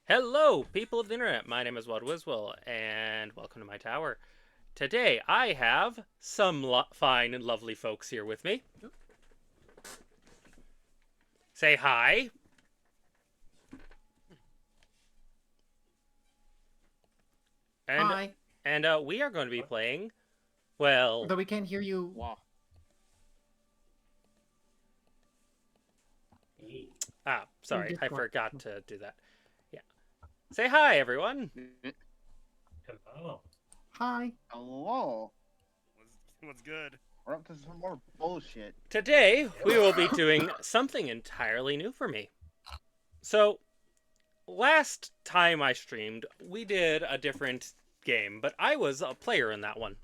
Hello, people of the internet. My name is Wad Wiswell, and welcome to my tower. Today, I have some fine and lovely folks here with me. Say hi. And Hi. we are going to be playing. Well, Though we can't hear you. Wow. Through sorry, I Discord. forgot to do that. Yeah. Say hi, everyone. Hello. Hi. Hello. What's good? We're up to some more bullshit. Today, we will be doing something entirely new for me. So, last time I streamed, we did a different game, but I was a player in that one.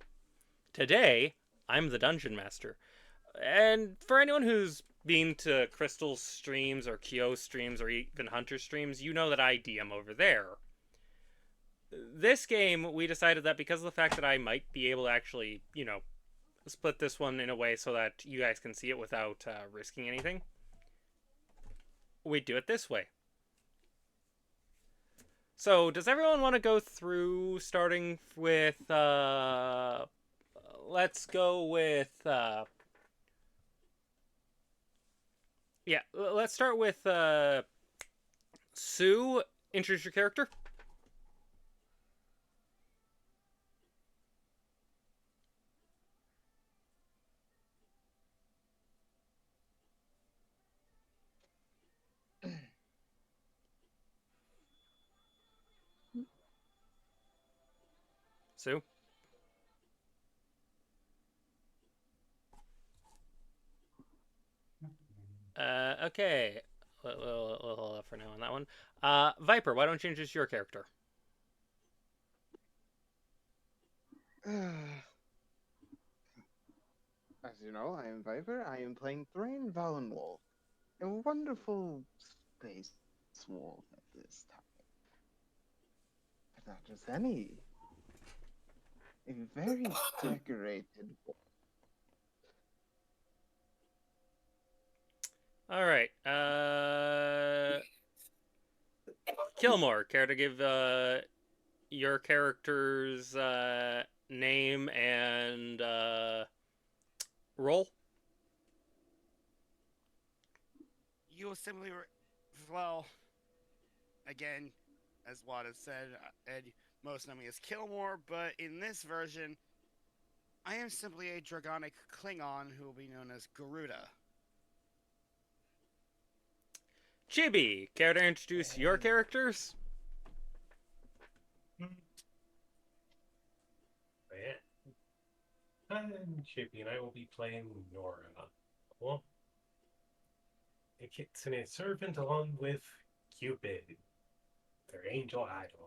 Today, I'm the dungeon master. And for anyone who's been to Crystal streams or Kyo streams or even Hunter streams, you know that I DM over there. This game, we decided that because of the fact that I might be able to actually, split this one in a way so that you guys can see it without risking anything, we do it this way. So, does everyone want to go through starting with, let's go with, yeah, let's start with, Sue, introduce your character. Sue? Okay. We'll hold up for now on that one. Viper, why don't you introduce your character? As you know, I am Viper. I am playing Thrain Valenwolf, a wonderful space wolf at this time. But not just any. A very decorated wolf. Alright. Kilmore, care to give your character's name and role? You will simply, well, again, as Wad has said, and most know me as Killmore, but in this version, I am simply a Dragonic Klingon who will be known as Garuda. Chibi, care to introduce your characters? Hmm. I'm Chippy, and I will be playing Nora. Well, a kitsune servant along with Cupid, their angel idol.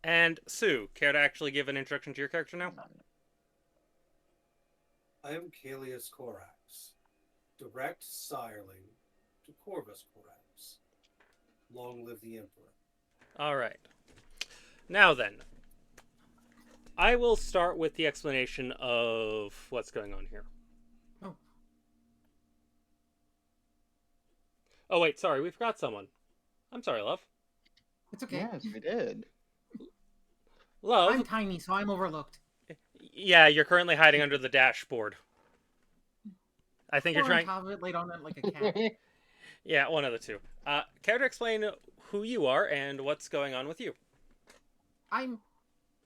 And Sue, care to actually give an introduction to your character now? I am Kalius Corax, direct sireling to Corvus Corax. Long live the Emperor. Alright. Now then, I will start with the explanation of what's going on here. Oh. Oh, wait, sorry, we forgot someone. I'm sorry, love. It's okay. Yes, we did. Love? I'm tiny, so I'm overlooked. Yeah, you're currently hiding under the dashboard. I think Or you're trying... on top of it, laid on it like a cat. Yeah, one of the two. Care to explain who you are and what's going on with you? I'm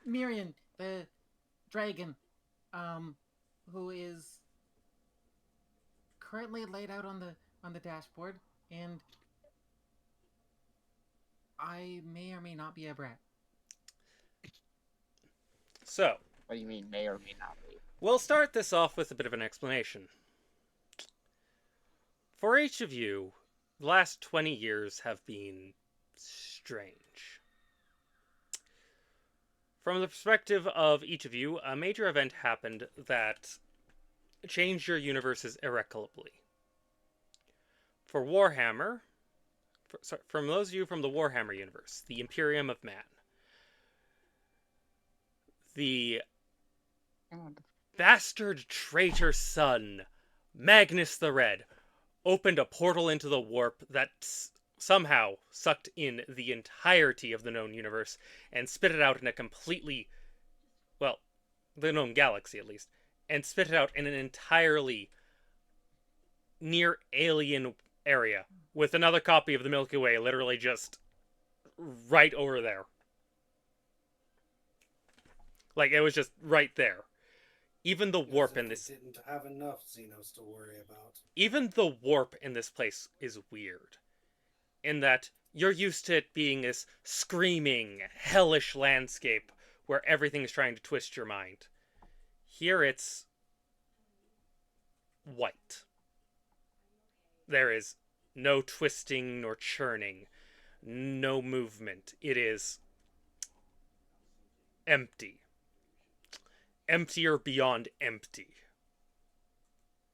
Mirian, the dragon, who is currently laid out on the dashboard, and I may or may not be a brat. So, What do you mean, may or may not be? we'll start this off with a bit of an explanation. For each of you, the last 20 years have been strange. From the perspective of each of you, a major event happened that changed your universes irrecoverably. For Warhammer, from those of you from the Warhammer universe, the Imperium of Man, the bastard traitor son, Magnus the Red, opened a portal into the warp that somehow sucked in the entirety of the known universe and spit it out in a completely, well, the known galaxy at least, and spit it out in an entirely near alien area with another copy of the Milky Way literally just right over there. Like, it was just right there. Even the warp in this... didn't have enough Xenos to worry about. Even the warp in this place is weird. In that you're used to it being this screaming, hellish landscape where everything's trying to twist your mind. Here it's white. There is no twisting nor churning, no movement. It is empty. Emptier beyond empty.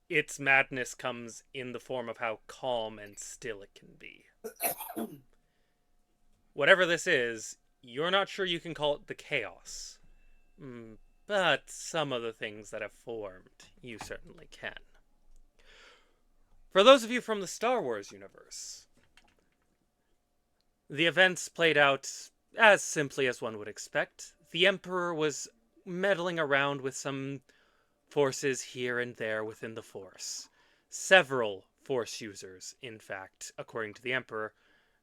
Its madness comes in the form of how calm and still it can be. Whatever this is, you're not sure you can call it the chaos. But some of the things that have formed, you certainly can. For those of you from the Star Wars universe, the events played out as simply as one would expect. The Emperor was meddling around with some forces here and there within the Force. Several Force users, in fact, according to the Emperor,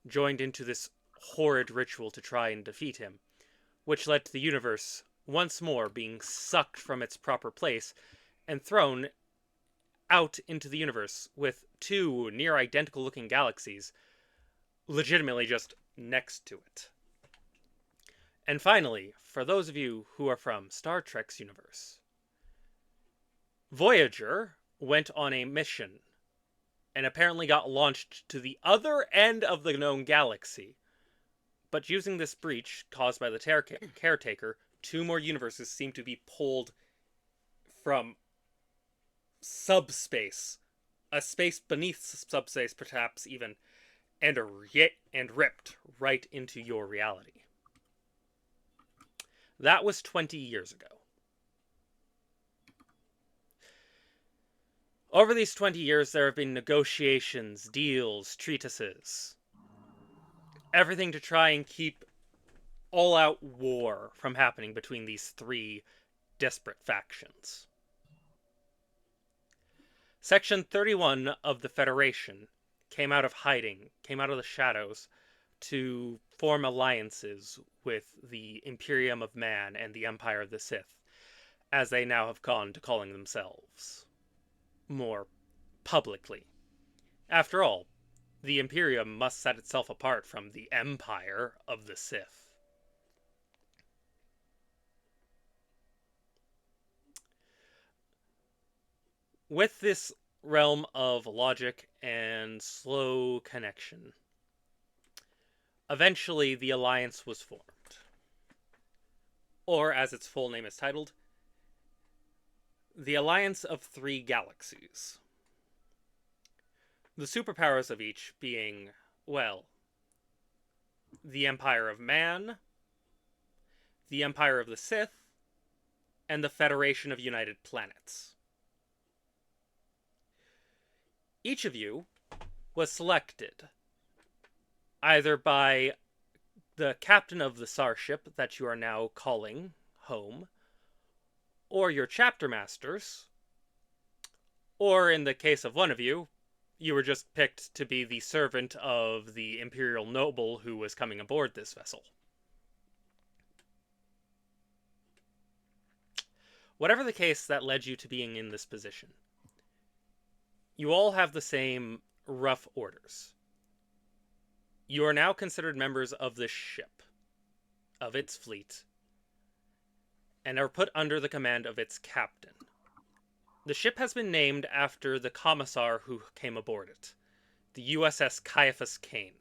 joined into this horrid ritual to try and defeat him, which led to the universe once more being sucked from its proper place and thrown out into the universe with two near identical looking galaxies legitimately just next to it. And finally, for those of you who are from Star Trek's universe, Voyager went on a mission and apparently got launched to the other end of the known galaxy. But using this breach caused by the caretaker, two more universes seem to be pulled from subspace, a space beneath subspace perhaps even, and ripped right into your reality. That was 20 years ago. Over these 20 years, there have been negotiations, deals, treatises. Everything to try and keep all-out war from happening between these three desperate factions. Section 31 of the Federation came out of hiding, came out of the shadows, to form alliances with the Imperium of Man and the Empire of the Sith, as they now have gone to calling themselves more publicly. After all, the Imperium must set itself apart from the Empire of the Sith. With this realm of logic and slow connection, eventually the alliance was formed. Or, as its full name is titled, the Alliance of Three Galaxies. The superpowers of each being, well, the Empire of Man, the Empire of the Sith, and the Federation of United Planets. Each of you was selected either by the captain of the starship that you are now calling home, or your chapter masters, or in the case of one of you, you were just picked to be the servant of the imperial noble who was coming aboard this vessel. Whatever the case that led you to being in this position, you all have the same rough orders. You are now considered members of this ship, of its fleet, and are put under the command of its captain. The ship has been named after the commissar who came aboard it, the USS Caiaphas Cain.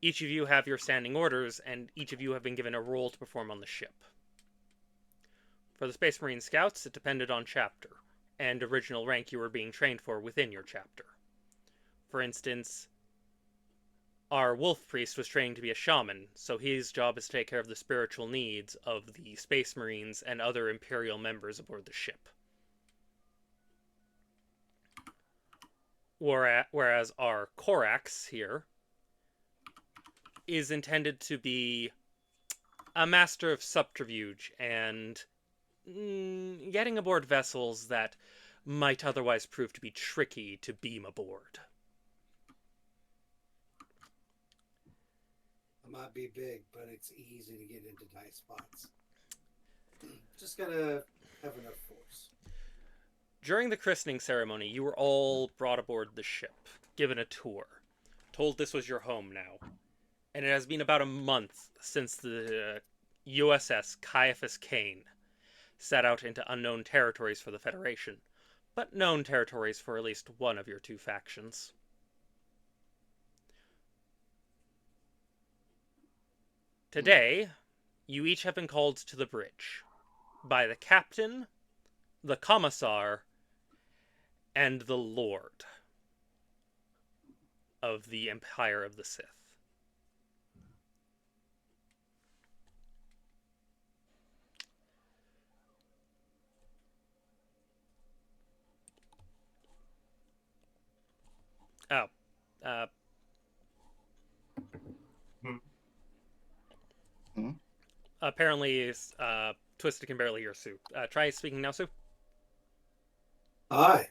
Each of you have your standing orders, and each of you have been given a role to perform on the ship. For the Space Marine Scouts, it depended on chapter, and original rank you were being trained for within your chapter. For instance, our Wolf Priest was trained to be a shaman, so his job is to take care of the spiritual needs of the Space Marines and other Imperial members aboard the ship. whereas our Korax here is intended to be a master of subterfuge and getting aboard vessels that might otherwise prove to be tricky to beam aboard. It might be big, but it's easy to get into tight spots. Just gotta have enough force. During the christening ceremony, you were all brought aboard the ship, given a tour, told this was your home now. And it has been about a month since the USS Caiaphas Cain set out into unknown territories for the Federation, but known territories for at least one of your two factions. Today, you each have been called to the bridge by the captain, the commissar, and the lord of the Empire of the Sith. Oh, apparently, Twisted can barely hear Sue. Try speaking now, Sue. Hi.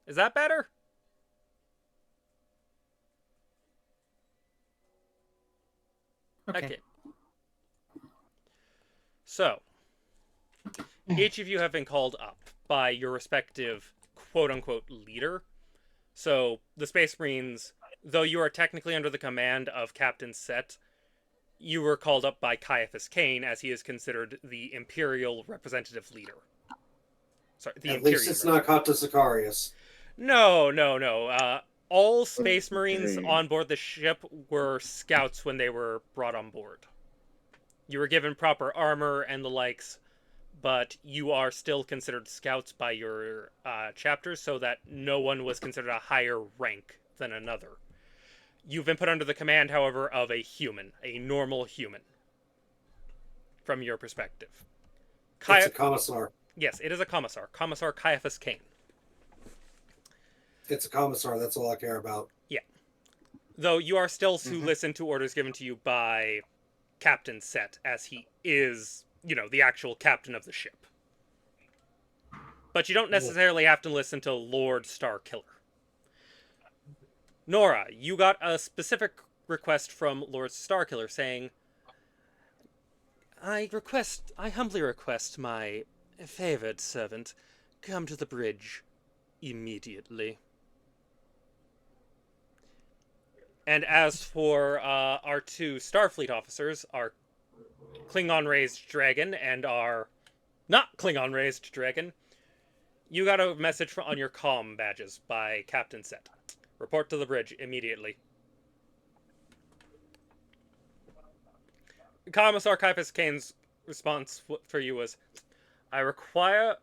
Is that better? Okay. So, each of you have been called up by your respective quote-unquote leader. So, the Space Marines, though you are technically under the command of Captain Set, you were called up by Caiaphas Cain, as he is considered the Imperial representative leader. Sorry, the At Imperium least it's not Kata Sicarius. No. All Space Marines on board the ship were scouts when they were brought on board. You were given proper armor and the likes, but you are still considered scouts by your chapters, so that no one was considered a higher rank than another. You've been put under the command, however, of a human, a normal human, from your perspective. It's a commissar. Yes, it is a commissar. Commissar Caiaphas Cain. It's a commissar, that's all I care about. Yeah. Though you are still to listen to orders given to you by Captain Set, as he is, the actual captain of the ship. But you don't necessarily have to listen to Lord Starkiller. Nora, you got a specific request from Lord Starkiller saying, I humbly request my favored servant come to the bridge immediately. And as for our two Starfleet officers, our Klingon-raised dragon and our not Klingon-raised dragon, you got a message on your comm badges by Captain Set. Report to the bridge immediately. Commissar Caiaphas Cain's response for you was, I require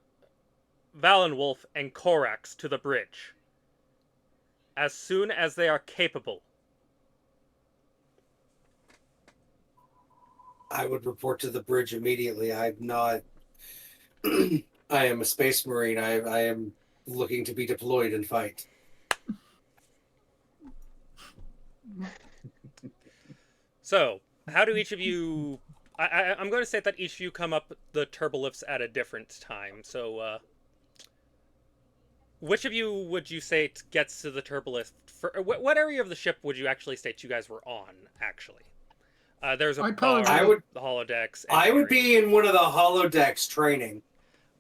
Valenwolf and Korax to the bridge as soon as they are capable. I would report to the bridge immediately. I'm not. I am a space marine. I am looking to be deployed and fight. So, how do each of you... I'm going to say that each of you come up the turbolifts at a different time. So, which of you would you say gets to the turbolift? What area of the ship would you actually state you guys were on, actually? There's a bar, the holodecks. I would be in one of the holodecks training.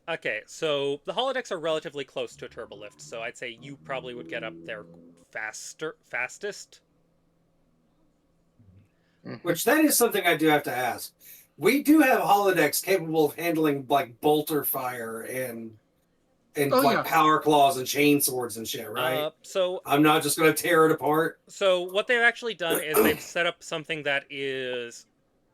Okay, so the holodecks are relatively close to a turbolift, so I'd say you probably would get up there fastest. Which that is something I do have to ask. We do have holodecks capable of handling like bolter fire and power claws and chain swords and shit, right? So I'm not just going to tear it apart. So what they've actually done is they've set up something that is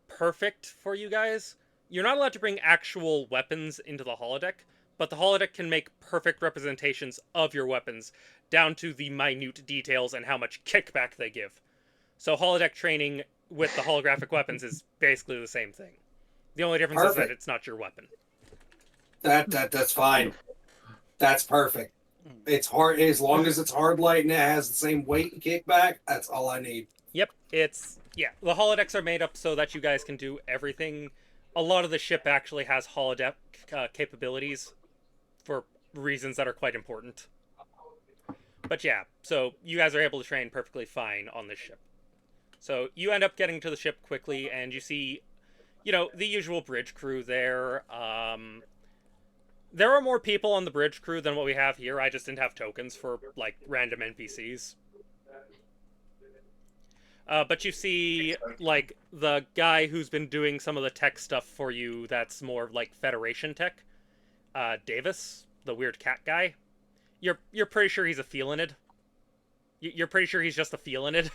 perfect for you guys. You're not allowed to bring actual weapons into the holodeck, but the holodeck can make perfect representations of your weapons, down to the minute details and how much kickback they give. So holodeck training with the holographic weapons is basically the same thing. The only difference is that it's not your weapon. That's fine. That's perfect. It's hard as long as it's hard light and it has the same weight and kickback. That's all I need. Yep, the holodecks are made up so that you guys can do everything. A lot of the ship actually has holodeck capabilities for reasons that are quite important. But yeah, so you guys are able to train perfectly fine on this ship. So you end up getting to the ship quickly, and you see, the usual bridge crew there. There are more people on the bridge crew than what we have here. I just didn't have tokens for, like, random NPCs. But you see, like, the guy who's been doing some of the tech stuff for you that's more, like, Federation tech. Davis, the weird cat guy. You're pretty sure he's a felinid. You're pretty sure he's just a felinid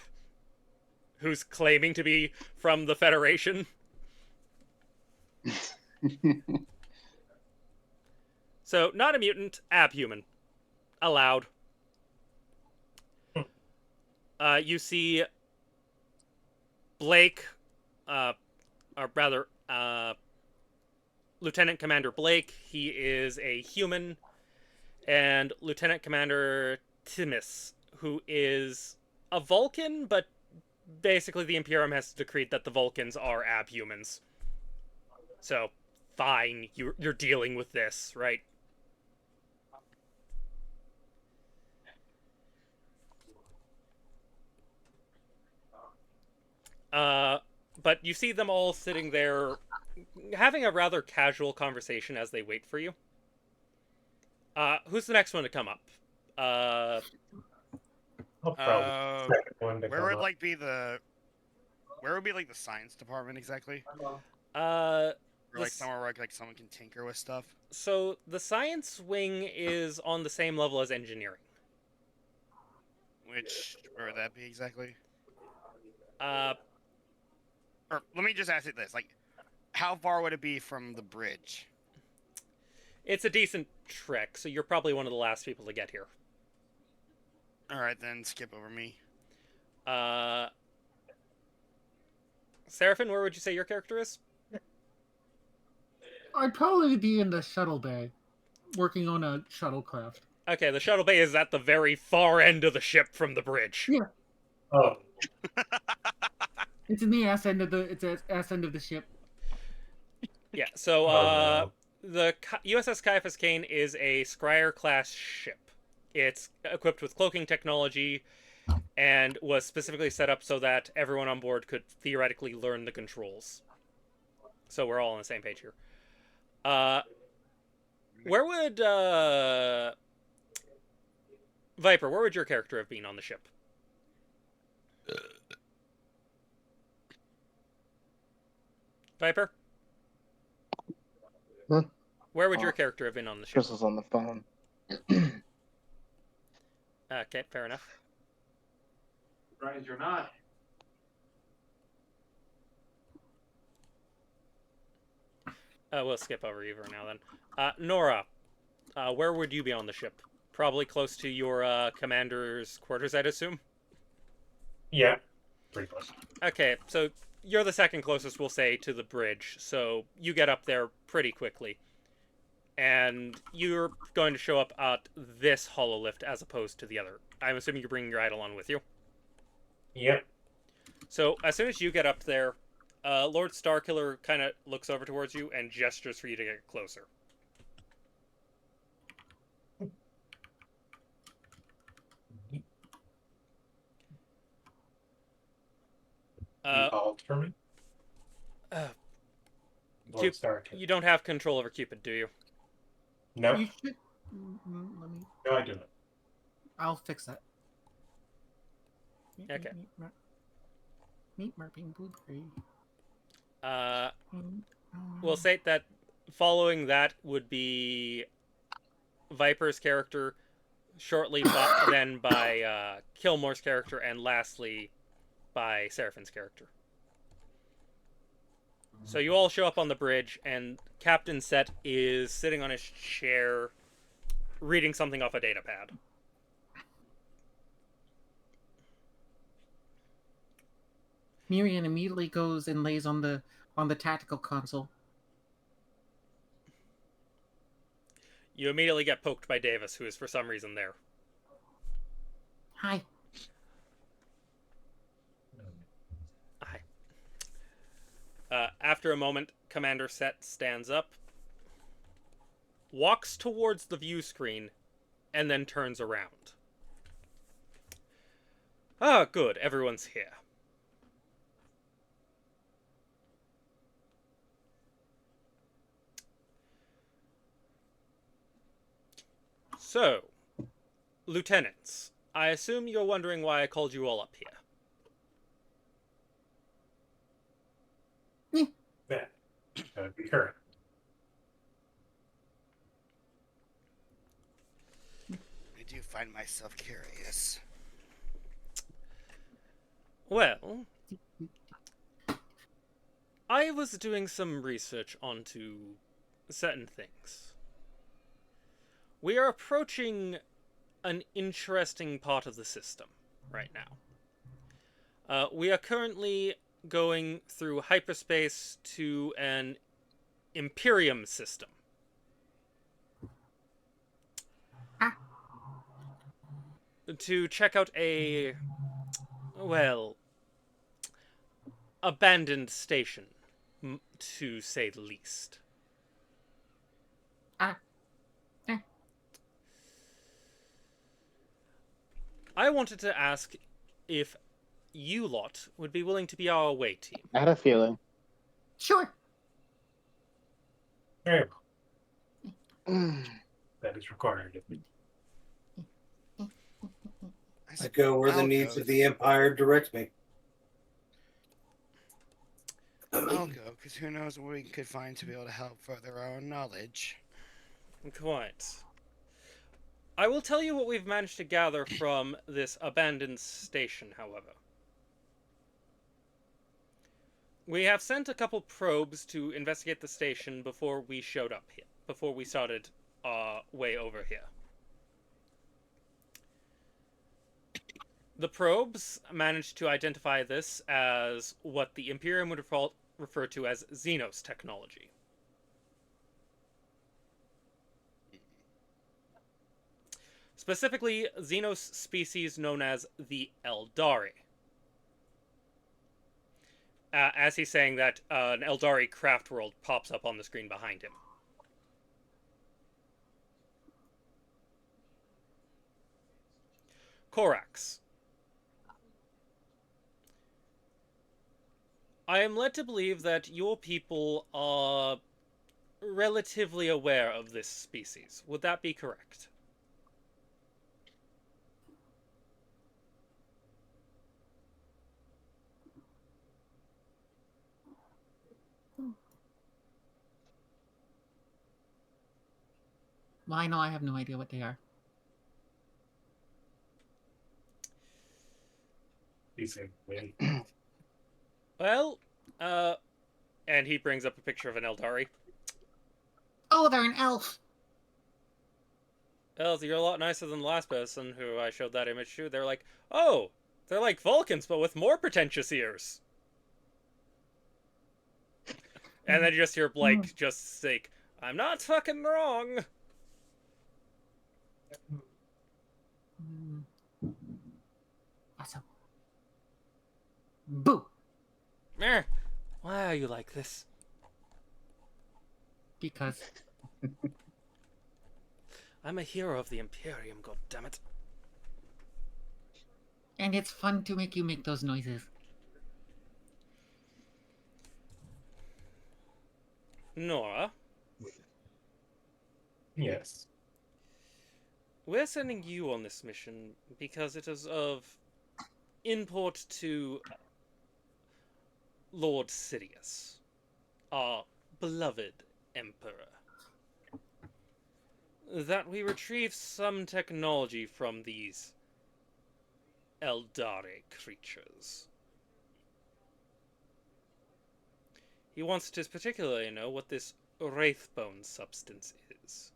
who's claiming to be from the Federation. So, not a mutant, abhuman. Allowed. You see Blake, or rather, Lieutenant Commander Blake. He is a human. And Lieutenant Commander Timus, who is a Vulcan, but basically the Imperium has decreed that the Vulcans are abhumans. So, fine, you're dealing with this, right? But you see them all sitting there having a rather casual conversation as they wait for you. Who's the next one to come up? I'll probably second one to where come would up. like be the where would be like the science department exactly? Uh, Or like somewhere where like someone can tinker with stuff. So the science wing is on the same level as engineering. Where would that be exactly? Uh, Or let me just ask it this: like, how far would it be from the bridge? It's a decent trek, so you're probably one of the last people to get here. All right, then skip over me. Seraphin, where would you say your character is? I'd probably be in the shuttle bay, working on a shuttlecraft. Okay, the shuttle bay is at the very far end of the ship from the bridge. Yeah. Oh. It's in the ass end of the ship. Yeah, so no. the USS Caiaphas Kane is a Scryer class ship. It's equipped with cloaking technology and was specifically set up so that everyone on board could theoretically learn the controls. So we're all on the same page here. Where would Viper, where would your character have been on the ship? Viper? Huh? Where would your character have been on the ship? Chris was on the phone. Okay, fair enough. Surprised you're not. We'll skip over Eva now then. Nora, where would you be on the ship? Probably close to your commander's quarters, I'd assume? Yeah, pretty close. Okay, so you're the second closest, we'll say, to the bridge, so you get up there pretty quickly. And you're going to show up at this hololift as opposed to the other. I'm assuming you're bringing your Eidolon with you. Yep. So as soon as you get up there, Lord Starkiller kind of looks over towards you and gestures for you to get closer. Called for me? Lord Stark. You don't have control over Cupid, do you? No. You should. Let me. No, I do not. I'll fix that. Okay. Meet Marping Blueberry. We'll say that following that would be Viper's character, shortly then by Kilmore's character, and lastly by Seraphin's character. So you all show up on the bridge, and Captain Set is sitting on his chair, reading something off a data pad. Miriam immediately goes and lays on the tactical console. You immediately get poked by Davis, who is for some reason there. Hi. Hi. After a moment, Commander Set stands up, walks towards the view screen, and then turns around. Ah, good. Everyone's here. So, lieutenants, I assume you're wondering why I called you all up here. That would be correct. I do find myself curious. Well, I was doing some research onto certain things. We are approaching an interesting part of the system right now. We are currently going through hyperspace to an Imperium system. To check out a, well, abandoned station, to say the least. I wanted to ask if you lot would be willing to be our away team. I had a feeling. Sure. Very well. That is required of me. I go where the needs of the Empire direct me. I'll go, because who knows what we could find to be able to help further our knowledge. Quite. I will tell you what we've managed to gather from this abandoned station, however. We have sent a couple probes to investigate the station before we showed up here, before we started way over here. The probes managed to identify this as what the Imperium would refer to as Xenos technology. Specifically, Xenos species known as the Eldari. As he's saying that, an Eldari craft world pops up on the screen behind him. Korax. I am led to believe that your people are relatively aware of this species. Would that be correct? Well, I know I have no idea what they are. He's a win. Well, and he brings up a picture of an Eldari. Oh, they're an elf. Well, you're a lot nicer than the last person who I showed that image to. They're like, oh, they're like Vulcans, but with more pretentious ears. And then you just hear Blake just say, I'm not fucking wrong. Awesome. Boo! Meh. Why are you like this? Because I'm a hero of the Imperium, goddammit. and it's fun to make you make those noises. Nora, Yes. we're sending you on this mission because it is of import to Lord Sidious, our beloved Emperor. That we retrieve some technology from these Eldari creatures. He wants to particularly know what this Wraithbone substance is.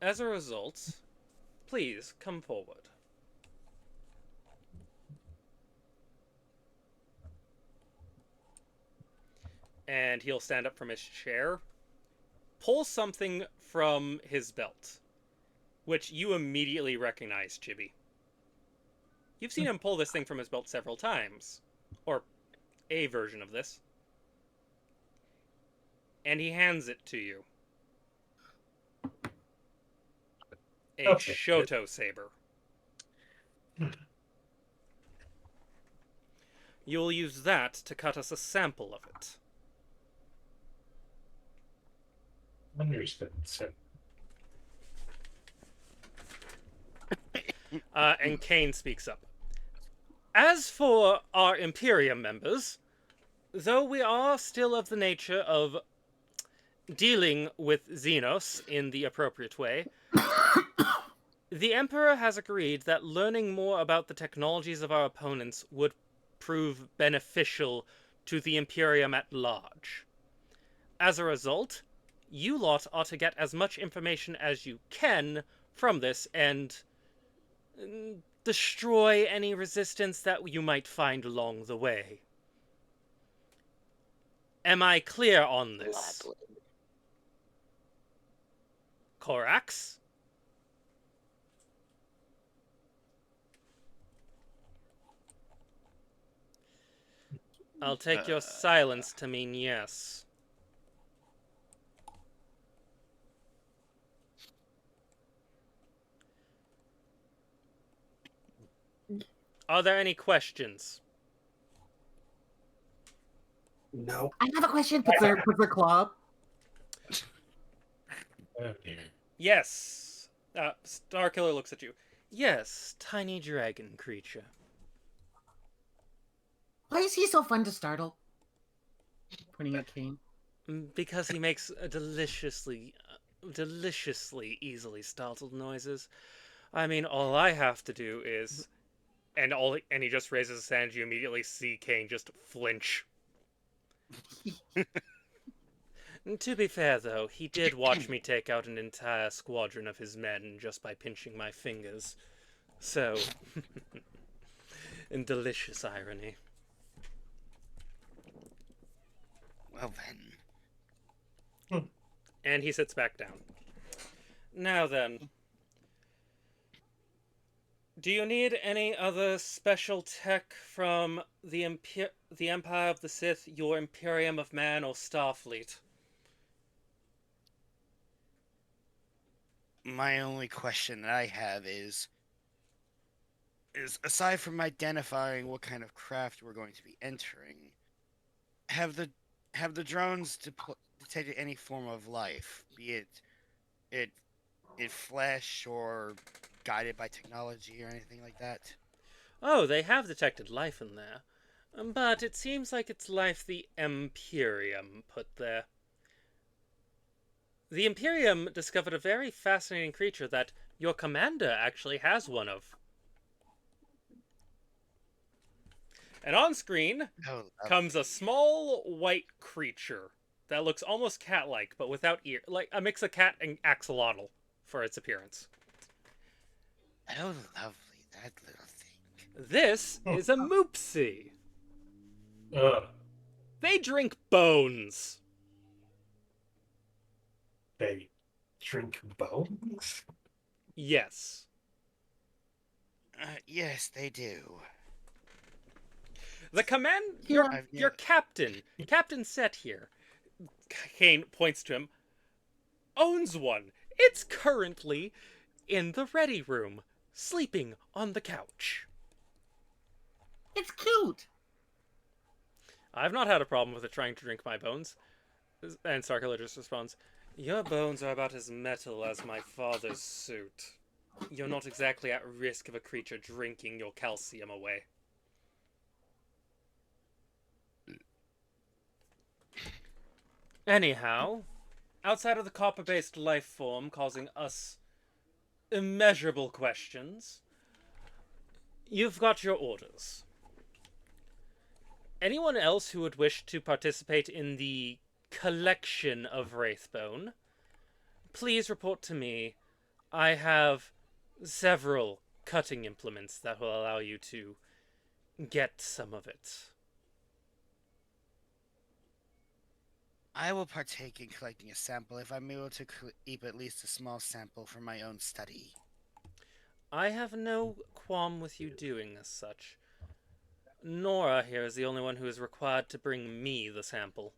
As a result, please come forward. And he'll stand up from his chair pulls something from his belt, which you immediately recognize, Chibi. You've seen him pull this thing from his belt several times, or a version of this, and he hands it to you. A Okay. Shoto saber. You'll use that to cut us a sample of it. Understood. So, And Kane speaks up. As for our Imperium members, though we are still of the nature of dealing with Xenos in the appropriate way, the Emperor has agreed that learning more about the technologies of our opponents would prove beneficial to the Imperium at large. As a result, you lot ought to get as much information as you can from this and destroy any resistance that you might find along the way. Am I clear on this? Korax? I'll take your silence to mean yes. Are there any questions? No. I have a question. Puts her claw. oh dear. Yes. Starkiller looks at you. Yes, tiny dragon creature. Why is he so fun to startle? Pointing at Kane. Because he makes a deliciously easily startled noises. I mean, all I have to do is, and he just raises his hand. You immediately see Kane just flinch. To be fair, though, he did watch me take out an entire squadron of his men just by pinching my fingers. So, in delicious irony. Well then. And he sits back down. Now then, do you need any other special tech from the Empire of the Sith, your Imperium of Man, or Starfleet? My only question that I have is aside from identifying what kind of craft we're going to be entering, have the drones detected any form of life, be it flesh or guided by technology or anything like that? Oh, they have detected life in there. But it seems like it's life the Imperium put there. The Imperium discovered a very fascinating creature that your commander actually has one of. And on screen comes a small white creature that looks almost cat-like, but without ear, like a mix of cat and axolotl for its appearance. Oh, lovely, that little thing. This is a moopsie. They drink bones. They drink bones? Yes. Yes, they do. The your captain, Captain Set here, Kane points to him, owns one. It's currently in the ready room, sleeping on the couch. It's cute. I've not had a problem with it trying to drink my bones. And Starkiller just responds, your bones are about as metal as my father's suit. You're not exactly at risk of a creature drinking your calcium away. Anyhow, outside of the copper-based life form causing us immeasurable questions, you've got your orders. Anyone else who would wish to participate in the collection of Wraithbone, please report to me. I have several cutting implements that will allow you to get some of it. I will partake in collecting a sample if I'm able to keep at least a small sample for my own study. I have no qualm with you doing as such. Nora here is the only one who is required to bring me the sample.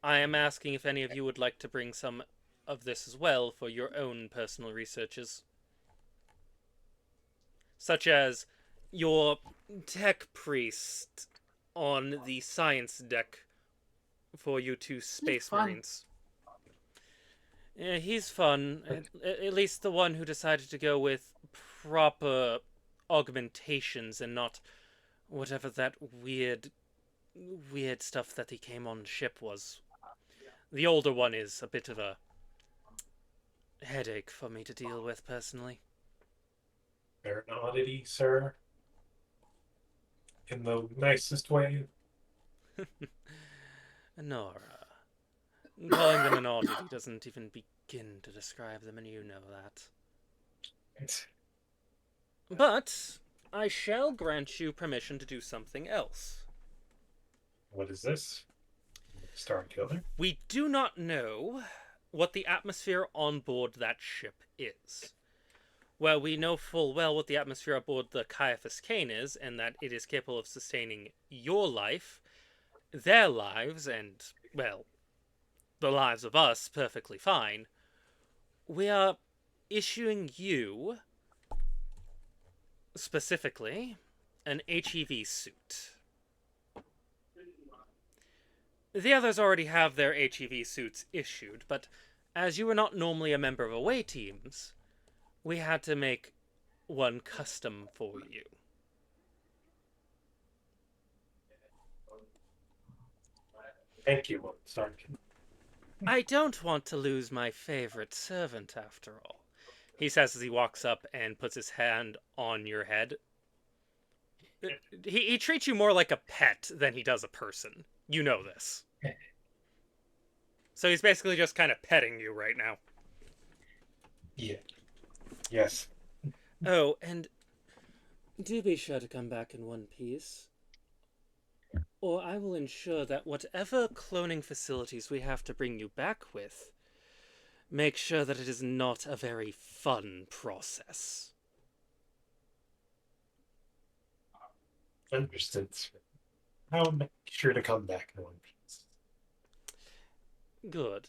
I am asking if any of you would like to bring some of this as well for your own personal researches. Such as your tech priest on the science deck for you two space marines. Yeah, he's fun. At least the one who decided to go with proper augmentations and not whatever that weird stuff that he came on ship was. The older one is a bit of a headache for me to deal with personally. They're an oddity, sir. In the nicest way. Nora. Calling them an oddity doesn't even begin to describe them, and you know that. But I shall grant you permission to do something else. What is this? Star Killer? We do not know what the atmosphere on board that ship is. Well, we know full well what the atmosphere aboard the Caiaphas Cain is, and that it is capable of sustaining your life, their lives, and, well, the lives of us perfectly fine. We are issuing you, specifically, an HEV suit. The others already have their HEV suits issued, but as you are not normally a member of away teams, we had to make one custom for you. Thank you, Sergeant. I don't want to lose my favorite servant, after all, he says as he walks up and puts his hand on your head. He treats you more like a pet than he does a person. You know this. So he's basically just kind of petting you right now. Yeah. Yes. Oh, and do be sure to come back in one piece, or I will ensure that whatever cloning facilities we have to bring you back with, make sure that it is not a very fun process. Understood, sir. I'll make sure to come back in one piece. Good.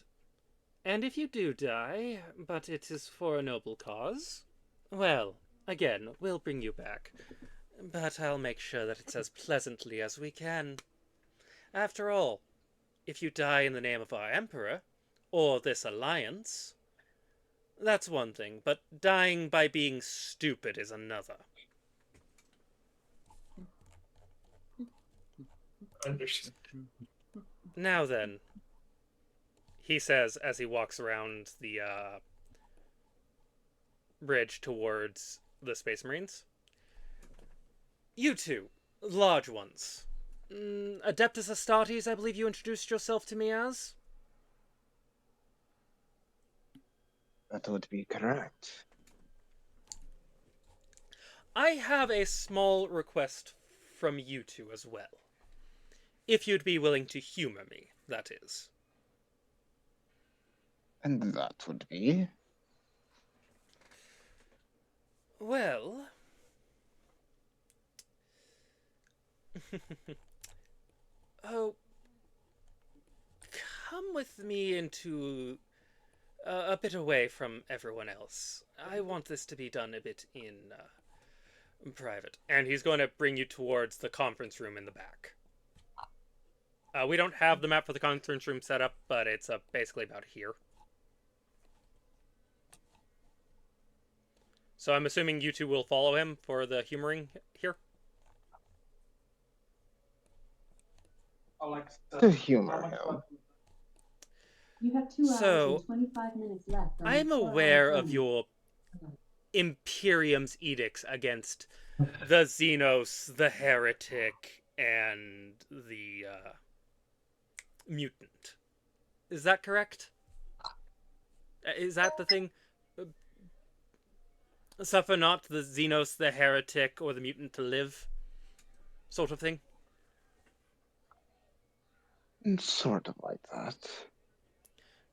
And if you do die, but it is for a noble cause, well, again, we'll bring you back. But I'll make sure that it's as pleasantly as we can. After all, if you die in the name of our Emperor, or this alliance, that's one thing, but dying by being stupid is another. Understood. Now then, he says as he walks around the bridge towards the Space Marines. You two, large ones. Adeptus Astartes, I believe you introduced yourself to me as? That would be correct. I have a small request from you two as well. If you'd be willing to humor me, that is. And that would be? Well... oh... come with me into... a bit away from everyone else. I want this to be done a bit in private. And he's going to bring you towards the conference room in the back. We don't have the map for the conference room set up, but it's basically about here. So I'm assuming you two will follow him for the humoring here? To humor him. You have 2 hours and 25 minutes left. I'm aware of your Imperium's edicts against the Xenos, the Heretic, and the Mutant. Is that correct? Is that the thing? Suffer not the Xenos, the Heretic, or the Mutant to live? Sort of thing? Sort of like that.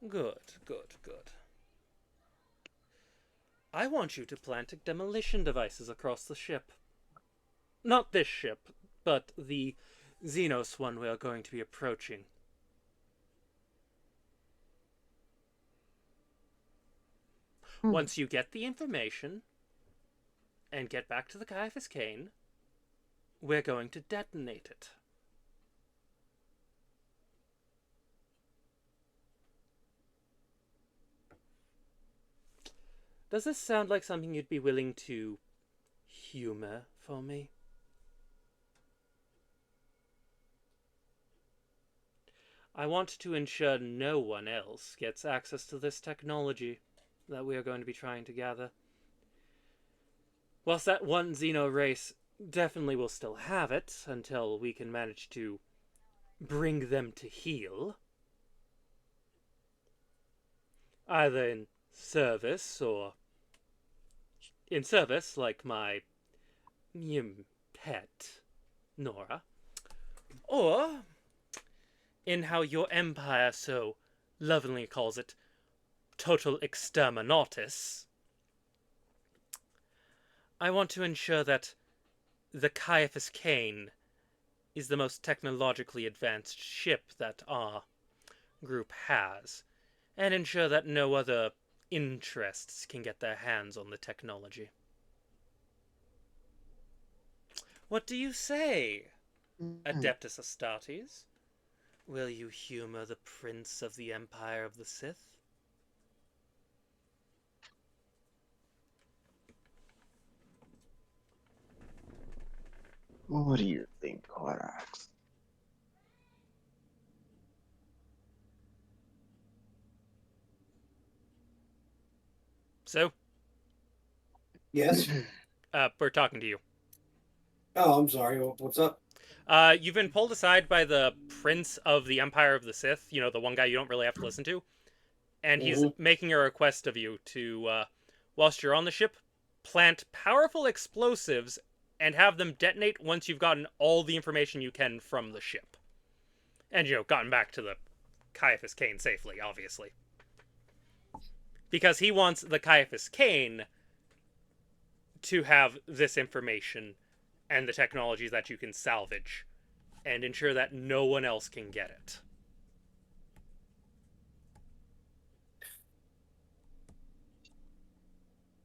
Good, good, good. I want you to plant demolition devices across the ship. Not this ship, but the Xenos one we are going to be approaching. Once you get the information and get back to the Caiaphas Cain, we're going to detonate it. Does this sound like something you'd be willing to humor for me? I want to ensure no one else gets access to this technology that we are going to be trying to gather. Whilst that one Xeno race definitely will still have it until we can manage to bring them to heel, either in service or in service like my pet, Nora, or in how your empire so lovingly calls it, total exterminatus. I want to ensure that the Caiaphas Cain is the most technologically advanced ship that our group has, and ensure that no other interests can get their hands on the technology. What do you say, Adeptus Astartes? Will you humor the Prince of the Empire of the Sith? What do you think, Corax? So? Yes? We're talking to you. Oh, I'm sorry. What's up? You've been pulled aside by the Prince of the Empire of the Sith, you know, the one guy you don't really have to listen to. And he's making a request of you to, whilst you're on the ship, plant powerful explosives and have them detonate once you've gotten all the information you can from the ship. And, you know, gotten back to the Caiaphas Cain safely, obviously. Because he wants the Caiaphas Cain to have this information and the technologies that you can salvage and ensure that no one else can get it.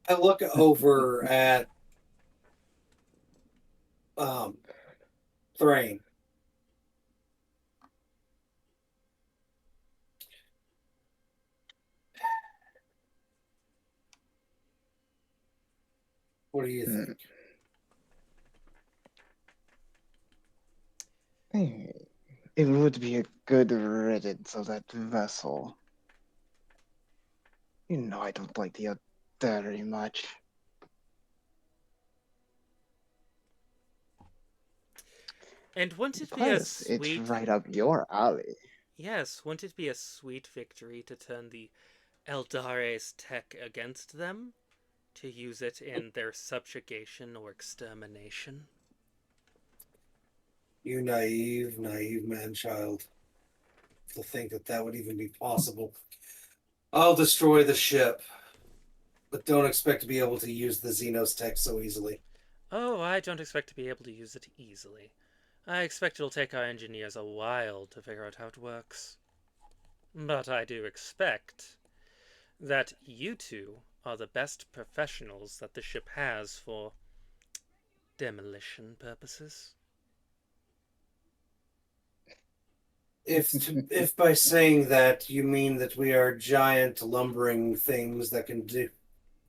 I look over at Thrain. What do you think? It would be a good riddance of that vessel. You know I don't like the very much. And wouldn't it be a sweet... It's right up your alley. Yes, wouldn't it be a sweet victory to turn the Eldare's tech against them? To use it in their subjugation or extermination? You naive man-child. To think that that would even be possible. I'll destroy the ship. But don't expect to be able to use the Xenos tech so easily. Oh, I don't expect to be able to use it easily. I expect it'll take our engineers a while to figure out how it works. But I do expect that you two are the best professionals that the ship has for demolition purposes. If by saying that you mean that we are giant lumbering things that can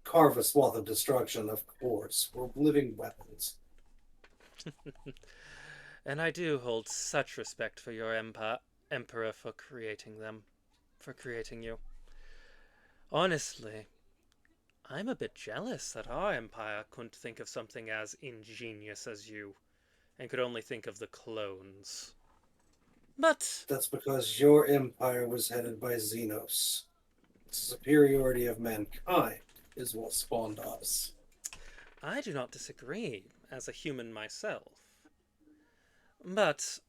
carve a swath of destruction, of course. We're living weapons. And I do hold such respect for your emperor for creating them. For creating you. Honestly, I'm a bit jealous that our empire couldn't think of something as ingenious as you, and could only think of the clones. But... That's because your empire was headed by Xenos. The superiority of mankind is what spawned us. I do not disagree, as a human myself. But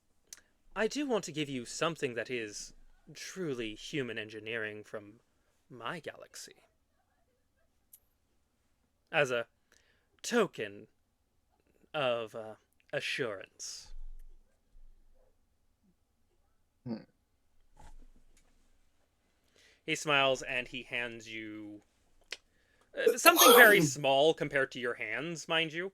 I do want to give you something that is truly human engineering from my galaxy. As a token of assurance. Hmm. He smiles and he hands you something very small compared to your hands, mind you.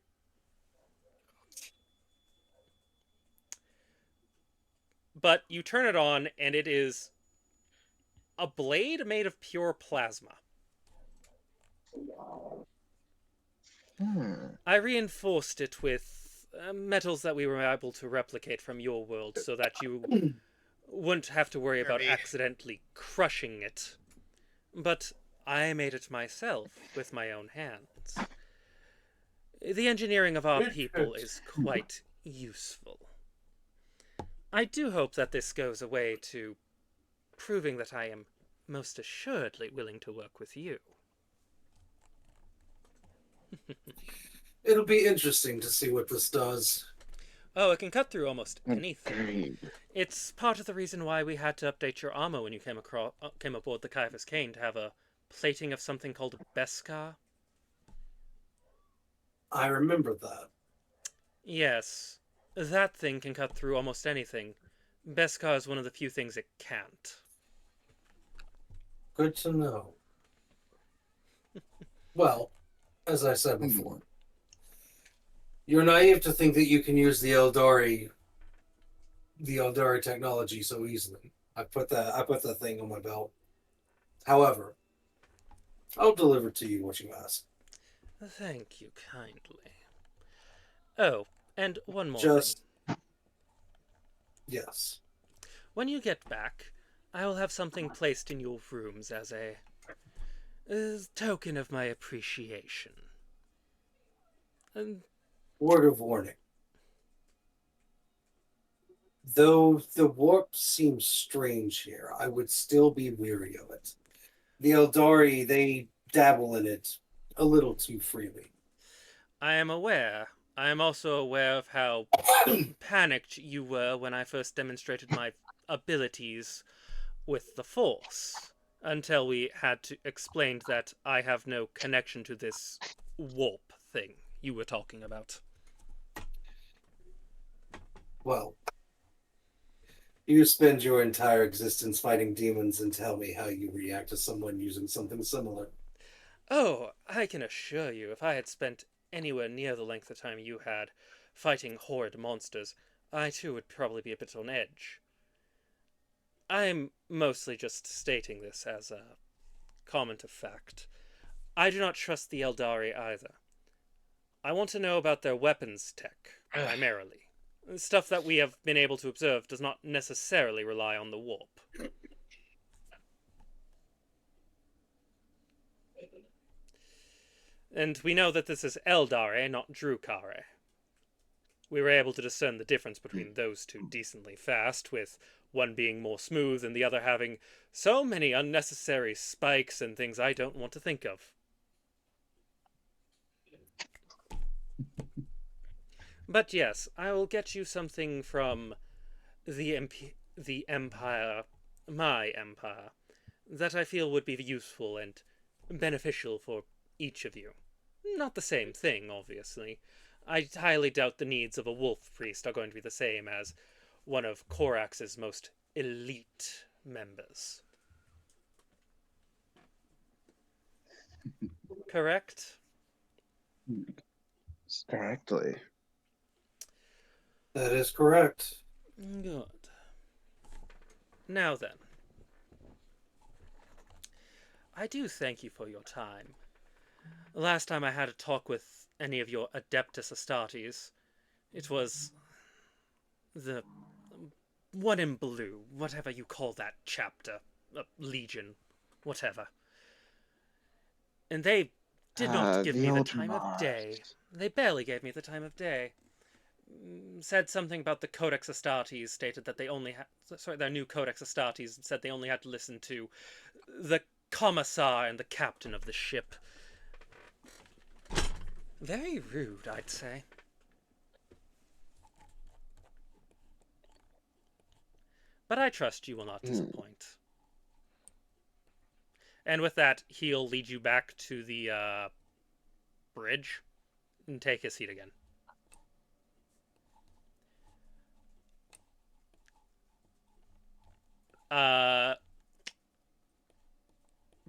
But you turn it on and it is a blade made of pure plasma. Hmm. I reinforced it with metals that we were able to replicate from your world so that you wouldn't have to worry about Kirby. accidentally crushing it. But I made it myself with my own hands. The engineering of our people is quite useful. I do hope that this goes away to proving that I am most assuredly willing to work with you. It'll be interesting to see what this does. Oh, it can cut through almost anything. Agreed. It's part of the reason why we had to update your armor when you came aboard the Caiaphas Cain to have a plating of something called Beskar. I remember that. Yes, that thing can cut through almost anything. Beskar is one of the few things it can't. Good to know. Well, as I said before, you're naive to think that you can use the Eldari technology so easily. I put that thing on my belt. However, I'll deliver to you what you ask. Thank you kindly. Oh, and one more Just thing. Yes. When you get back, I will have something placed in your rooms as a token of my appreciation. Word of warning. Though the warp seems strange here, I would still be weary of it. The Eldari, they dabble in it a little too freely. I am aware. I am also aware of how panicked you were when I first demonstrated my abilities with the Force, until we had to explain that I have no connection to this warp thing you were talking about. Well, you spend your entire existence fighting demons and tell me how you react to someone using something similar. Oh, I can assure you, if I had spent anywhere near the length of time you had fighting horrid monsters, I too would probably be a bit on edge. I'm mostly just stating this as a comment of fact. I do not trust the Eldari either. I want to know about their weapons tech, primarily. Stuff that we have been able to observe does not necessarily rely on the warp. And we know that this is Eldare, not Drukare. We were able to discern the difference between those two decently fast, with one being more smooth and the other having so many unnecessary spikes and things I don't want to think of. But yes, I will get you something from the Empire, my Empire, that I feel would be useful and beneficial for each of you. Not the same thing, obviously. I highly doubt the needs of a wolf priest are going to be the same as one of Korax's most elite members. Correct? Correctly. That is correct. Good. Now then. I do thank you for your time. Last time I had a talk with any of your Adeptus Astartes, it was the one in blue, whatever you call that chapter, Legion, whatever. And they did not give the me the old time of day. Mars. They barely gave me the time of day. Said something about the Codex Astartes, stated that they only had... Sorry, their new Codex Astartes said they only had to listen to the commissar and the captain of the ship. Very rude, I'd say. but I trust you will not disappoint. And with that, he'll lead you back to the bridge and take his seat again. For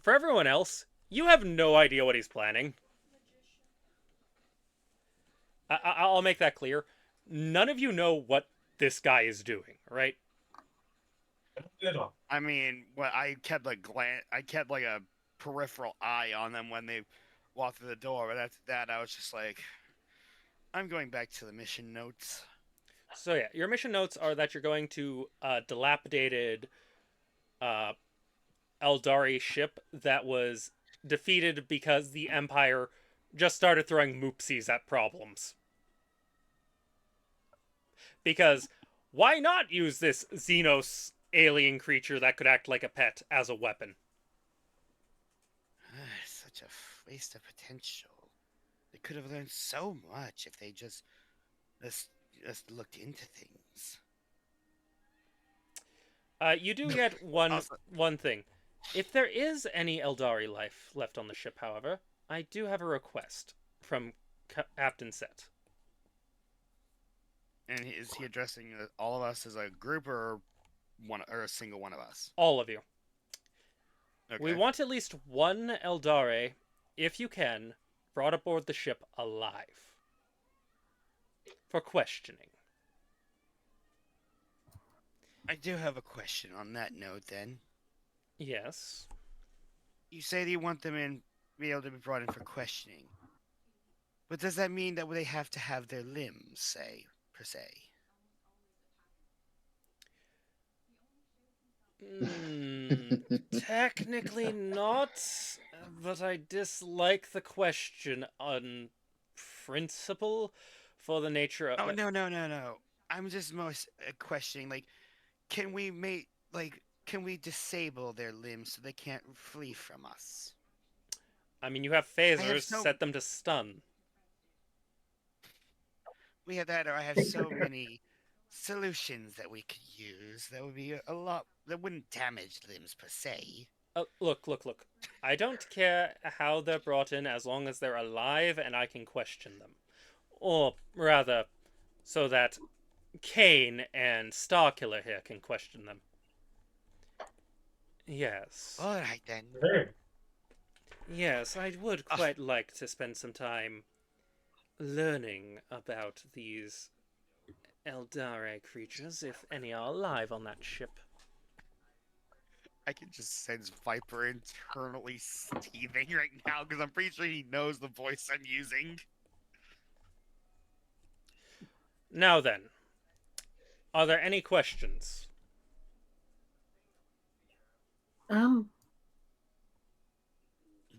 everyone else, you have no idea what he's planning. I'll make that clear. None of you know what this guy is doing, right? At all. I mean, I kept a peripheral eye on them when they walked through the door, but after that, I was just like, I'm going back to the mission notes. So yeah, your mission notes are that you're going to a dilapidated Eldari ship that was defeated because the Empire just started throwing moopsies at problems. Because why not use this Xenos alien creature that could act like a pet as a weapon? Such a waste of potential. They could have learned so much if they just looked into things. You do get one thing. If there is any Eldari life left on the ship, however, I do have a request from Captain Set. And is he addressing all of us as a group or a single one of us? All of you. Okay. We want at least one Eldari, if you can, brought aboard the ship alive. For questioning. I do have a question on that note then. Yes. You say that you want them in, be able to be brought in for questioning. But does that mean that they have to have their limbs, say, per se? Technically not, but I dislike the question on principle for the nature of... Oh, no. I'm just most questioning, like, can we disable their limbs so they can't flee from us? I mean, you have phasers, set them to stun. We have that, or I have so many solutions that we could use that would be a lot, that wouldn't damage limbs per se. Look. I don't care how they're brought in as long as they're alive and I can question them. Or, rather, so that Kane and Starkiller here can question them. Yes. Alright then. Yes, I would quite like to spend some time learning about these Eldari creatures, if any are alive on that ship. I can just sense Viper internally seething right now because I'm pretty sure he knows the voice I'm using. Now then, are there any questions? None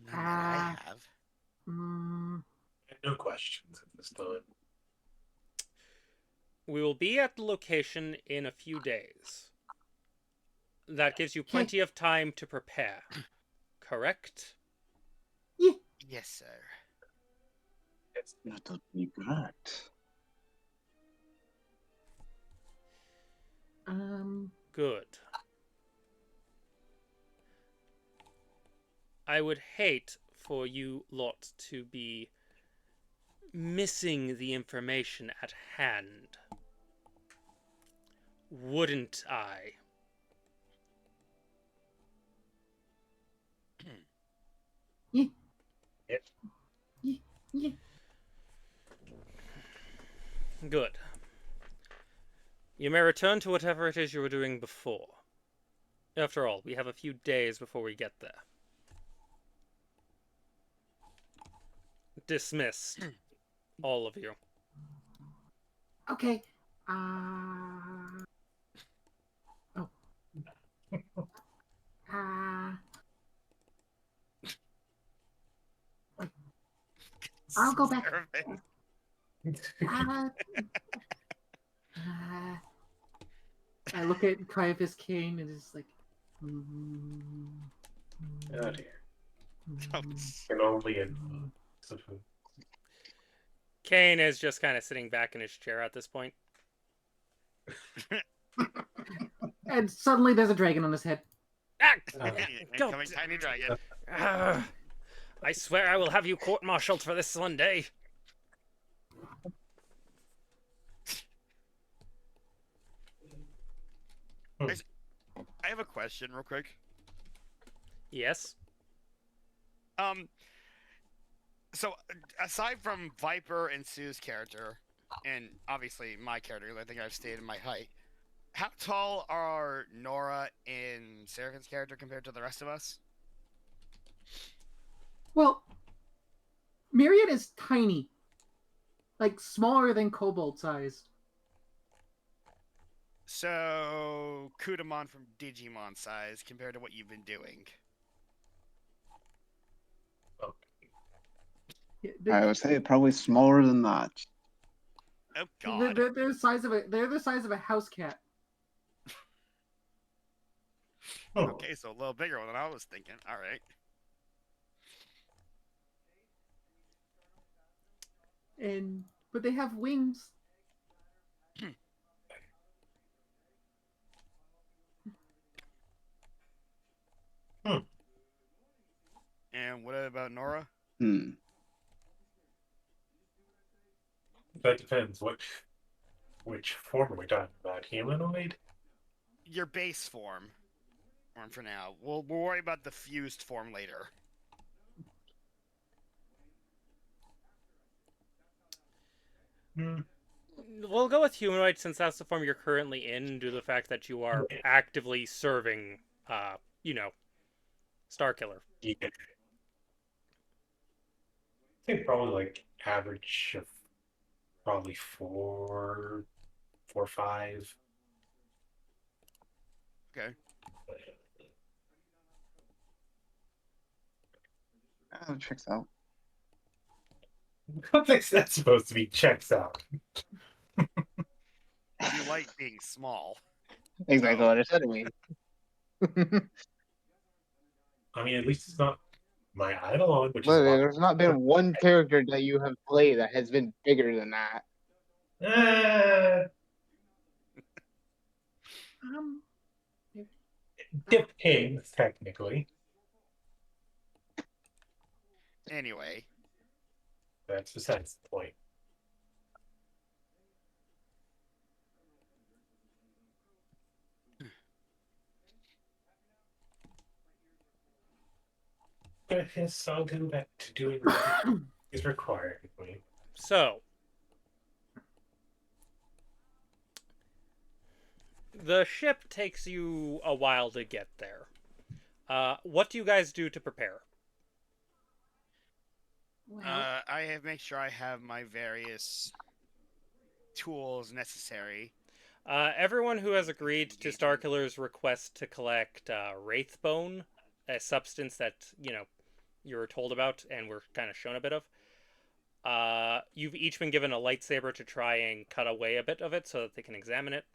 that I have. No questions at this time. We will be at the location in a few days. That gives you plenty of time to prepare. Correct? Yes, sir. That would be great. Good. I would hate for you lot to be missing the information at hand. Wouldn't I? Yeah. Good. You may return to whatever it is you were doing before. After all, we have a few days before we get there. Dismissed. All of you. Okay. I'll go back. I look at Caiaphas Kane and it's like. Oh dear. Can only in. Kane is just kind of sitting back in his chair at this point. And suddenly there's a dragon on his head. Ah, go. Incoming tiny dragon. Ah, I swear I will have you court-martialed for this one day. I have a question, real quick. Yes. So aside from Viper and Sue's character, and obviously my character, I think I've stated my height. How tall are Nora and Seraphim's character compared to the rest of us? Well, Myriad is tiny. Like, smaller than kobold sized. So Kudamon from Digimon size compared to what you've been doing. I would say probably smaller than that. Oh God. They're the size of a house cat. Okay, so a little bigger than I was thinking. All right. But they have wings. And what about Nora? That depends. Which form are we talking about? Humanoid? Your base form for now. We'll worry about the fused form later. We'll go with humanoid since that's the form you're currently in, due to the fact that you are actively serving, Starkiller. Yeah. I think probably like average of probably 4, 5. Okay. Checks out. What is that supposed to be? Checks out. You like being small. Exactly what I said to me. I mean, at least it's not my Eidolon, which is Literally, there's not been one character that you have played that has been bigger than that. Depends, technically. Anyway. That's besides the point. But yes, I'll go back to doing what is required of me. So, the ship takes you a while to get there. What do you guys do to prepare? I have make sure I have my various tools necessary. Everyone who has agreed to Starkiller's request to collect Wraithbone, a substance that, you were told about and were kind of shown a bit of, you've each been given a lightsaber to try and cut away a bit of it so that they can examine it.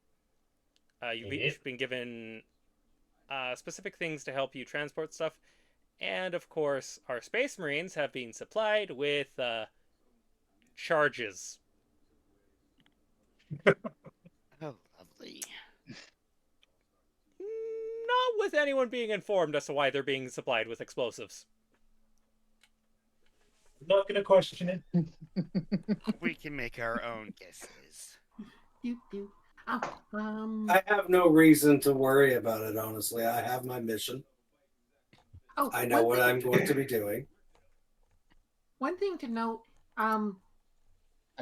You've each been given specific things to help you transport stuff. And, of course, our Space Marines have been supplied with charges. Oh, lovely. Not with anyone being informed as to why they're being supplied with explosives. I'm not going to question it. We can make our own guesses. I have no reason to worry about it, honestly. I have my mission. I know what I'm going to be doing. One thing to note, and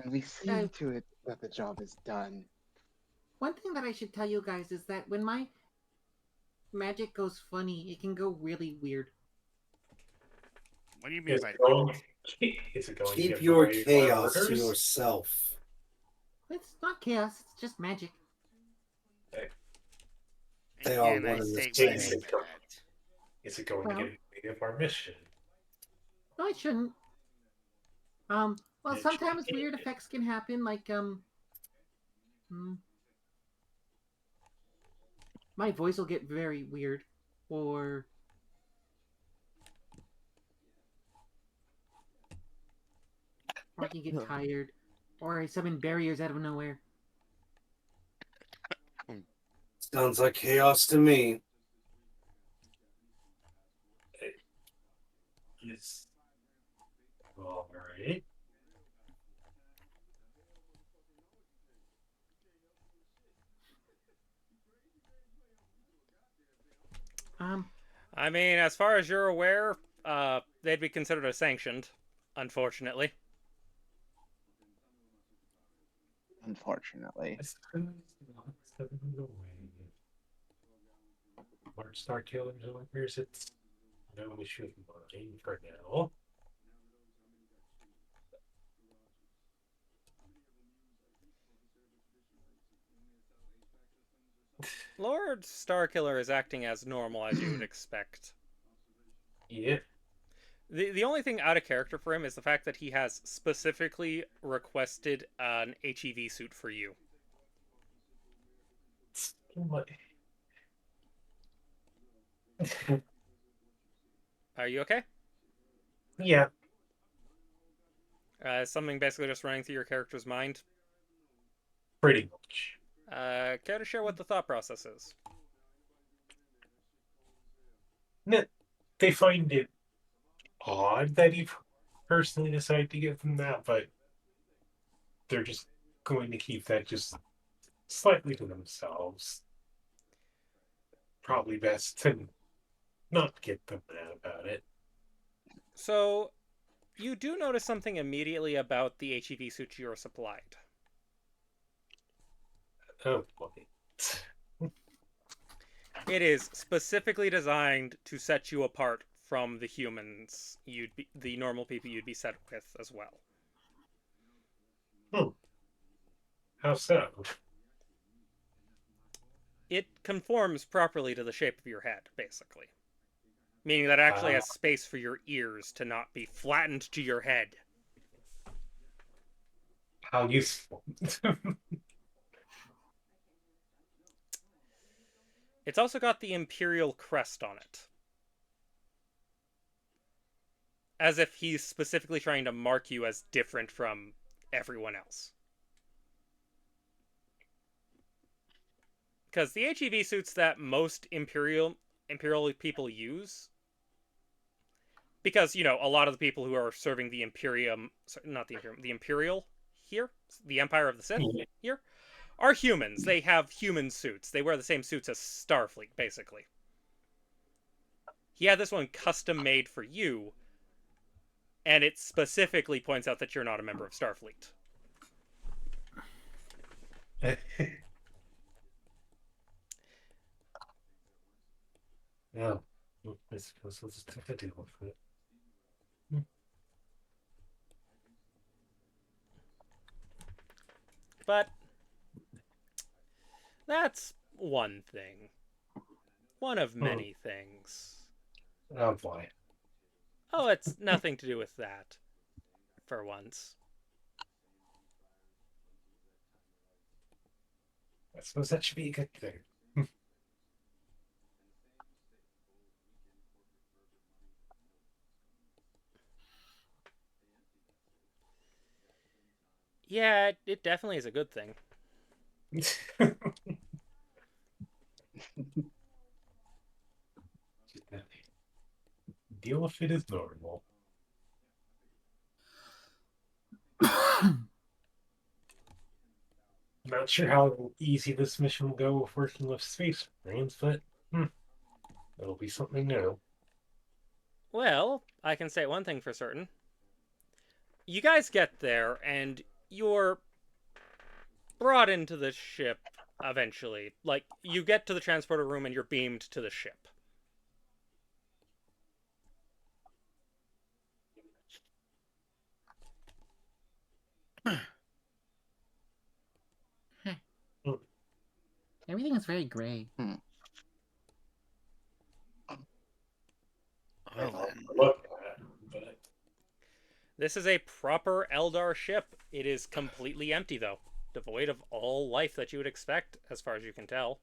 we see to it that the job is done. One thing that I should tell you guys is that when my magic goes funny, it can go really weird. What do you mean by is it going Keep to your give chaos to orders? yourself. It's not chaos, it's just magic. They are Again, one I and the state same. what is correct. Is it going to get in the way of our mission? No, it shouldn't. Well, It sometimes should. weird effects can happen, like, my voice will get very weird, or I can get tired, or I summon barriers out of nowhere. Sounds like chaos to me. Yes. All right. I mean, as far as you're aware, they'd be considered a sanctioned, unfortunately. Unfortunately. I suppose not stepping away. Large Star Killers and Wipers, it's no issue of mine for now. Lord Starkiller is acting as normal as you would expect. Yeah. The only thing out of character for him is the fact that he has specifically requested an HEV suit for you. Are you okay? Yeah. Something basically just running through your character's mind. Pretty much. Care to share what the thought process is? They find it odd that he personally decided to give them that, but they're just going to keep that just slightly to themselves. Probably best to not get them mad about it. So, you do notice something immediately about the HEV suit you're supplied. Oh boy. It is specifically designed to set you apart from the humans the normal people you'd be set with as well. How so? It conforms properly to the shape of your head, basically. Meaning that it actually has space for your ears to not be flattened to your head. How useful. It's also got the Imperial crest on it. As if he's specifically trying to mark you as different from everyone else. Because the HEV suits that most Imperial people use, because, you know, a lot of the people who are serving the Imperium, not the Imperium, the Imperial here, the Empire of the Sith here, are humans. They have human suits. They wear the same suits as Starfleet, basically. He had this one custom made for you, and it specifically points out that you're not a member of Starfleet. Yeah. I suppose we'll just have to deal with it. But that's one thing. One of many things. Oh boy. Oh, it's nothing to do with that. For once. I suppose that should be a good thing. Yeah, it definitely is a good thing. Deal with it as normal. Not sure how easy this mission will go with working with Space Marines, but it'll be something new. Well, I can say one thing for certain. You guys get there, and you're brought into the ship eventually. Like, you get to the transporter room and you're beamed to the ship. Everything is very gray. This is a proper Eldar ship. It is completely empty, though. Devoid of all life that you would expect, as far as you can tell.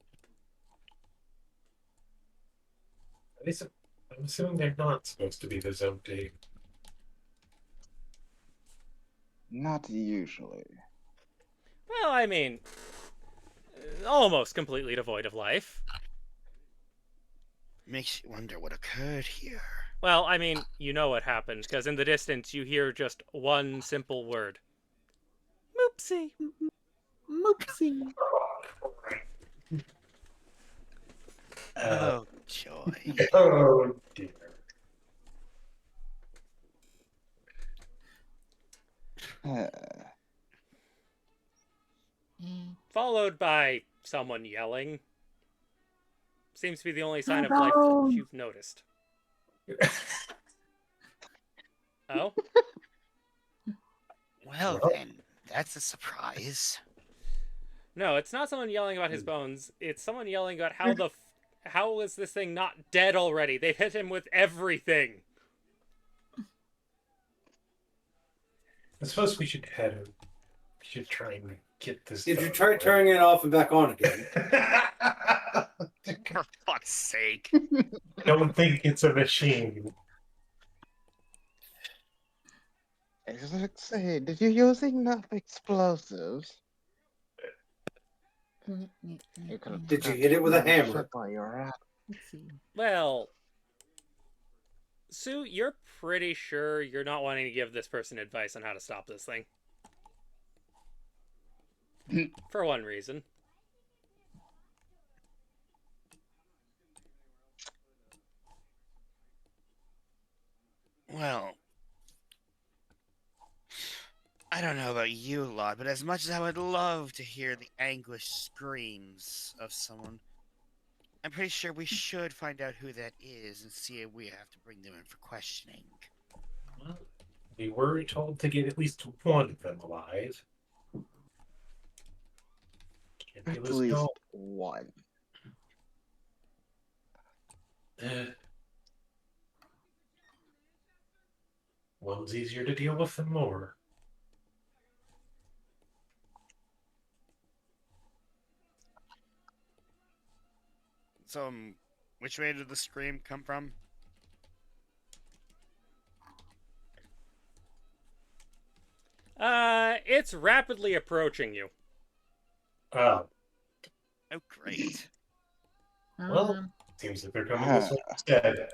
I'm assuming they're not supposed to be this empty. Not usually. Well, I mean, almost completely devoid of life. Makes you wonder what occurred here. Well, I mean, you know what happened, because in the distance you hear just one simple word. Moopsie. Moopsie. Oh, joy. Oh dear. Followed by someone yelling. Seems to be the only sign of My life that bones. you've noticed. Oh? Well, Well. then, that's a surprise. No, it's not someone yelling about his bones. It's someone yelling about how is this thing not dead already? They've hit him with everything. I suppose we should try and get this. Did you done, try right? turning it off and back on again? For fuck's sake. Don't think it's a machine. I was like, say, did you use enough explosives? You could have Did you hit it with a hammer? While you're at. Let's see. Well, Sue, you're pretty sure you're not wanting to give this person advice on how to stop this thing. For one reason. Well, I don't know about you lot, but as much as I would love to hear the anguished screams of someone, I'm pretty sure we should find out who that is and see if we have to bring them in for questioning. Well, we were told to get at least one of them alive. Can't At give us least no. one. One's easier to deal with than more. So, which way did the scream come from? It's rapidly approaching you. Oh, Oh, great. well, Um, seems like they're coming this way instead.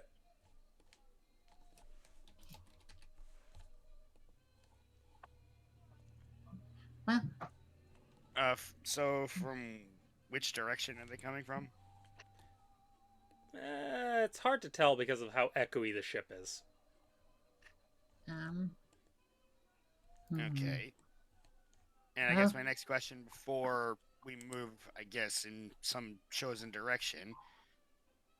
well, So from which direction are they coming from? It's hard to tell because of how echoey the ship is. hmm. Okay. And I guess my next question before we move, I guess, in some chosen direction,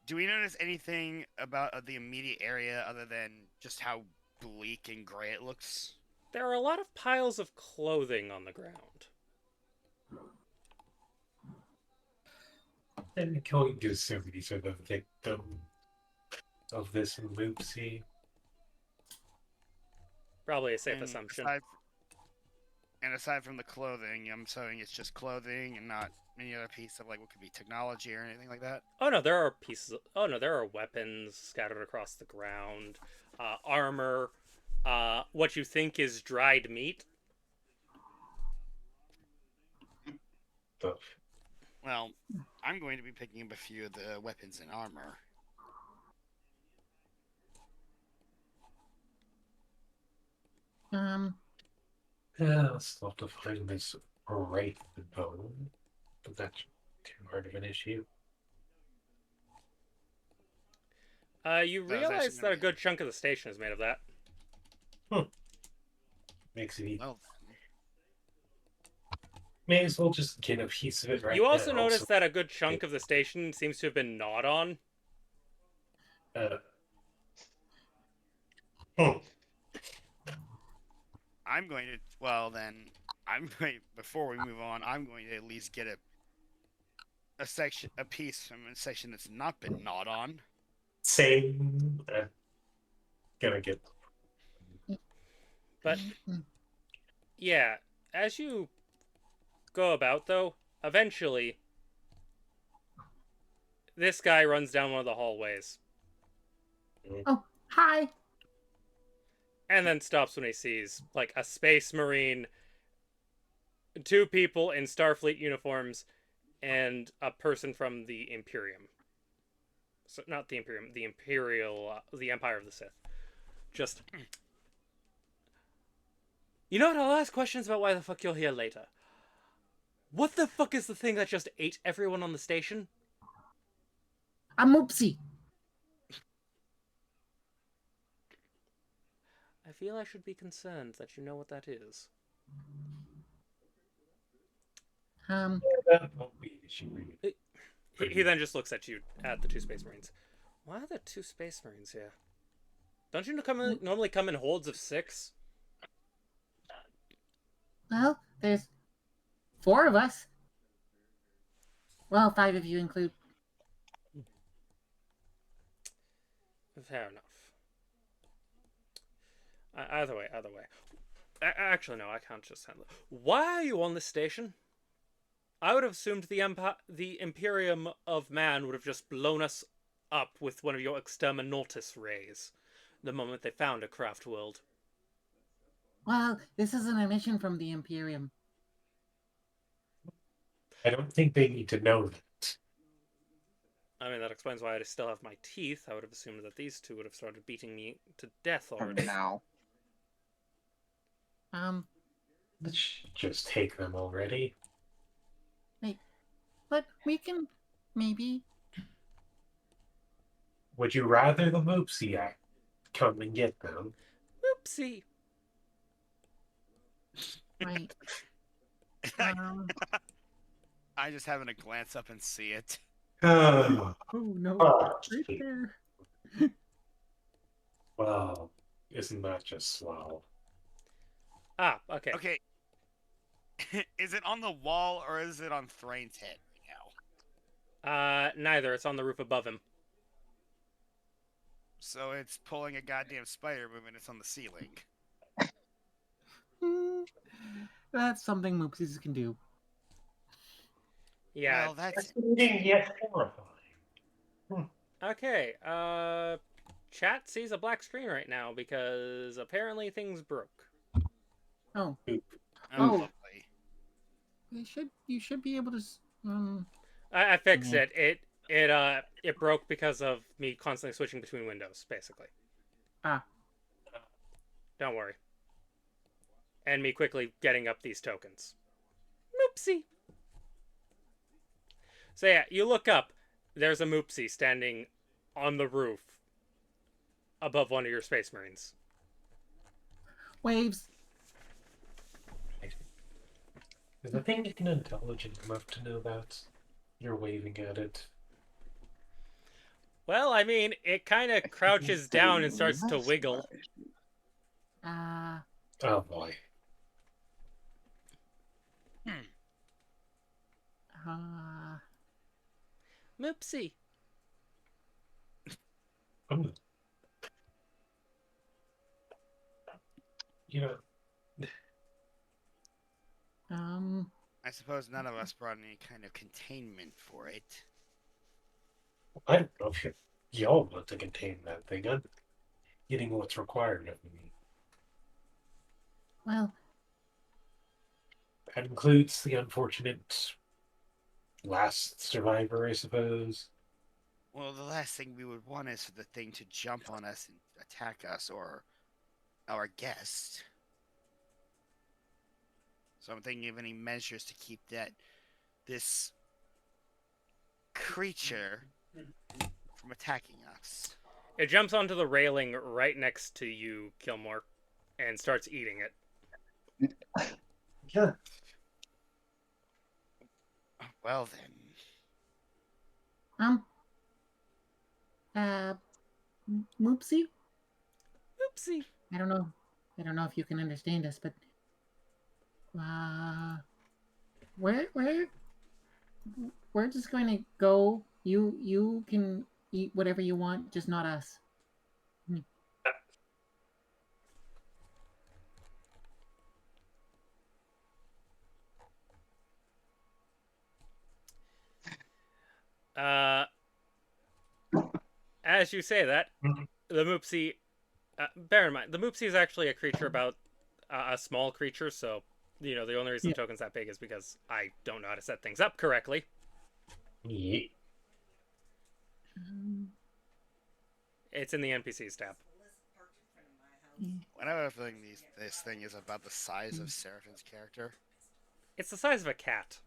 do we notice anything about the immediate area other than just how bleak and gray it looks? There are a lot of piles of clothing on the ground. And going to assume these are the victim of this loopsy. Probably a safe And assumption. aside from the clothing, I'm assuming it's just clothing and not any other piece of like what could be technology or anything like that. Oh no, there are pieces. There are weapons scattered across the ground, armor, what you think is dried meat. But Well, I'm going to be picking up a few of the weapons and armor. yeah, I'll still have to find this right bone. But that's too hard of an issue. You That was realize actually that a gonna be- good chunk of the station is made of that. Makes it easy. Well, May as well just get a piece of it right You also now. notice that a good chunk of the station seems to have been gnawed on. I'm going to. Well, then I'm going. Before we move on, I'm going to at least get a piece from a section that's not been gnawed on. Same. Gonna get. But yeah, as you go about though, eventually this guy runs down one of the hallways Oh, hi. and then stops when he sees like a space marine, two people in Starfleet uniforms, and a person from the Imperium. So not the Imperium, the Imperial, the Empire of the Sith. Just, you know what? I'll ask questions about why the fuck you're here later. What the fuck is the thing that just ate everyone on the station? A moopsie. I feel I should be concerned that you know what that is. That won't be an issue. He then just looks at you, at the two Space Marines. Why are there two Space Marines here? Don't you normally come in hordes of 6? Well, there's 4 of us. Well, 5 if you include. Fair enough. Either way. Actually, no, I can't just handle it. Why are you on this station? I would have assumed the Imperium of Man would have just blown us up with one of your exterminatus rays the moment they found a craft world. Well, this isn't a mission from the Imperium. I don't think they need to know that. I mean, that explains why I still have my teeth. I would have assumed that these two would have started beating me to death already. For now. Let's just take them already. But we can maybe. Would you rather the Moopsie Act come and get them? Oopsie. Right. I just happen to glance up and see it. Oh, Oh no! Right gee. there. Well, isn't that just swell? Ah, okay. Okay. Is it on the wall or is it on Thrain's head right now? Neither. It's on the roof above him. So it's pulling a goddamn spider move and it's on the ceiling. That's something moopsies can do. Yeah. Well, that's Yet horrifying. Okay. Chat sees a black screen right now because apparently things broke. Oh, oh, Oh. lovely. you should be able to. I fixed it. It broke because of me constantly switching between windows, basically. Ah. Don't worry. And me quickly getting up these tokens. Moopsie. So yeah, you look up. There's a Moopsie standing on the roof above one of your Space Marines. Waves. Is the thing intelligent enough to know that? You're waving at it. Well, I mean, it kind of crouches down and starts to wiggle. Oh boy. Moopsie. You know, I suppose none of us brought any kind of containment for it. I don't know if y'all want to contain that thing. I'm getting what's required of me. Well, That includes the unfortunate last survivor, I suppose. Well, the last thing we would want is for the thing to jump on us and attack us or our guest. So I'm thinking of any measures to keep this creature from attacking us. It jumps onto the railing right next to you, Kilmore, and starts eating it. Yeah. Well then. Moopsie. Oopsie. I don't know if you can understand us, but we're just going to go. You can eat whatever you want, just not us. As you say that, the Moopsie, bear in mind, the Moopsie is actually a creature about a small creature, so, the only reason the token's that big is because I don't know how to set things up correctly. Yeah. It's in the NPCs tab. I have a feeling this thing is about the size of Seraphine's character. It's the size of a cat.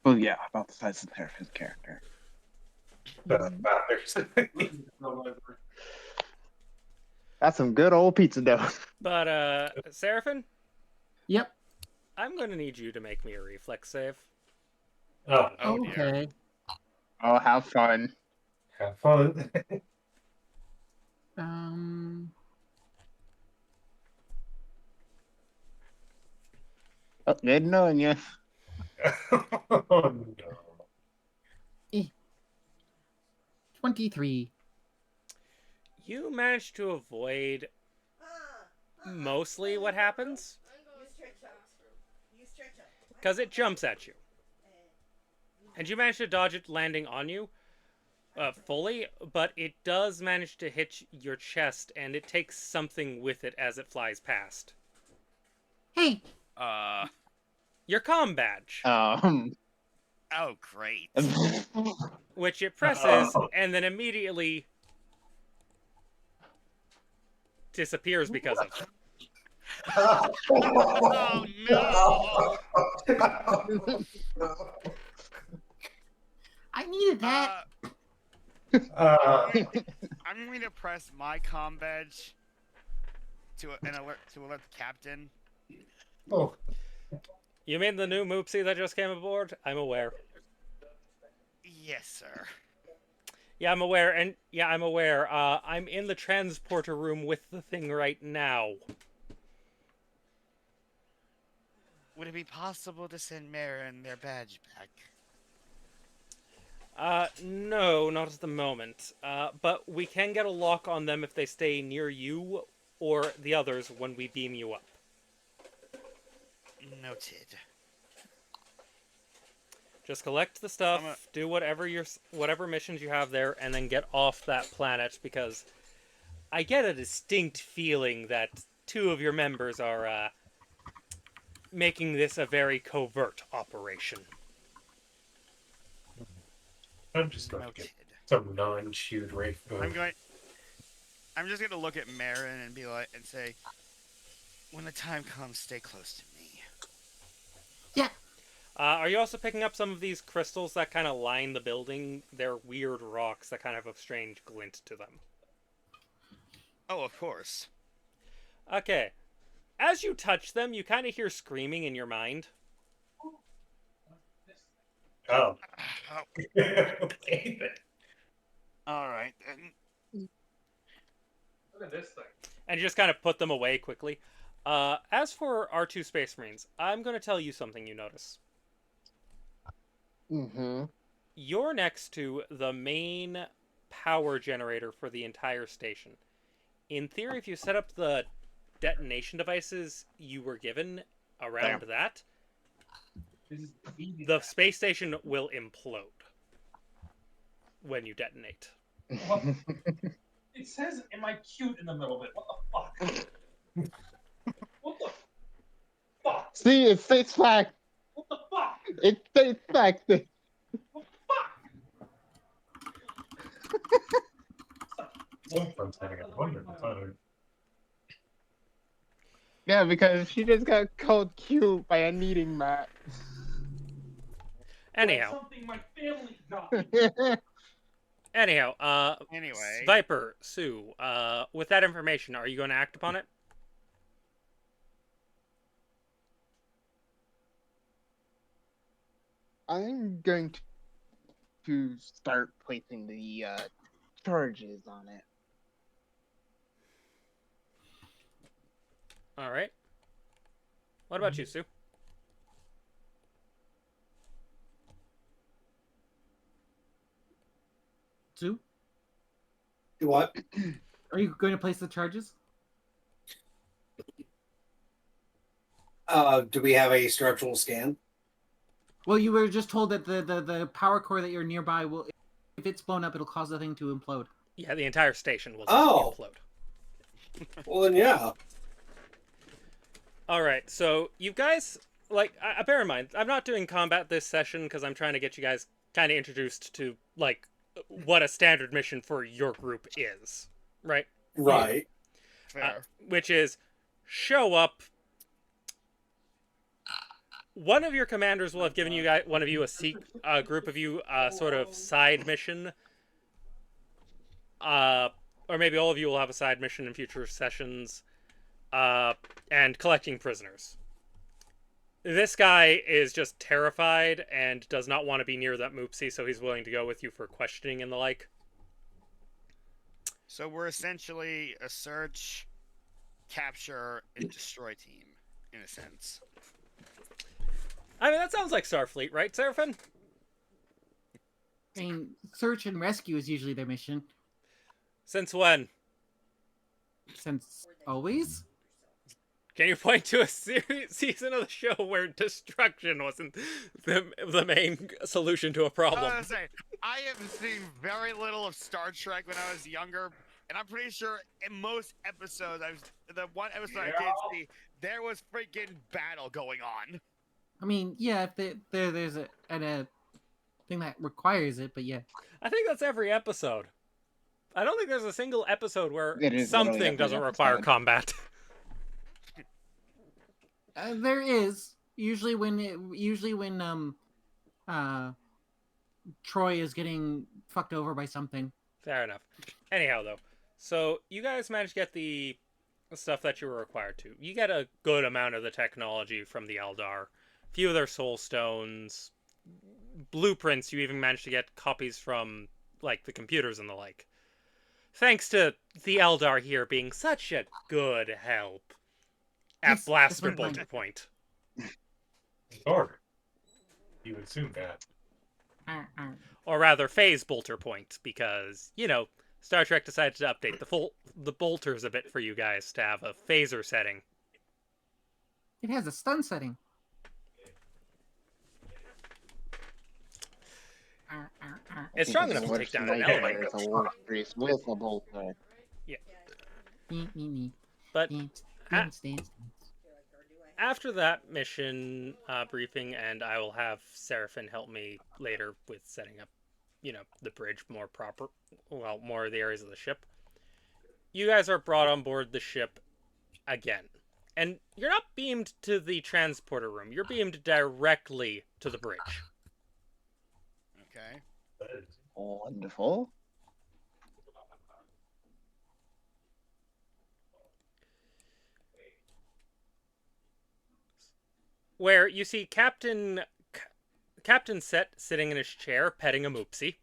Well, yeah, about the size of his character. That's some good old pizza dough. But, Seraphine, Yep. I'm going to need you to make me a reflex save. Oh, Oh dear. Okay. Oh, have fun. have fun. Oh, good knowing you. Oh, no. 23. You managed to avoid mostly what happens. Because it jumps at you. And you manage to dodge it landing on you fully, but it does manage to hit your chest, and it takes something with it as it flies past. Hey, Your comm badge, Oh great. which it presses, Oh. and then immediately disappears because of. Oh no. I needed that. I'm going to press my comm badge to alert the captain. Oh, You mean the new Moopsie that just came aboard? I'm aware. Yes, sir. Yeah, I'm aware, and yeah, I'm aware. I'm in the transporter room with the thing right now. Would it be possible to send Marin their badge back? No, not at the moment. But we can get a lock on them if they stay near you or the others when we beam you up. Noted. Just collect the stuff, do whatever missions you have there, and then get off that planet, because I get a distinct feeling that two of your members are making this a very covert operation. I'm just going to Noted. get some non-chewed rifle. I'm just gonna look at Marin and be like, and say, when the time comes, stay close to me. Yeah. Are you also picking up some of these crystals that kind of line the building? They're weird rocks that kind of have a strange glint to them. Oh, of course. Okay. As you touch them, you kind of hear screaming in your mind. Oh. Oh, Okay, then. all right then. Look at this thing. And you just kind of put them away quickly. As for our two Space Marines, I'm going to tell you something you notice. Mm-hmm. You're next to the main power generator for the entire station. In theory, if you set up the detonation devices you were given around that, the space station will implode when you detonate. What? It says, "Am I cute?" in the middle of it. What the fuck? What the fuck? See, it states fact. What the fuck? It states fact. What the fuck? Sometimes having a wonderful time. Yeah, because she just got called cute by a kneading mat. Anyhow, Something my family got. Anyway. Viper, Sue, with that information, are you going to act upon it? I'm going to start placing the charges on it. All right. What about you, Sue? Sue, Do what? are you going to place the charges? Do we have a structural scan? Well, you were just told that the power core that you're nearby will, if it's blown up, it'll cause the thing to implode. Yeah, the entire station will just Oh. implode. Well, then, yeah. All right, so you guys like, bear in mind, I'm not doing combat this session because I'm trying to get you guys kind of introduced to, like, what a standard mission for your group is, right? Right. Fair. Which is show up. One of your commanders will have given you guys, one of you, a group of you, sort of side mission. Or maybe all of you will have a side mission in future sessions. And collecting prisoners. This guy is just terrified and does not want to be near that Moopsie, so he's willing to go with you for questioning and the like. So we're essentially a search, capture, and destroy team, in a sense. I mean, that sounds like Starfleet, right, Seraphim? I mean, search and rescue is usually their mission. Since when? Since always? Can you point to a season of the show where destruction wasn't the main solution to a problem? I was gonna say, I have seen very little of Star Trek when I was younger, and I'm pretty sure in most episodes, the one episode I did see, there was freaking battle going on. I mean, yeah, if there's a thing that requires it, but yeah. I think that's every episode. I don't think there's a single episode where It is literally something every doesn't require episode. combat. There is usually when Troy is getting fucked over by something. Fair enough. Anyhow, though, so you guys managed to get the stuff that you were required to. You get a good amount of the technology from the Eldar. A few of their soul stones, blueprints. You even managed to get copies from, like, the computers and the like. Thanks to the Eldar here being such a good help at Yes, Blaster that's what I Bolter Point. Or you would assume that. Or rather, Phase Bolter Point, because, you know, Star Trek decided to update the bolters a bit for you guys to have a phaser setting. It has a stun setting. It's strong enough to take down an elevator. It's a warp grease with a bolter. But Dance, a- dance, dance. after that mission briefing, and I will have Seraphim help me later with setting up, you know, the bridge more of the areas of the ship. You guys are brought on board the ship again. And you're not beamed to the transporter room. You're beamed directly to the bridge. Okay. Wonderful. Where you see Captain Set sitting in his chair petting a Moopsie.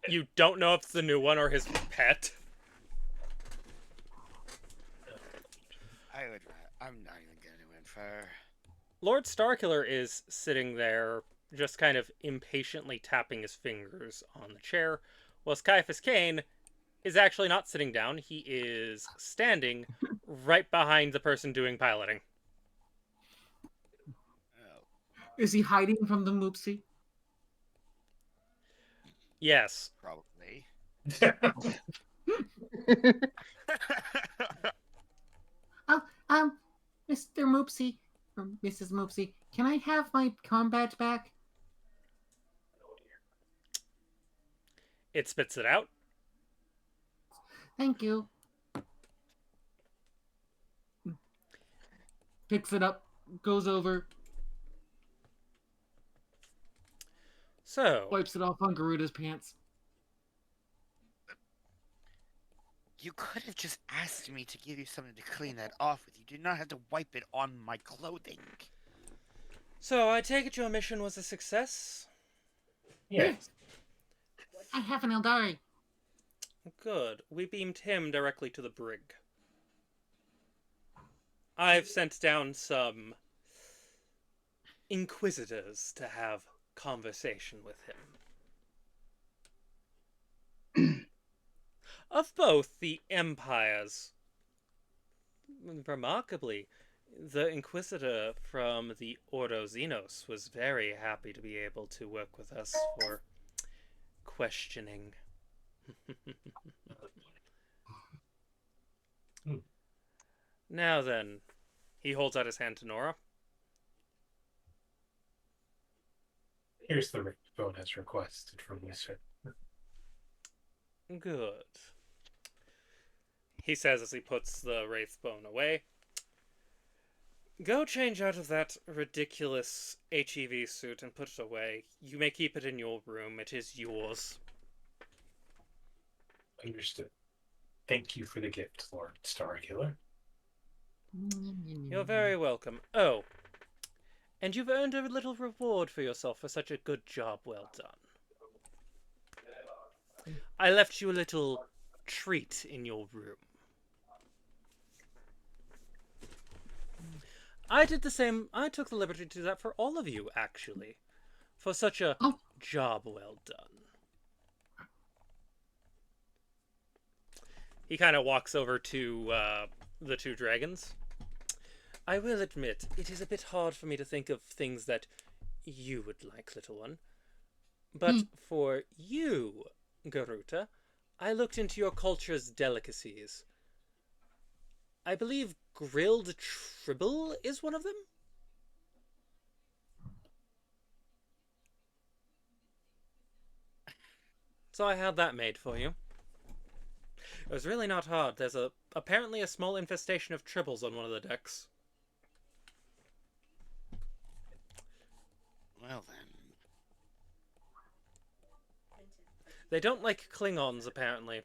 You don't know if it's the new one or his pet. I'm not even gonna infer. Lord Starkiller is sitting there, just kind of impatiently tapping his fingers on the chair, whilst Caiaphas Kane is actually not sitting down. He is standing right behind the person doing piloting. Oh. Is he hiding from the Moopsie? Yes. Probably. Mr. Moopsie, or Mrs. Moopsie, can I have my combat back? It spits it out. Thank you. Picks it up, goes over, So, wipes it off on Garuda's pants. You could have just asked me to give you something to clean that off with. You did not have to wipe it on my clothing. I take it your mission was a success? Yeah. I have an Eldari. Good. We beamed him directly to the brig. I've sent down some inquisitors to have conversation with him. Of both the empires. Remarkably, the Inquisitor from the Ordo Xenos was very happy to be able to work with us for questioning. Now then, he holds out his hand to Nora. Here's the phone as requested from you, sir. Good. He says as he puts the wraith bone away. Go change out of that ridiculous HEV suit and put it away. You may keep it in your room. It is yours. Understood. Thank you for the gift, Lord Starkiller. You're very welcome. Oh, and you've earned a little reward for yourself for such a good job well done. I left you a little treat in your room. I did the same. I took the liberty to do that for all of you, actually. For such a job well done. He kind of walks over to the two dragons. I will admit, it is a bit hard for me to think of things that you would like, little one. But for you, Garuta, I looked into your culture's delicacies. I believe grilled tribble is one of them? So I had that made for you. It was really not hard. There's apparently a small infestation of tribbles on one of the decks. Well then. They don't like Klingons, apparently.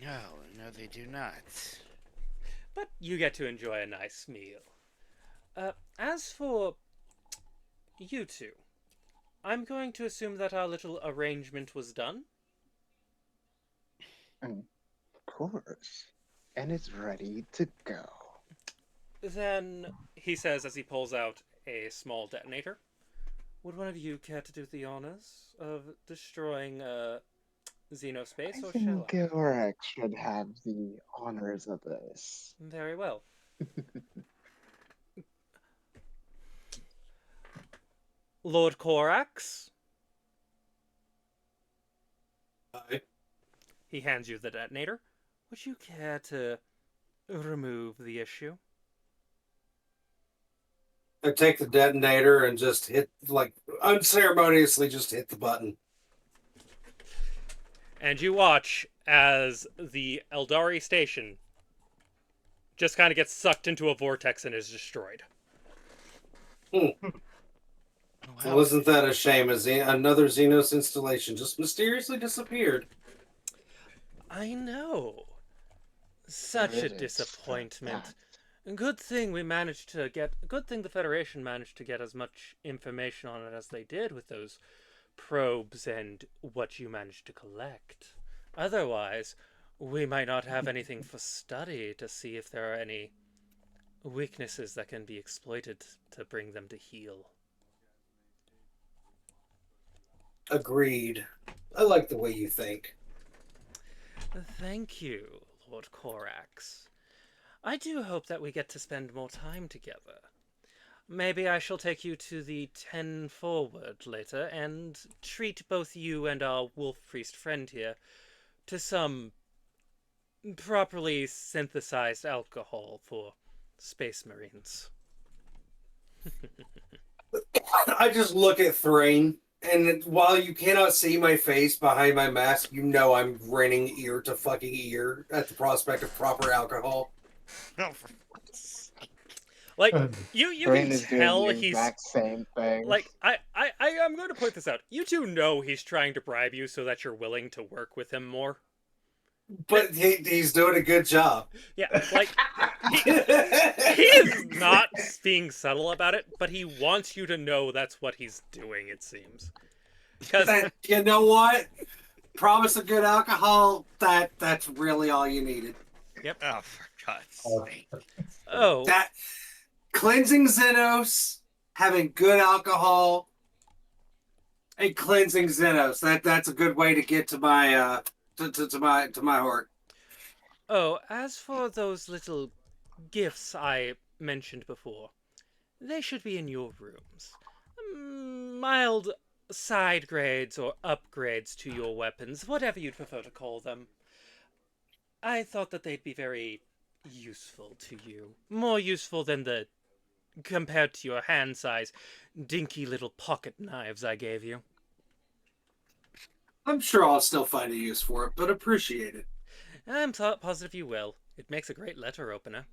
No, they do not. But you get to enjoy a nice meal. As for you two, I'm going to assume that our little arrangement was done. Of course. And it's ready to go. Then, he says as he pulls out a small detonator, would one of you care to do the honors of destroying Xenospace, I or shall think I? Gorak should have the honors of this. Very well. Lord Korax? Aye. He hands you the detonator. Would you care to remove the issue? I take the detonator and just hit, like, unceremoniously just hit the button. And you watch as the Eldari station just kind of gets sucked into a vortex and is destroyed. Wow. Wasn't that a shame? Another Xenos installation just mysteriously disappeared. I know. Such a It is disappointment. that. Good thing we managed to get. Good thing the Federation managed to get as much information on it as they did with those probes and what you managed to collect. Otherwise, we might not have anything for study to see if there are any weaknesses that can be exploited to bring them to heal. Agreed. I like the way you think. Thank you, Lord Korax. I do hope that we get to spend more time together. Maybe I shall take you to the 10 Forward later and treat both you and our wolf priest friend here to some properly synthesized alcohol for space marines. I just look at Thrain, and while you cannot see my face behind my mask, you know I'm grinning ear to fucking ear at the prospect of proper alcohol. Oh, for fuck's sake. Like, you Brain can is doing tell the he's exact same thing. like, I'm going to point this out. You two know he's trying to bribe you so that you're willing to work with him more. But he's doing a good job. Yeah, like, he is not being subtle about it, but he wants you to know that's what he's doing, it seems. Because, You know what? Promise of good alcohol, that's really all you needed. Oh, for God's sake. oh, That cleansing Xenos, having good alcohol, and cleansing Xenos. That's a good way to get to my to my heart. oh, as for those little gifts I mentioned before, they should be in your rooms. Mild side grades or upgrades to your weapons, whatever you'd prefer to call them. I thought that they'd be very useful to you. More useful than the compared to your hand-size, dinky little pocket knives I gave you. I'm sure I'll still find a use for it, but appreciate it. I'm positive you will. It makes a great letter opener.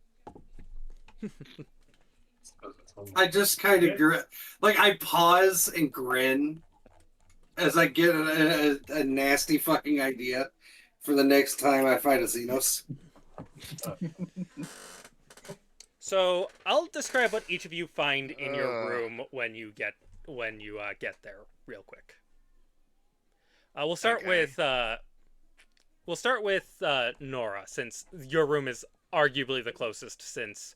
I just kind of grin. Like, I pause and grin as I get a nasty fucking idea for the next time I find a Xenos. So I'll describe what each of you find in your room when you get there, real quick. We'll start with Nora, since your room is arguably the closest. Since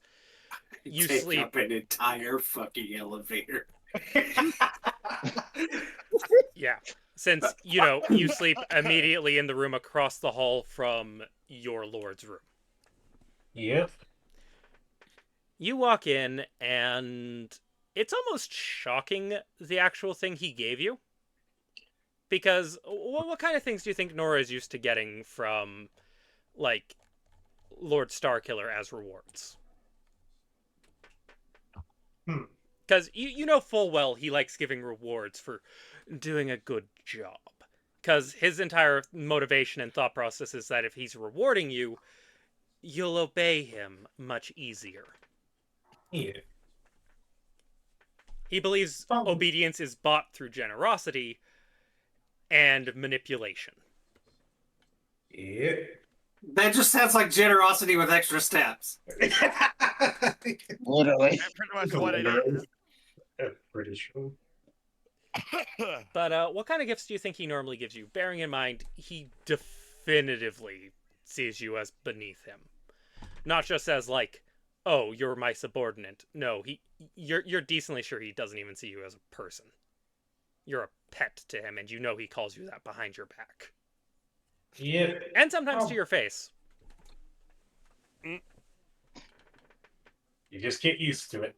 you Take sleep up an entire fucking elevator. Yeah, since you sleep immediately in the room across the hall from your lord's room. Yep. You walk in, and it's almost shocking, the actual thing he gave you. Because what kind of things do you think Nora is used to getting from, like, Lord Starkiller as rewards? Because you know full well he likes giving rewards for doing a good job. Because his entire motivation and thought process is that if he's rewarding you, you'll obey him much easier. Yeah. He believes obedience is bought through generosity and manipulation. Yeah. That just sounds like generosity with extra steps. Literally. That's pretty much what it is. Pretty sure. But what kind of gifts do you think he normally gives you? Bearing in mind, he definitively sees you as beneath him. Not just as, like, oh, you're my subordinate. No, you're decently sure he doesn't even see you as a person. You're a pet to him, and you know he calls you that behind your back. Yeah. And sometimes to your face. You just get used to it.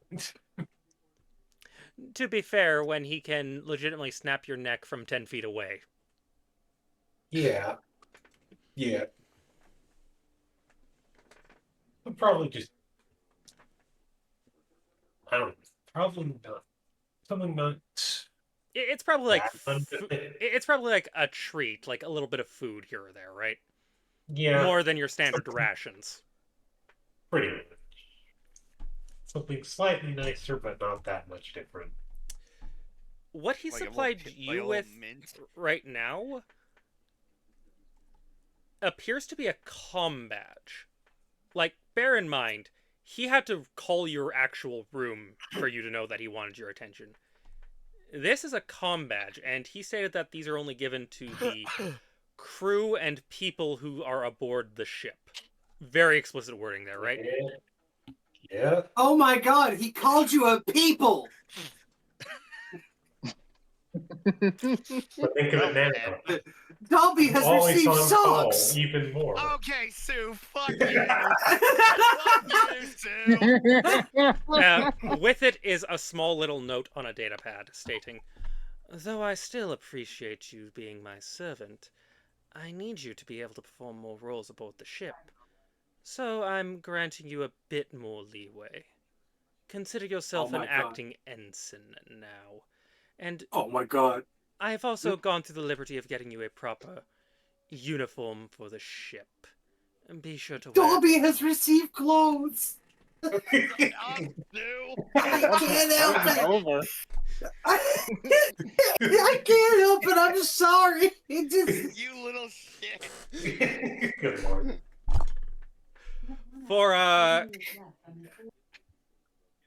To be fair, when he can legitimately snap your neck from 10 feet away. Yeah. Yeah. I'll probably just... I don't know. Probably not. Something not... It's probably like that it's probably like a treat, like a little bit of food here or there, right? Yeah. More than your standard rations. Pretty much. Something slightly nicer, but not that much different. What he Like a little supplied like a you little with mint. right now appears to be a comm badge. Like, bear in mind, he had to call your actual room for you to know that he wanted your attention. This is a comm badge, and he stated that these are only given to the crew and people who are aboard the ship. Very explicit wording there, right? Yeah. Oh my god, he called you a people! But think of it now. Dobby has Always received on call, socks! even more. Okay, Sue, fuck you. Fuck you, Sue. With it is a small little note on a data pad stating, "Though I still appreciate you being my servant, I need you to be able to perform more roles aboard the ship. So I'm granting you a bit more leeway. Consider yourself Oh an my God. acting ensign now. And Oh my god. I've also gone through the liberty of getting you a proper uniform for the ship. Be sure to wear Dobby it. has received clothes! Sue. I can't help It's it! over. I can't help it, I'm sorry! It just... You little shit. Good lord.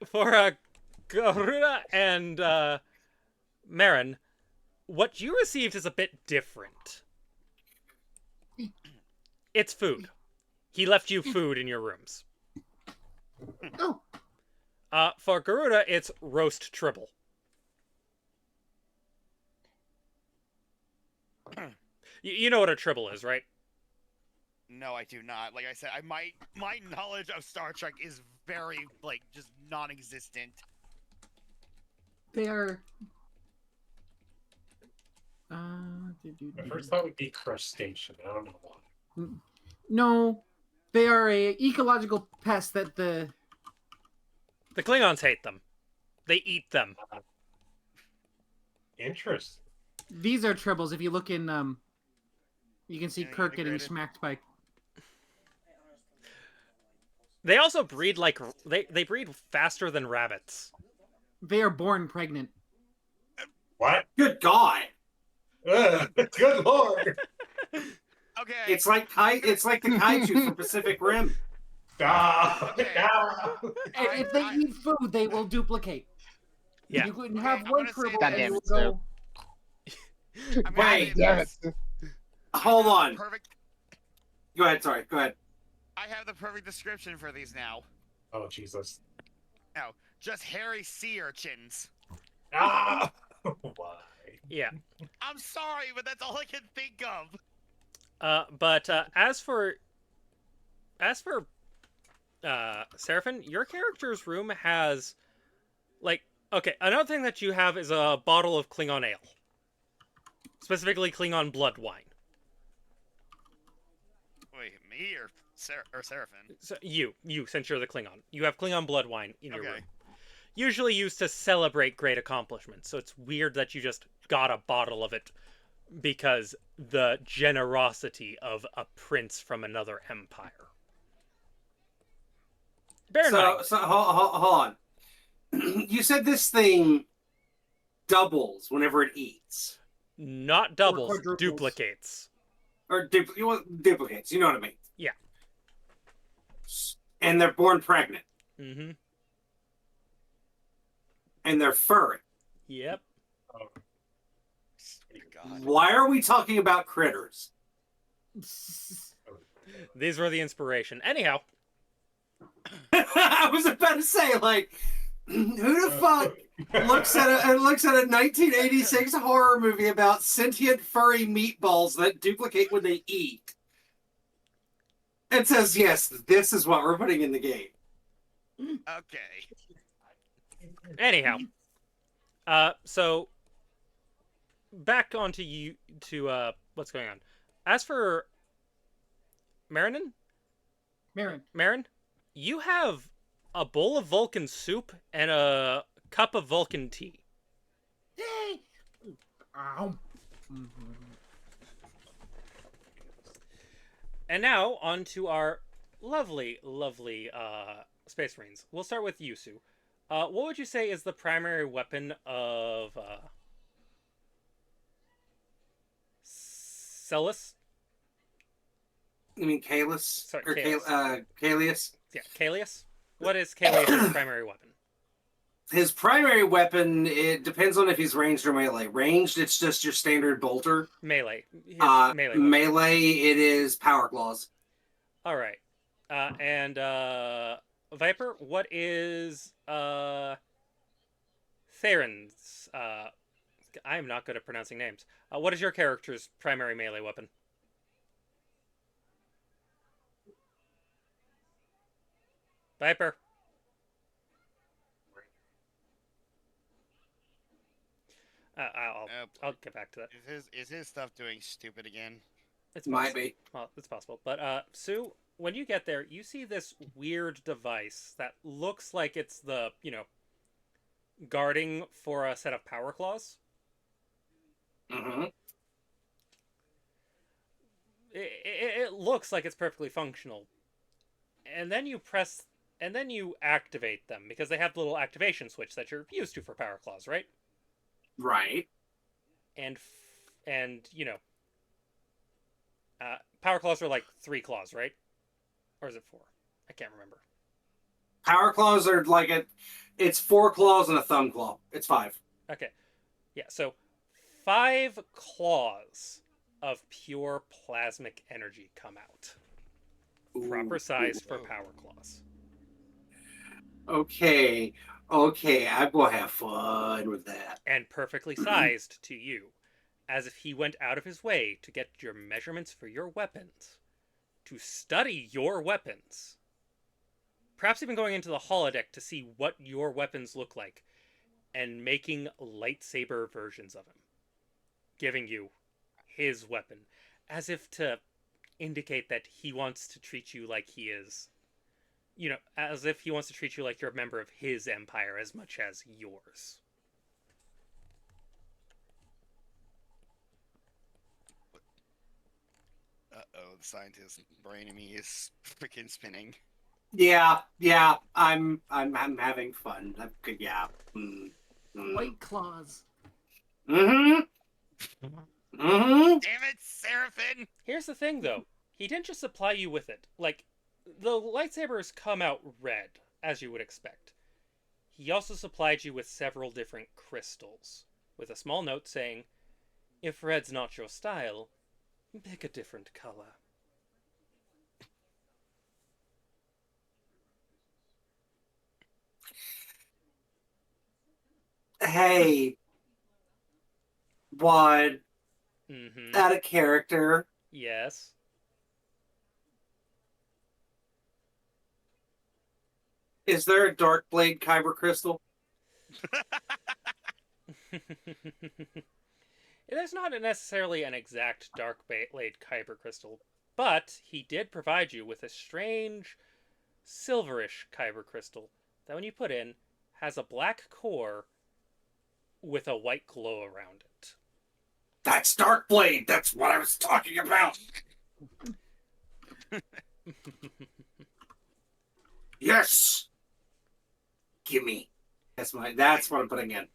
For Garuda and Marin, what you received is a bit different. It's food. He left you food in your rooms. Oh, For Garuda, it's roast tribble. You know what a tribble is, right? No, I do not. Like I said, my knowledge of Star Trek is very, like, just non-existent. they are. My first thought would be crustacean. I don't know why. No, they are a ecological pest that the The Klingons hate them. They eat them. Interest. These are tribbles. If you look in, you can see Yeah, Kirk getting integrated. smacked by. They also breed like they breed faster than rabbits. They are born pregnant. What? Good God! Good lord! Okay. It's like the kaiju from Pacific Rim. Ah, Okay. ah. And if they eat food, they will duplicate. Yeah. You can Okay, have I'm one gonna say tribble that- and it will God damn go. I'm gonna Wait, say Damn this. it. Hold on. Perfect. Go ahead. Sorry. Go ahead. I have the perfect description for these now. Oh Jesus! Now, just hairy sea urchins. Ah! Why? Yeah. I'm sorry, but that's all I can think of. But as for Seraphim, your character's room has like okay. Another thing that you have is a bottle of Klingon ale, specifically Klingon blood wine. Wait, me or Seraphim? So you, since you're the Klingon, you have Klingon blood wine in your Okay. room. Usually used to celebrate great accomplishments. So it's weird that you just got a bottle of it because the generosity of a prince from another empire. Bear in mind, So hold on. You said this thing doubles whenever it eats, not doubles, quadruples. duplicates. or duplicates. You know what I mean? Yeah. And they're born pregnant, Mm-hmm. and they're furry. Yep. God. Why are we talking about critters? These were the inspiration. Anyhow, I was about to say, like, who the fuck looks at a 1986 horror movie about sentient furry meatballs that duplicate when they eat and says, "Yes, this is what we're putting in the game." Okay. anyhow. So back onto you to what's going on. As for Marinin, Marin, you have a bowl of Vulcan soup and a cup of Vulcan tea. Yay! Ow. And now on to our lovely, lovely Space Marines. We'll start with Yusu. What would you say is the primary weapon of Celis? You mean Kalis? Sorry, Or Kalis. Kalius? Yeah, Kalius. What is Kalius' primary weapon? His primary weapon, it depends on if he's ranged or melee. Ranged, it's just your standard bolter. Melee. His melee. Weapon. Melee, it is power claws. All right. And Viper, what is Theron's? I am not good at pronouncing names. What is your character's primary melee weapon? Viper. I'll get back to that. Is his stuff doing stupid again? It's Might be. Well, it's possible. But Sue, when you get there, you see this weird device that looks like it's the, guarding for a set of power claws. Mm-hmm. It looks like it's perfectly functional. And then you activate them because they have the little activation switch that you're used to for power claws, right? Right. And power claws are like 3 claws, right? Or is it 4? I can't remember. Power claws are like it's 4 claws and a thumb claw. It's 5. Okay. Yeah, so 5 claws of pure plasmic energy come out. Proper size for power claws. Okay, I'm gonna have fun with that. And perfectly sized to you, as if he went out of his way to get your measurements for your weapons, to study your weapons, perhaps even going into the holodeck to see what your weapons look like, and making lightsaber versions of him, giving you his weapon, as if to indicate that he wants to treat you like he is you know, as if he wants to treat you like you're a member of his empire as much as yours. Uh-oh, the scientist brain in me is freaking spinning. Yeah, I'm having fun. Yeah. White claws. Mm-hmm. Damn it, Seraphin! Here's the thing, though. He didn't just supply you with it. Like, the lightsabers come out red, as you would expect. He also supplied you with several different crystals, with a small note saying, "If red's not your style, pick a different color." Hey, what? Mm-hmm. Out of character. Yes. Is there a dark blade kyber crystal? There's not necessarily an exact dark blade kyber crystal, but he did provide you with a strange silverish kyber crystal that, when you put in, has a black core with a white glow around it. That's dark blade. That's what I was talking about. Yes. Gimme. That's what I'm putting in.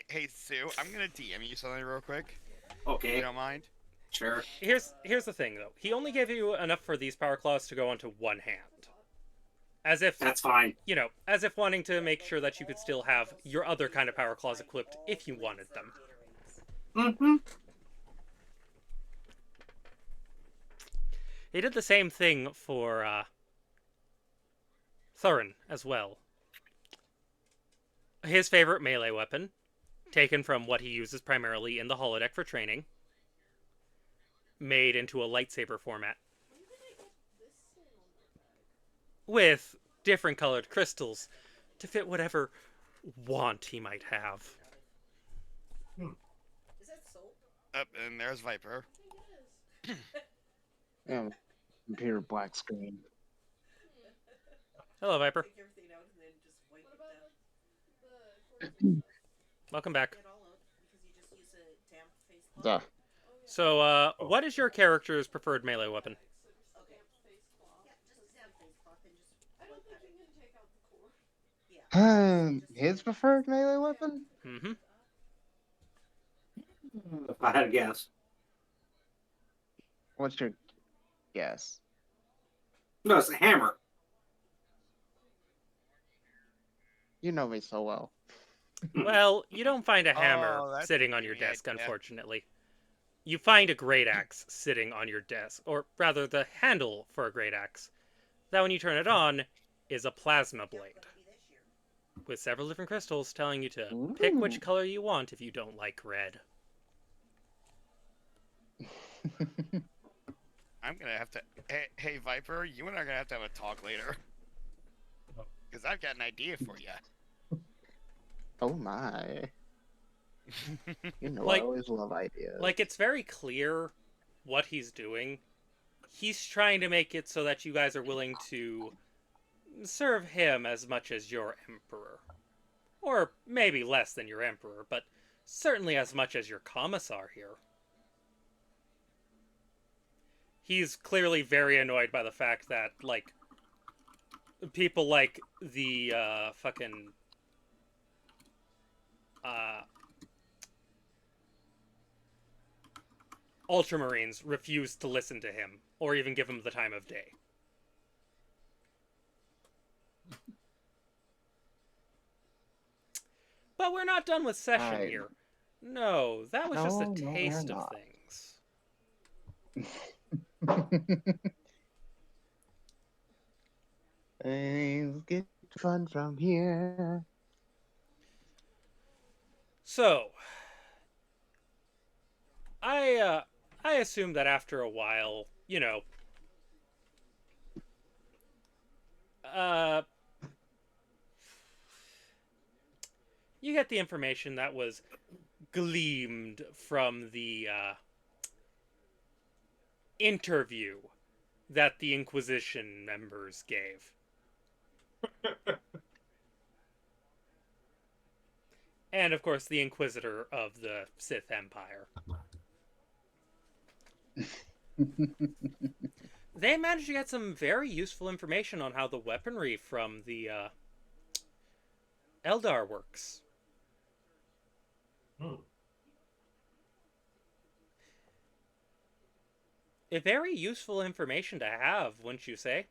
Hey, Sue, I'm gonna DM you something real quick. If Okay. you don't mind. Sure. Here's the thing, though. He only gave you enough for these power claws to go onto one hand. As if, That's fine. you know, as if wanting to make sure that you could still have your other kind of power claws equipped if you wanted them. Mm-hmm. He did the same thing for Thurin as well. His favorite melee weapon, taken from what he uses primarily in the holodeck for training, made into a lightsaber format, with different colored crystals to fit whatever want he might have. Up, and there's Viper. Yeah, computer black screen. Hello, Viper. Welcome back. Duh. So, what is your character's preferred melee weapon? His preferred melee weapon? Mm-hmm. If I had a guess. What's your guess? No, it's a hammer. You know me so well. Well, you don't find a hammer Oh, that's sitting on your giving me desk, idea. unfortunately. You find a great axe sitting on your desk, or rather the handle for a great axe. That, when you turn it on, is a plasma blade, with several different crystals telling you to pick Ooh. which color you want if you don't like red. I'm gonna have to. Hey, Viper, you and I are gonna have to have a talk later. Because I've got an idea for you. Oh my. You know Like- I always love ideas. Like, it's very clear what he's doing. He's trying to make it so that you guys are willing to serve him as much as your emperor. Or maybe less than your emperor, but certainly as much as your commissar here. He's clearly very annoyed by the fact that, like, people like the, fucking... Ultramarines refuse to listen to him, or even give him the time of day. But we're not done with session I- here. No, that was just a No, we're taste of not. things. Things get fun from here. So, I assume that after a while, you know, you get the information that was gleamed from the interview that the Inquisition members gave. And of course, the Inquisitor of the Sith Empire. They managed to get some very useful information on how the weaponry from the Eldar works. Hmm. A very useful information to have, wouldn't you say?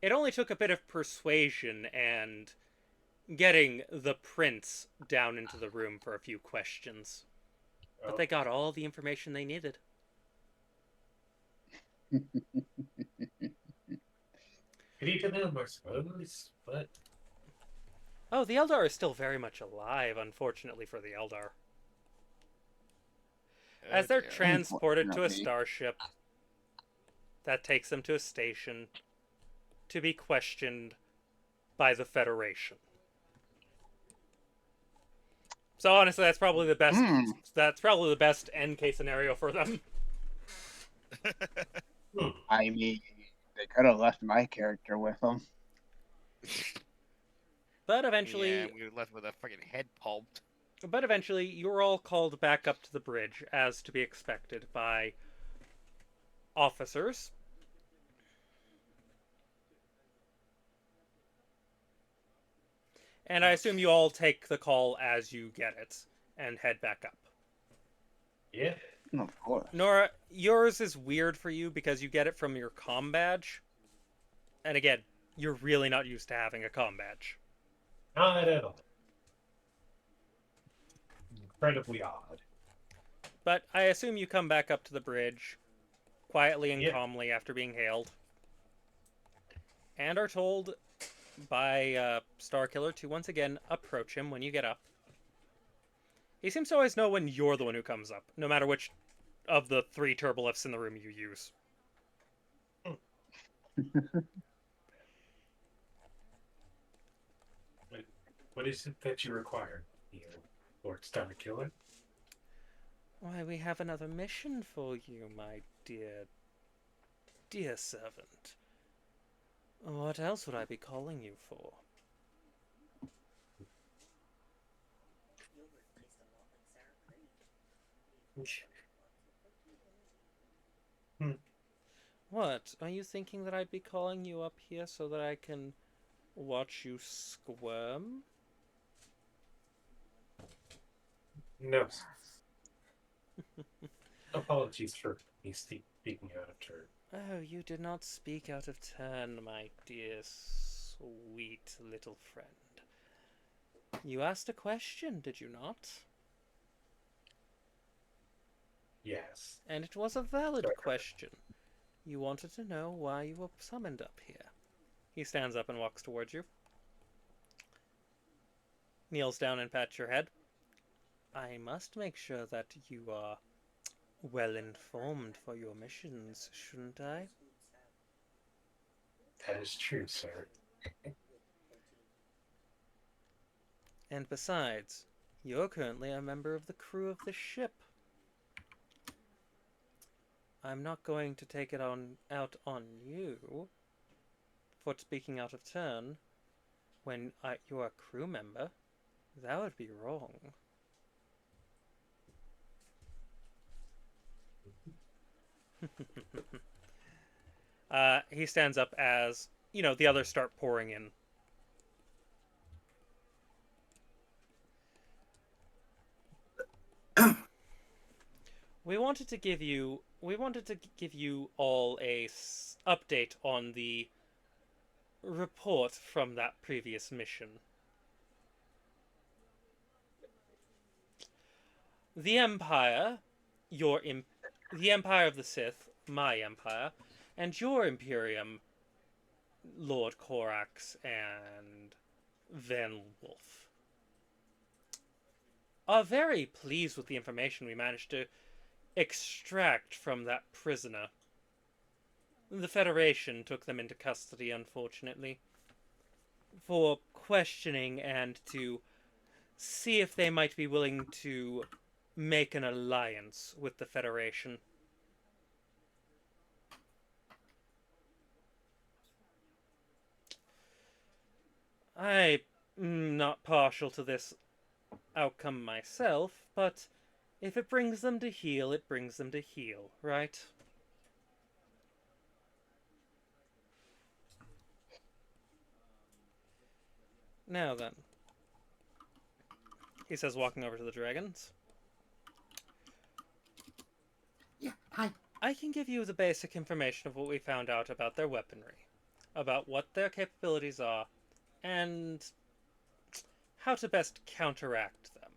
It only took a bit of persuasion and getting the prince down into the room for a few questions. But they got all the information they needed. Pity to them, I suppose, but... Oh, the Eldar is still very much alive, unfortunately for the Eldar. As they're transported to a starship that takes them to a station to be questioned by the Federation. So honestly, that's probably the best. That's probably the best end case scenario for them. I mean, they could have left my character with them. But eventually, Yeah, we were left with a fucking head pulped. But eventually, you're all called back up to the bridge, as to be expected by officers. And I assume you all take the call as you get it and head back up. Yeah. Of course. Nora, yours is weird for you because you get it from your comm badge. And again, you're really not used to having a comm badge. Not at all. Incredibly odd. But I assume you come back up to the bridge quietly and calmly after being hailed. And are told by Starkiller to once again approach him when you get up. He seems to always know when you're the one who comes up, no matter which of the 3 turbolifts in the room you use. What is it that you require, Lord Starkiller? Why, we have another mission for you, my dear servant. What else would I be calling you for? What? Are you thinking that I'd be calling you up here so that I can watch you squirm? No. Apologies for me speaking out of turn. Oh, you did not speak out of turn, my dear, sweet little friend. You asked a question, did you not? Yes. And it was a valid question. You wanted to know why you were summoned up here. He stands up and walks towards you. Kneels down and pats your head. I must make sure that you are well informed for your missions, shouldn't I? That is true, sir. And besides, you're currently a member of the crew of the ship. I'm not going to take it out on you for speaking out of turn when you're a crew member. That would be wrong. He stands up as, the others start pouring in. We wanted to give you all a update on the report from that previous mission. The Empire, the Empire of the Sith, my Empire, and your Imperium, Lord Korax and Van Wolf, are very pleased with the information we managed to extract from that prisoner. The Federation took them into custody, unfortunately, for questioning and to see if they might be willing to make an alliance with the Federation. I'm not partial to this outcome myself, but if it brings them to heal, it brings them to heal, right? Now then, he says, walking over to the dragons. Yeah, hi. I can give you the basic information of what we found out about their weaponry, about what their capabilities are, and how to best counteract them.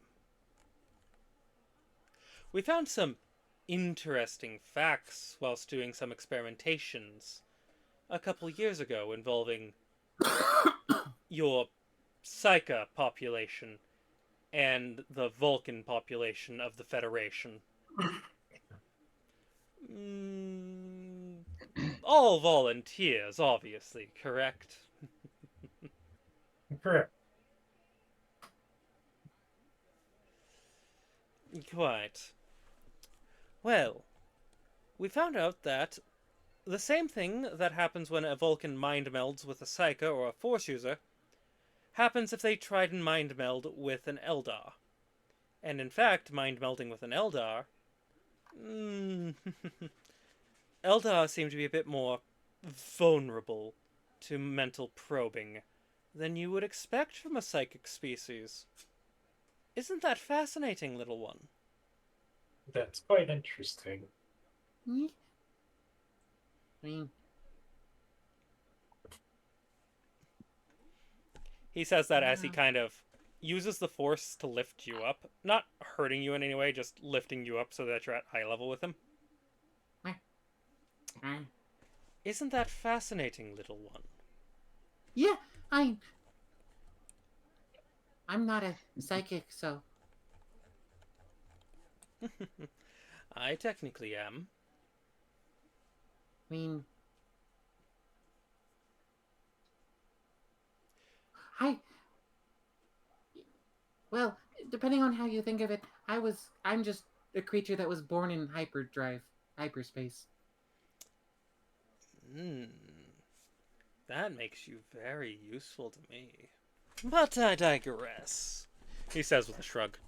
We found some interesting facts whilst doing some experimentations a couple years ago involving your Psycha population and the Vulcan population of the Federation. All volunteers, obviously, correct? Correct. Quite. Well, we found out that the same thing that happens when a Vulcan mind melds with a Psycha or a Force user happens if they tried and mind meld with an Eldar. And in fact, mind melding with an Eldar... Eldar seem to be a bit more vulnerable to mental probing than you would expect from a psychic species. Isn't that fascinating, little one? That's quite interesting. I mean, He says that as he kind of uses the Force to lift you up. Not hurting you in any way, just lifting you up so that you're at eye level with him. Isn't that fascinating, little one? yeah, I'm not a psychic, so I technically am. I mean, well, depending on how you think of it, I'm just a creature that was born in hyperspace. That makes you very useful to me. But I digress, he says with a shrug.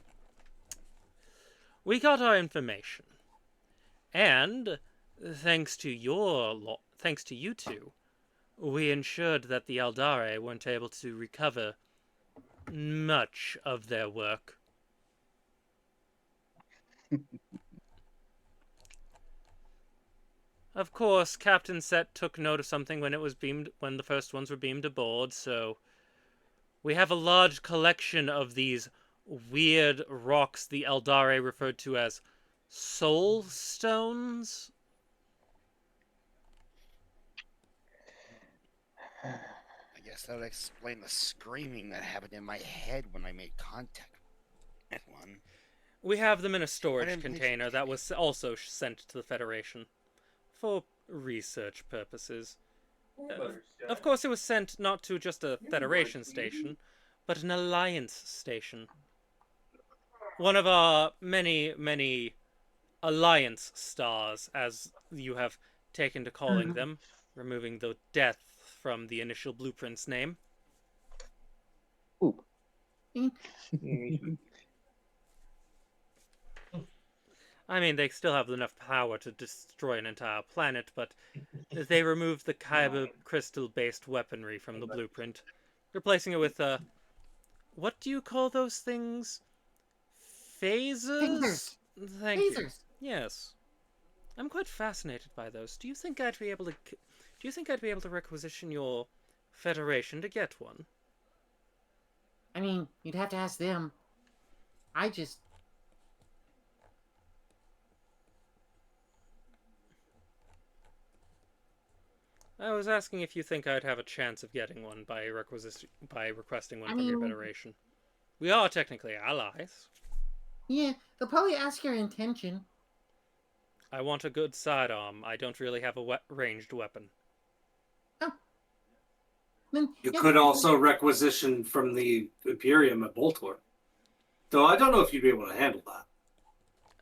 We got our information. And, thanks to you two, we ensured that the Aldare weren't able to recover much of their work. Of course, Captain Set took note of something when the first ones were beamed aboard, so we have a large collection of these weird rocks the Eldare referred to as soul stones. I guess that would explain the screaming that happened in my head when I made contact with one. We have them in a storage didn't container that was also sent to the Federation for research purposes. Of course, it was sent not to just a Federation station, but an Alliance station. One of our many, many Alliance stars, as you have taken to calling them, removing the death from the initial blueprint's name. Oop. I mean, they still have enough power to destroy an entire planet, but they removed the Kyber crystal-based weaponry from the blueprint, replacing it with what do you call those things? Phasers? Phasers. Thank you. Phasers. Yes. I'm quite fascinated by those. Do you think I'd be able to requisition your Federation to get one? I mean, you'd have to ask them. I was asking if you think I'd have a chance of getting one by requesting one I from your mean- Federation. We are technically allies. Yeah, they'll probably ask your intention. I want a good sidearm. I don't really have a ranged weapon. Then You yeah, could also requisition from the Imperium at Boltor. Though I don't know if you'd be able to handle that.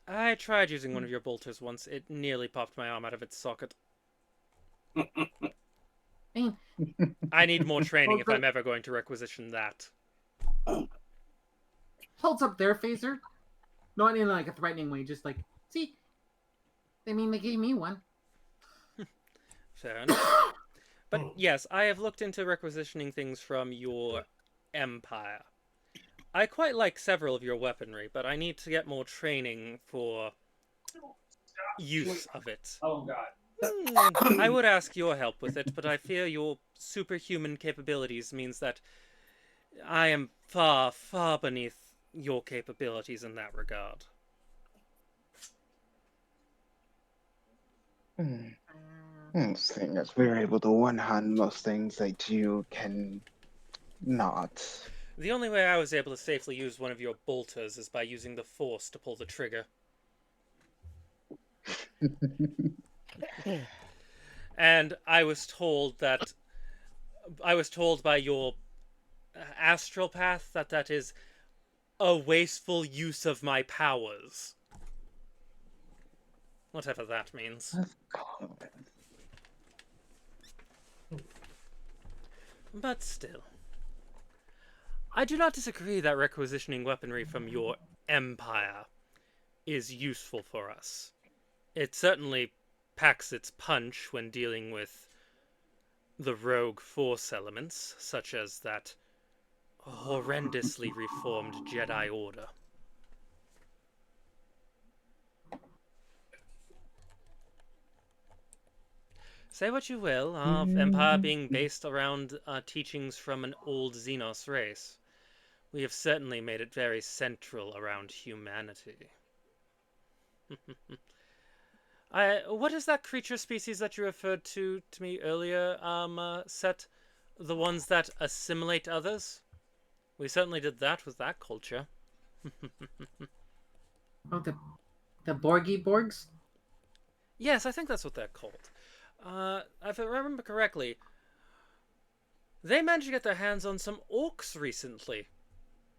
I tried using one of your bolters once. It nearly popped my arm out of its socket. mean, I need more training Well, if I'm ever going to requisition that. holds up their phaser, not in like a threatening way, just like, see, I mean, they gave me one. Fair enough. But yes, I have looked into requisitioning things from your empire. I quite like several of your weaponry, but I need to get more training for use of it. Oh God. I would ask your help with it, but I fear your superhuman capabilities means that I am far, far beneath your capabilities in that regard. Seeing as we're able to one-hand most things that you can not. The only way I was able to safely use one of your bolters is by using the force to pull the trigger. And I was told by your astral path that that is a wasteful use of my powers. Whatever that means. But still. I do not disagree that requisitioning weaponry from your empire is useful for us. It certainly packs its punch when dealing with the rogue force elements, such as that horrendously reformed Jedi Order. Say what you will of Empire being based around teachings from an old Xenos race. We have certainly made it very central around humanity. What is that creature species that you referred to me earlier, Set? The ones that assimilate others? We certainly did that with that culture. Oh, the Borgy Borgs? Yes, I think that's what they're called. If I remember correctly, they managed to get their hands on some orcs recently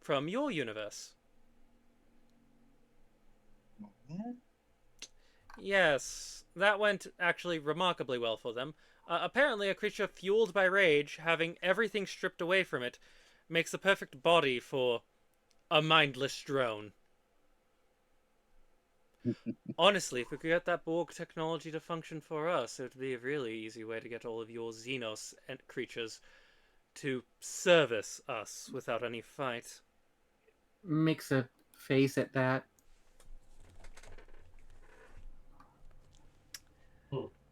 from your universe. Yes, that went actually remarkably well for them. Apparently, a creature fueled by rage, having everything stripped away from it, makes the perfect body for a mindless drone. Honestly, if we could get that Borg technology to function for us, it would be a really easy way to get all of your Xenos creatures to service us without any fight. Makes a face at that.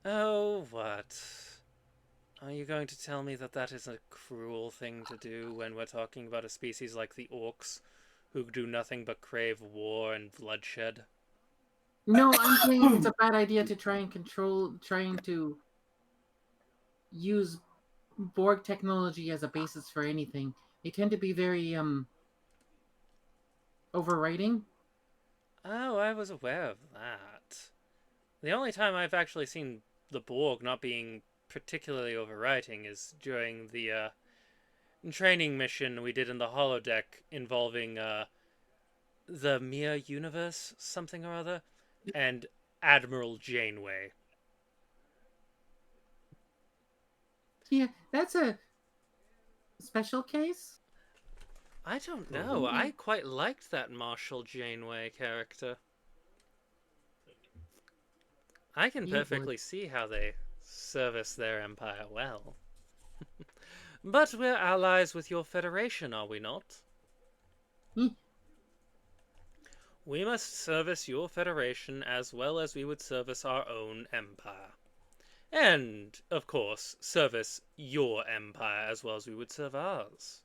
Oh, what? Are you going to tell me that that is a cruel thing to do when we're talking about a species like the orcs, who do nothing but crave war and bloodshed? No, I'm saying it's a bad idea to trying to use Borg technology as a basis for anything. They tend to be very overriding. Oh, I was aware of that. The only time I've actually seen the Borg not being particularly overwriting is during the training mission we did in the holodeck involving the Mir universe, something or other, and Admiral Janeway. Yeah, that's a special case. I don't know. I quite liked that Marshal Janeway character. I can perfectly see how they service their empire well. But we're allies with your Federation, are we not? We must service your Federation as well as we would service our own empire. And, of course, service your empire as well as we would serve ours.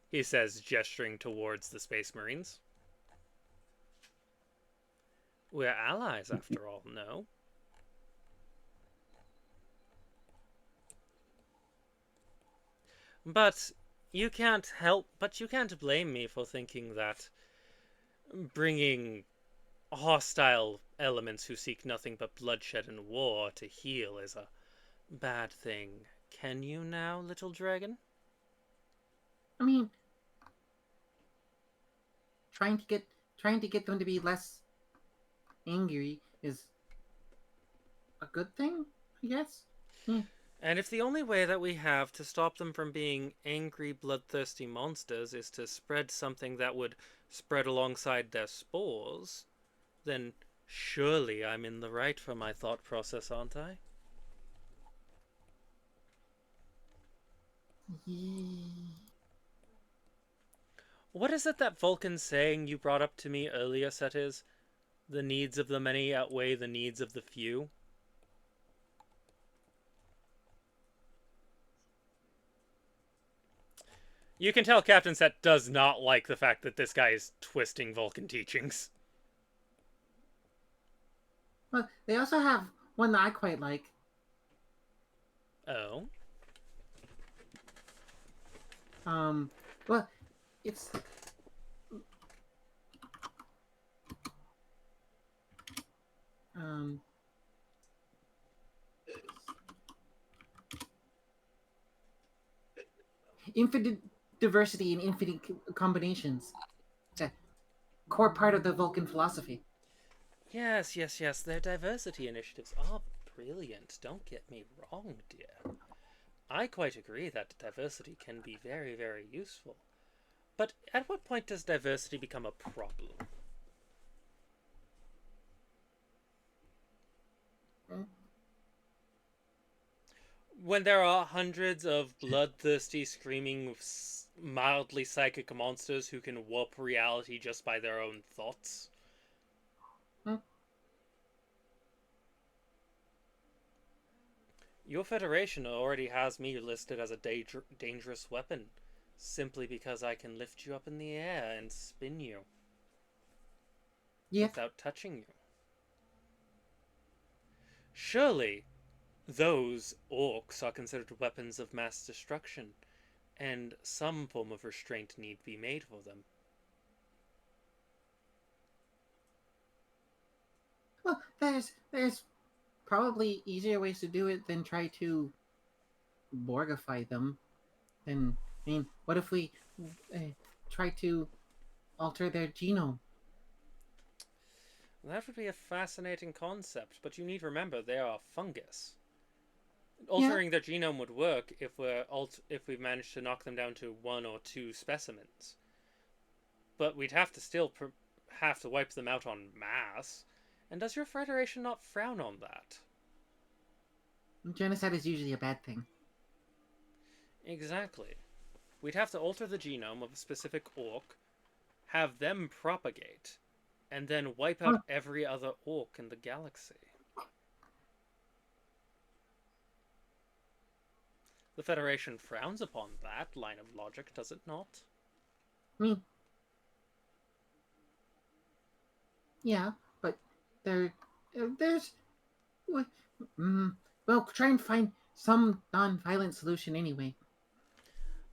He says, gesturing towards the Space Marines. We're allies, after all, no? But you can't blame me for thinking that bringing hostile elements who seek nothing but bloodshed and war to heal is a bad thing. Can you now, little dragon? I mean, trying to get them to be less angry is a good thing, I guess. And if the only way that we have to stop them from being angry, bloodthirsty monsters is to spread something that would spread alongside their spores, then surely I'm in the right for my thought process, aren't I? What is it that Vulcan's saying you brought up to me earlier, Setis? The needs of the many outweigh the needs of the few? You can tell Captain Set does not like the fact that this guy is twisting Vulcan teachings. Well, they also have one that I quite like. Oh? Well, it's infinite diversity and infinite combinations. It's a core part of the Vulcan philosophy. Yes, yes, yes. Their diversity initiatives are brilliant. Don't get me wrong, dear. I quite agree that diversity can be very, very useful. But at what point does diversity become a problem? When there are hundreds of bloodthirsty, screaming, mildly psychic monsters who can warp reality just by their own thoughts? Your Federation already has me listed as a dangerous weapon, simply because I can lift you up in the air and spin you. Yeah. Without touching you. Surely, those orcs are considered weapons of mass destruction, and some form of restraint need be made for them. Well, there's probably easier ways to do it than try to Borgify them. Then, I mean, what if we try to alter their genome? That would be a fascinating concept, but you need to remember they are fungus. Yeah. Altering their genome would work if we managed to knock them down to 1 or 2 specimens. But we'd have to still have to wipe them out en masse. And does your Federation not frown on that? Genocide is usually a bad thing. Exactly. We'd have to alter the genome of a specific orc, have them propagate, and then wipe out every other orc in the galaxy. The Federation frowns upon that line of logic, does it not? Yeah, but there's well, try and find some non-violent solution anyway.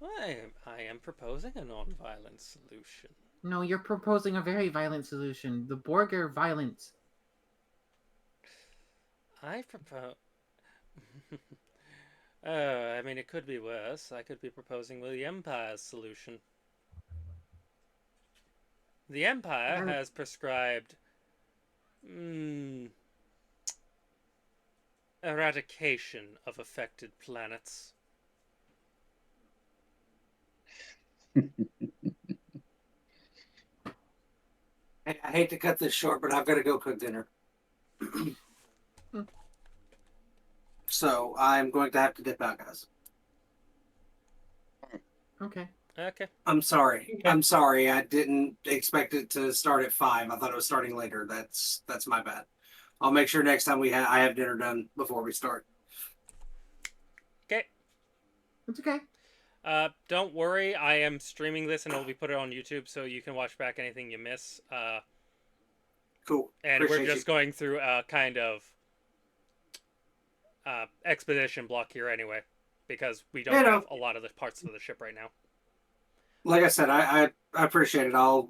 I am proposing a non-violent solution. No, you're proposing a very violent solution. The Borg are violent. I propose... I mean, it could be worse. I could be proposing the Empire's solution. The Empire has prescribed... eradication of affected planets. I hate to cut this short, but I've got to go cook dinner. So I'm going to have to dip out, guys. Okay. Okay. I'm sorry. I'm sorry. I didn't expect it to start at 5. I thought it was starting later. That's my bad. I'll make sure next time I have dinner done before we start. Okay. It's okay. Don't worry. I am streaming this and it'll be put on YouTube so you can watch back anything you miss. Cool. And Appreciate we're just going through a kind of exposition block here anyway, because we don't have a lot of the parts of the ship right now. Like I said, I appreciate it. I'll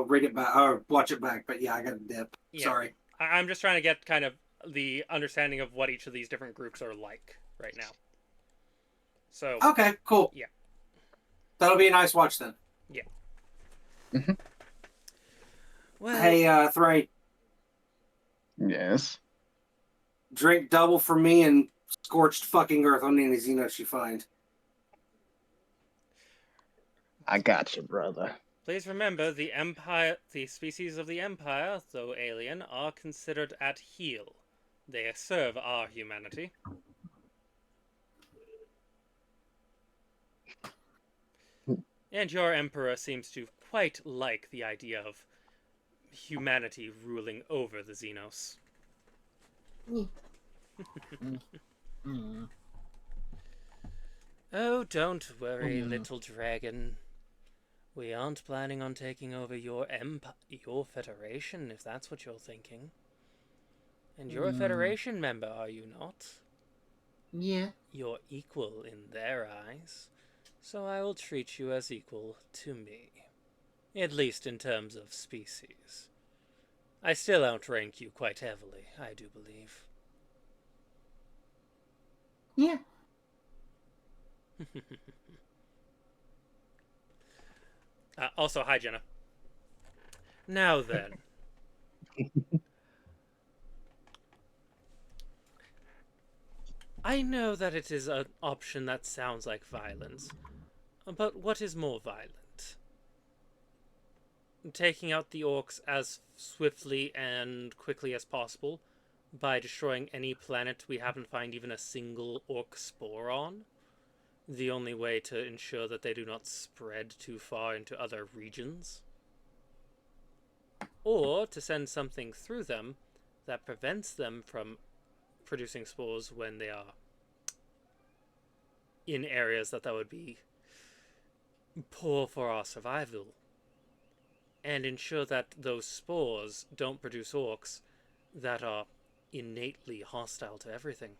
read it back or watch it back. But yeah, I got to dip. Yeah. Sorry. I'm just trying to get kind of the understanding of what each of these different groups are like right now. So okay, cool. Yeah, that'll be a nice watch then. Yeah. Well, hey, Thray. Yes. Drink double for me and scorched fucking earth on any Xenos you find. I got you, brother. Please remember, the species of the Empire, though alien, are considered at heel. They serve our humanity. And your Emperor seems to quite like the idea of humanity ruling over the Xenos. Mm. Oh, don't worry, little dragon. We aren't planning on taking over your Federation, if that's what you're thinking. And you're a Federation member, are you not? Yeah. You're equal in their eyes, so I will treat you as equal to me. At least in terms of species. I still outrank you quite heavily, I do believe. Yeah. Also, hi, Jenna. Now then. I know that it is an option that sounds like violence, but what is more violent? Taking out the orcs as swiftly and quickly as possible by destroying any planet we happen to find even a single orc spore on? The only way to ensure that they do not spread too far into other regions? Or to send something through them that prevents them from producing spores when they are in areas that would be poor for our survival, and ensure that those spores don't produce orcs that are innately hostile to everything.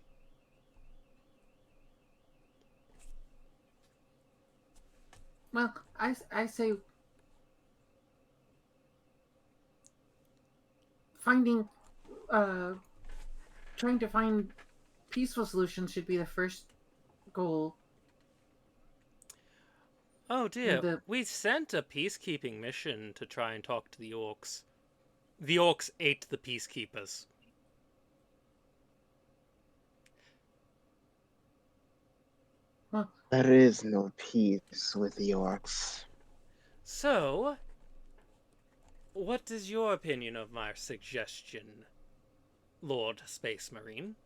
Well, I say finding, trying to find peaceful solutions should be the first goal. Oh dear, we sent a peacekeeping mission to try and talk to the orcs. The orcs ate the peacekeepers. Well, there is no peace with the orcs. So, what is your opinion of my suggestion, Lord Space Marine?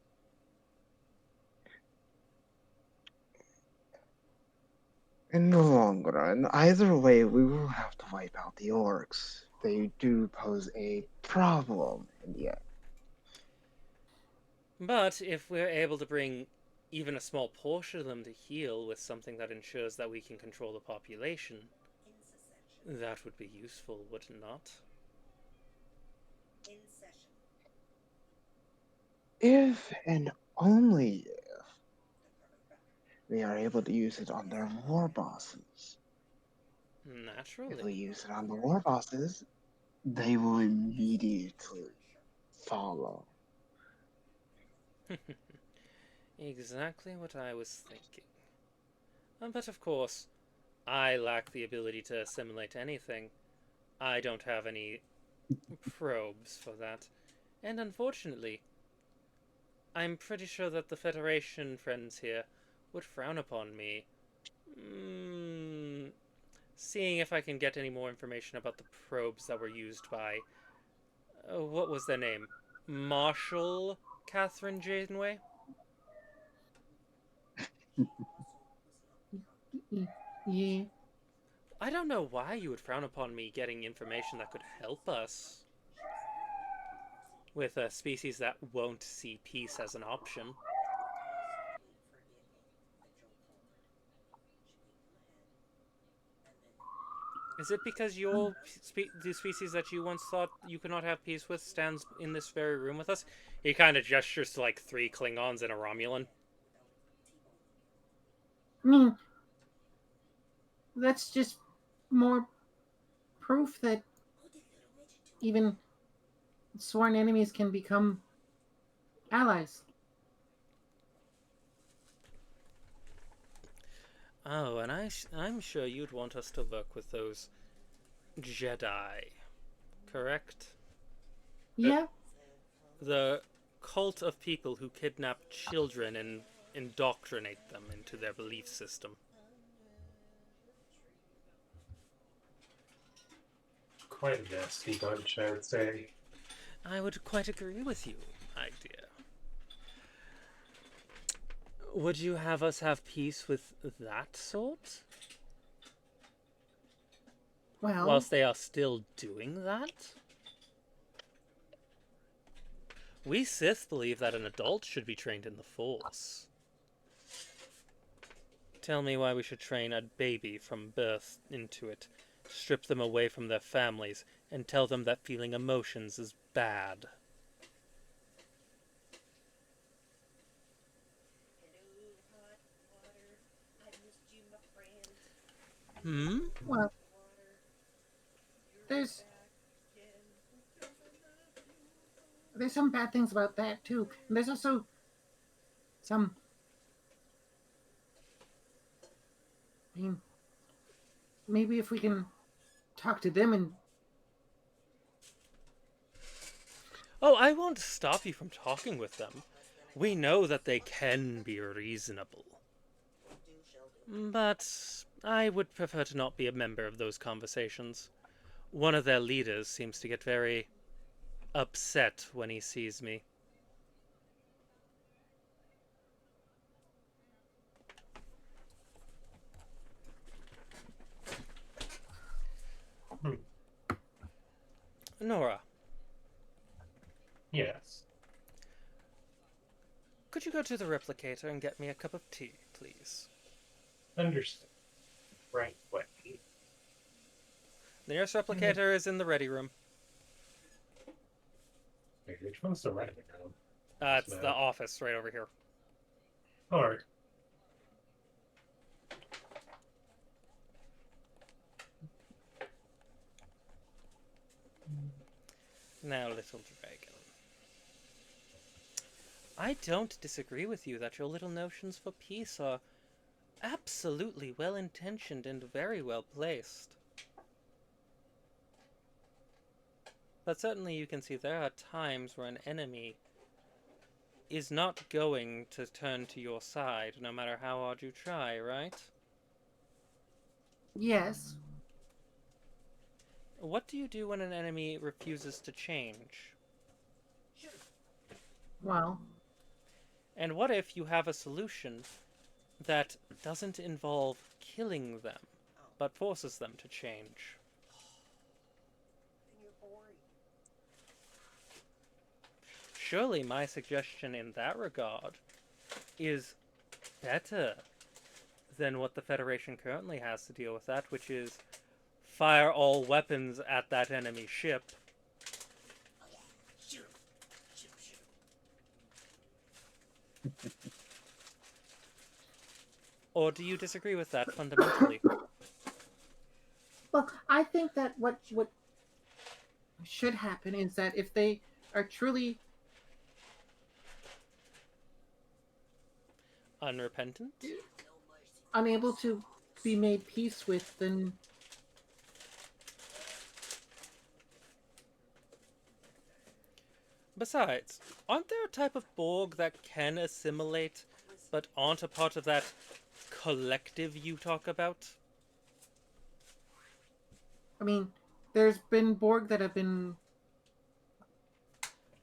In the long run, either way, we will have to wipe out the orcs. They do pose a problem in the end. But if we're able to bring even a small portion of them to heal with something that ensures that we can control the population, that would be useful, would it not? If and only if we are able to use it on their war bosses. Naturally. If we use it on the war bosses, they will immediately follow. Exactly what I was thinking. But of course, I lack the ability to assimilate anything. I don't have any probes for that. And unfortunately, I'm pretty sure that the Federation friends here would frown upon me. Seeing if I can get any more information about the probes that were used by... what was their name? Marshal Catherine Janeway? yeah. I don't know why you would frown upon me getting information that could help us with a species that won't see peace as an option. Is it because the species that you once thought you could not have peace with stands in this very room with us? He kind of gestures to like 3 Klingons and a Romulan. I mean, that's just more proof that even sworn enemies can become allies. Oh, and I'm sure you'd want us to work with those Jedi, correct? Yeah. The cult of people who kidnap children and indoctrinate them into their belief system. Quite a nasty bunch, I would say. I would quite agree with you, my dear. Would you have us have peace with that sort? Well, Whilst they are still doing that? We Sith believe that an adult should be trained in the Force. Tell me why we should train a baby from birth into it, strip them away from their families, and tell them that feeling emotions is bad. Hmm? well, there's some bad things about that too. And there's also some. I mean, maybe if we can talk to them and Oh, I won't stop you from talking with them. We know that they can be reasonable. But I would prefer to not be a member of those conversations. One of their leaders seems to get very upset when he sees me. Hmm. Nora, Yes. could you go to the replicator and get me a cup of tea, please? Understood. Right way. The nearest replicator is in the ready room. Wait, which one's the right room? It's the office right over here. Alright. Now, little dragon. I don't disagree with you that your little notions for peace are absolutely well-intentioned and very well placed. But certainly you can see there are times where an enemy is not going to turn to your side, no matter how hard you try, right? yes, What do you do when an enemy refuses to change? well, And what if you have a solution that doesn't involve killing them, but forces them to change? Surely my suggestion in that regard is better than what the Federation currently has to deal with that, which is fire all weapons at that enemy ship. Or do you disagree with that fundamentally? well, I think that what should happen is that if they are truly Unrepentant? unable to be made peace with, then Besides, aren't there a type of Borg that can assimilate, but aren't a part of that collective you talk about? I mean, there's been Borg that have been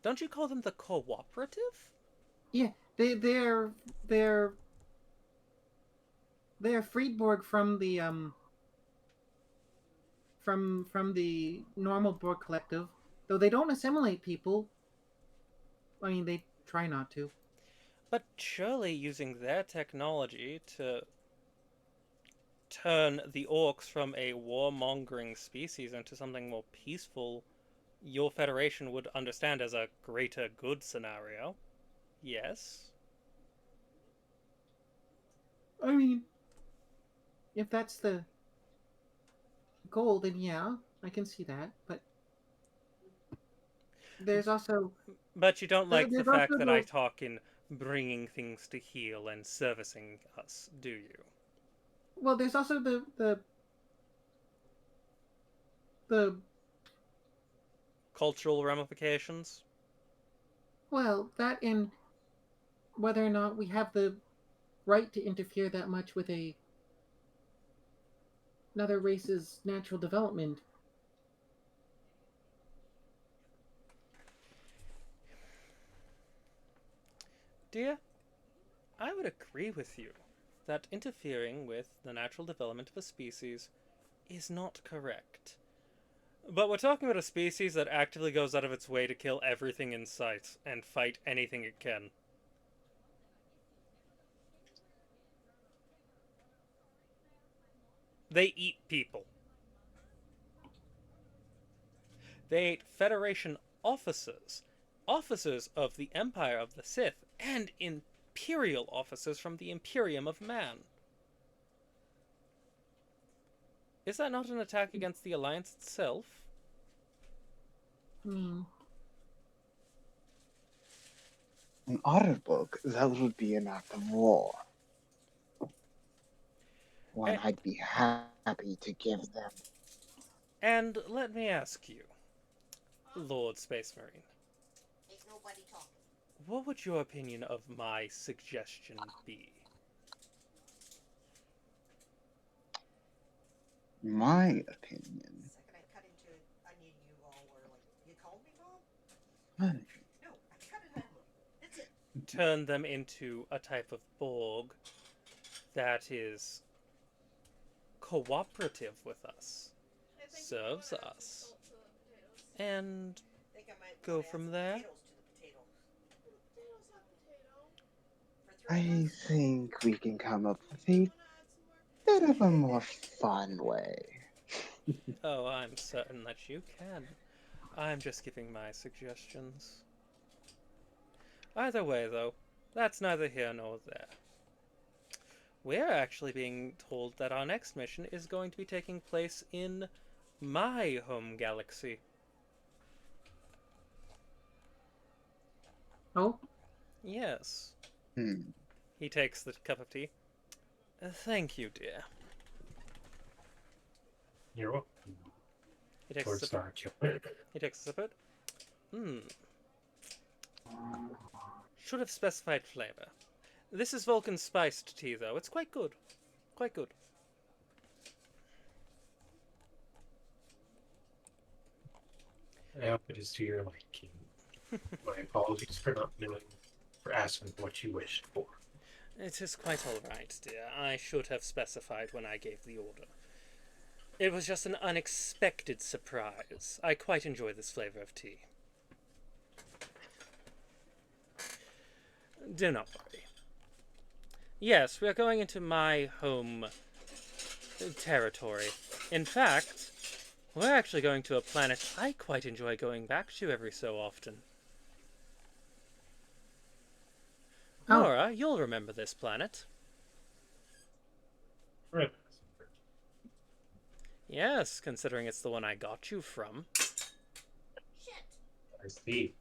Don't you call them the cooperative? yeah they're freed Borg from the from the normal Borg collective, though they don't assimilate people. I mean, they try not to. But surely using their technology to turn the orcs from a warmongering species into something more peaceful, your Federation would understand as a greater good scenario. Yes? I mean, if that's the goal, then yeah, I can see that. But there's also But you don't like the there's fact also that I the talk in bringing things to heal and servicing us, do you? well, there's also the Cultural ramifications? well that in whether or not we have the right to interfere that much with another race's natural development. Dear, I would agree with you that interfering with the natural development of a species is not correct. But we're talking about a species that actively goes out of its way to kill everything in sight and fight anything it can. They eat people. They ate Federation officers, officers of the Empire of the Sith, and Imperial officers from the Imperium of Man. Is that not an attack against the Alliance itself? I mean, In our book, that would be an act of war. One I'd be happy to give them. And let me ask you, Lord Space Marine, Ain't nobody talking. what would your opinion of my suggestion be? My opinion. The second I cut into an onion, you all were like, you called me Bob? No, I cut an onion. That's it. Turn them into a type of Borg that is cooperative with us, serves us, and Think I might go wanna add from some there. potatoes to the potato. I think we can come up with a bit of a more fun way. Oh, I'm certain that you can. I'm just giving my suggestions. Either way, though, that's neither here nor there. We're actually being told that our next mission is going to be taking place in my home galaxy. oh, Yes. Hmm. He takes the cup of tea. Thank you, dear. You're welcome. He takes a Towards sip. Star Killer. He takes a sip of it. Should have specified flavor. This is Vulcan spiced tea, though. It's quite good. Quite good. I hope it is to your liking. My apologies for not knowing, for asking what you wished for. It is quite all right, dear. I should have specified when I gave the order. It was just an unexpected surprise. I quite enjoy this flavor of tea. Do not worry. Yes, we are going into my home territory. In fact, we're actually going to a planet I quite enjoy going back to every so often. Oh. Nora, you'll remember this planet. Right. Yes, considering it's the one I got you from. Shit. I see.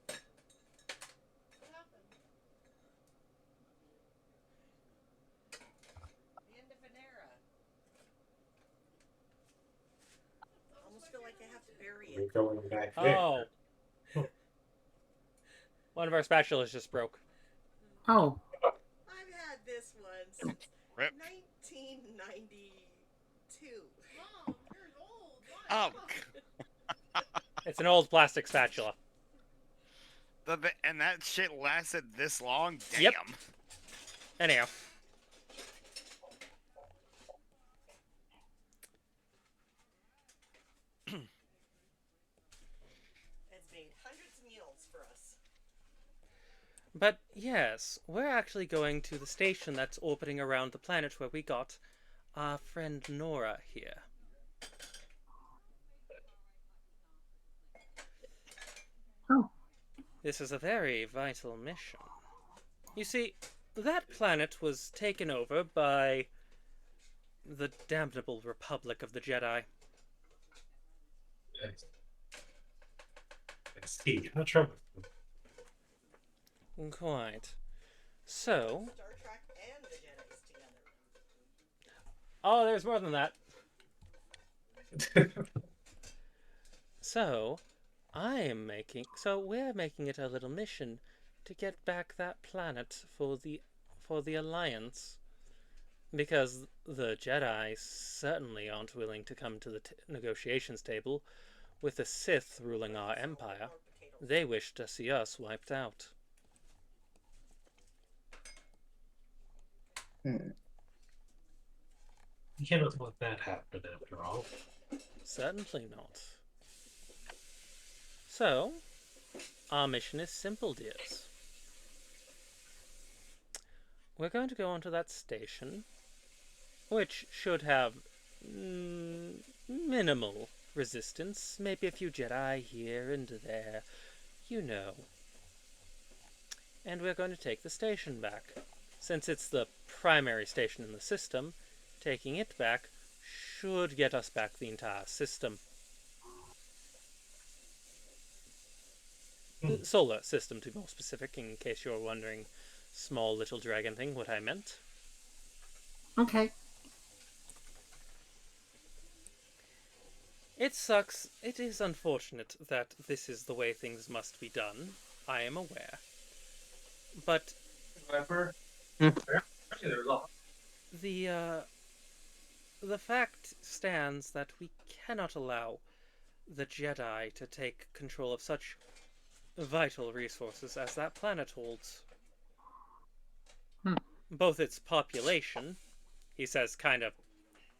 What happened? The end of an era. I almost feel like I have to bury We're it. going back there. Oh. One of our spatulas just broke. oh, I've had this one since Rip. 1992. Mom, you're old. Oh, It's an old plastic spatula. and that shit lasted this long? Damn. Yep. Anyhow. It's made hundreds of meals for us. But yes, we're actually going to the station that's orbiting around the planet where we got our friend Nora here. oh, This is a very vital mission. You see, that planet was taken over by the damnable Republic of the Jedi. I see. No trouble. Quite. So, Star Trek and the Jedi's together. oh, there's more than that. So, we're making it a little mission to get back that planet for the Alliance. Because the Jedi certainly aren't willing to come to the negotiations table with the Sith ruling our empire. They wish to see us wiped out. Hmm. You cannot let that happen after all. Certainly not. So, our mission is simple, dears. We're going to go onto that station, which should have minimal resistance, maybe a few Jedi here and there, you know. And we're going to take the station back. Since it's the primary station in the system, taking it back should get us back the entire system. The solar system, to be more specific, in case you're wondering, small little dragon thing, what I meant. Okay. It sucks. It is unfortunate that this is the way things must be done. I am aware. But However, Hmm. actually, there's a the fact stands that we cannot allow the Jedi to take control of such vital resources as that planet holds. Both its population, he says, kind of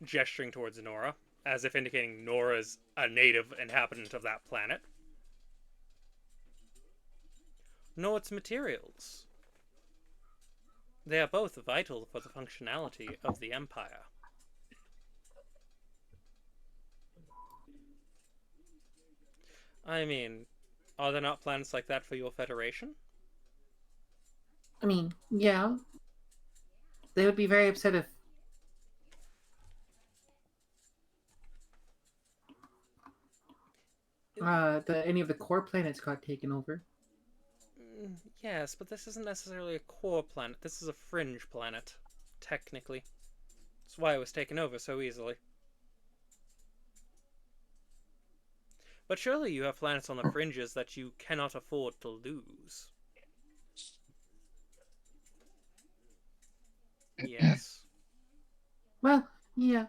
gesturing towards Nora, as if indicating Nora's a native inhabitant of that planet, nor its materials. They are both vital for the functionality of the Empire. I mean, are there not plans like that for your Federation? I mean, yeah. They would be very upset if any of the core planets got taken over. Yes, but this isn't necessarily a core planet. This is a fringe planet, technically. That's why it was taken over so easily. But surely you have planets on the fringes that you cannot afford to lose. Yes? Well, yeah.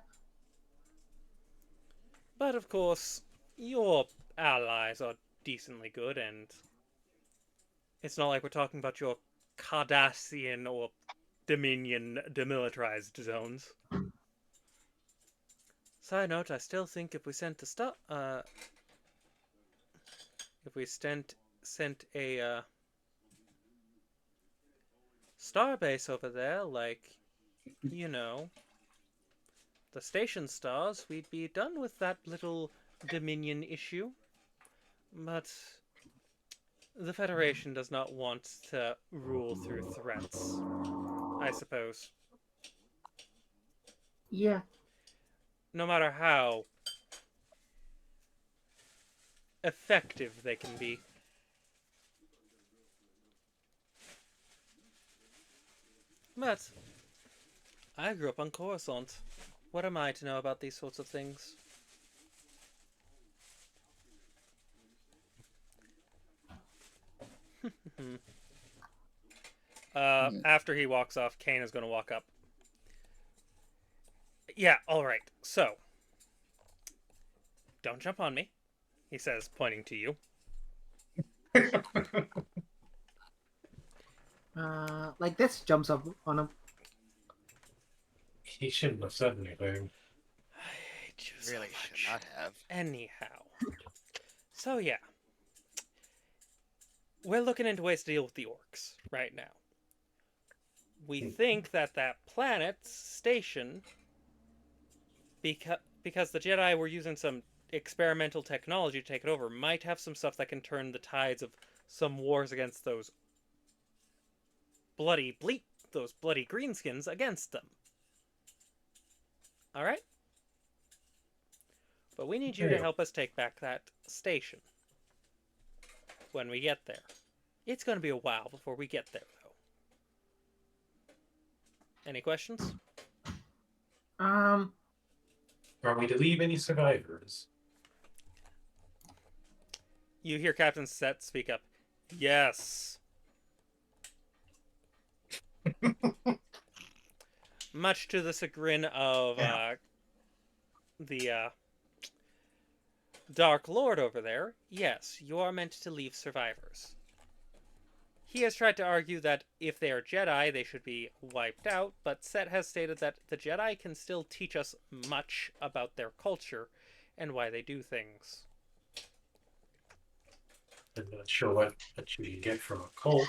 But of course, your allies are decently good, and it's not like we're talking about your Cardassian or Dominion demilitarized zones. Side note, I still think if we sent a sent a starbase over there, like, you know, the station stars, we'd be done with that little Dominion issue. But the Federation does not want to rule through threats, I suppose. Yeah. No matter how effective they can be. But I grew up on Coruscant. What am I to know about these sorts of things? After he walks off, Kane is going to walk up. Yeah, alright. So, don't jump on me, he says, pointing to you. Like this jumps up on him. He shouldn't have said anything. I hate you so Really much. should not have. Anyhow. So, yeah. We're looking into ways to deal with the orcs right now. We think that planet's station, because the Jedi were using some experimental technology to take it over, might have some stuff that can turn the tides of some wars against those bloody greenskins against them. Alright? But we need you to help us take back that station when we get there. It's going to be a while before we get there, though. Any questions? Are we to leave any survivors? You hear Captain Set speak up. Yes. Much to the chagrin of the Dark Lord over there, yes, you are meant to leave survivors. He has tried to argue that if they are Jedi, they should be wiped out, but Set has stated that the Jedi can still teach us much about their culture and why they do things. I'm not sure what you can get from a cult.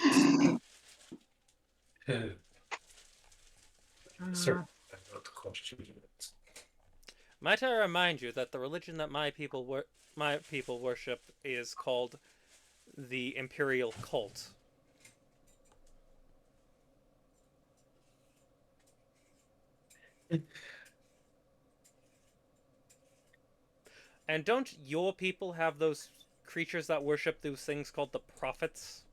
Certainly not the question. Might I remind you that the religion that my people worship is called the Imperial Cult. And don't your people have those creatures that worship those things called the prophets?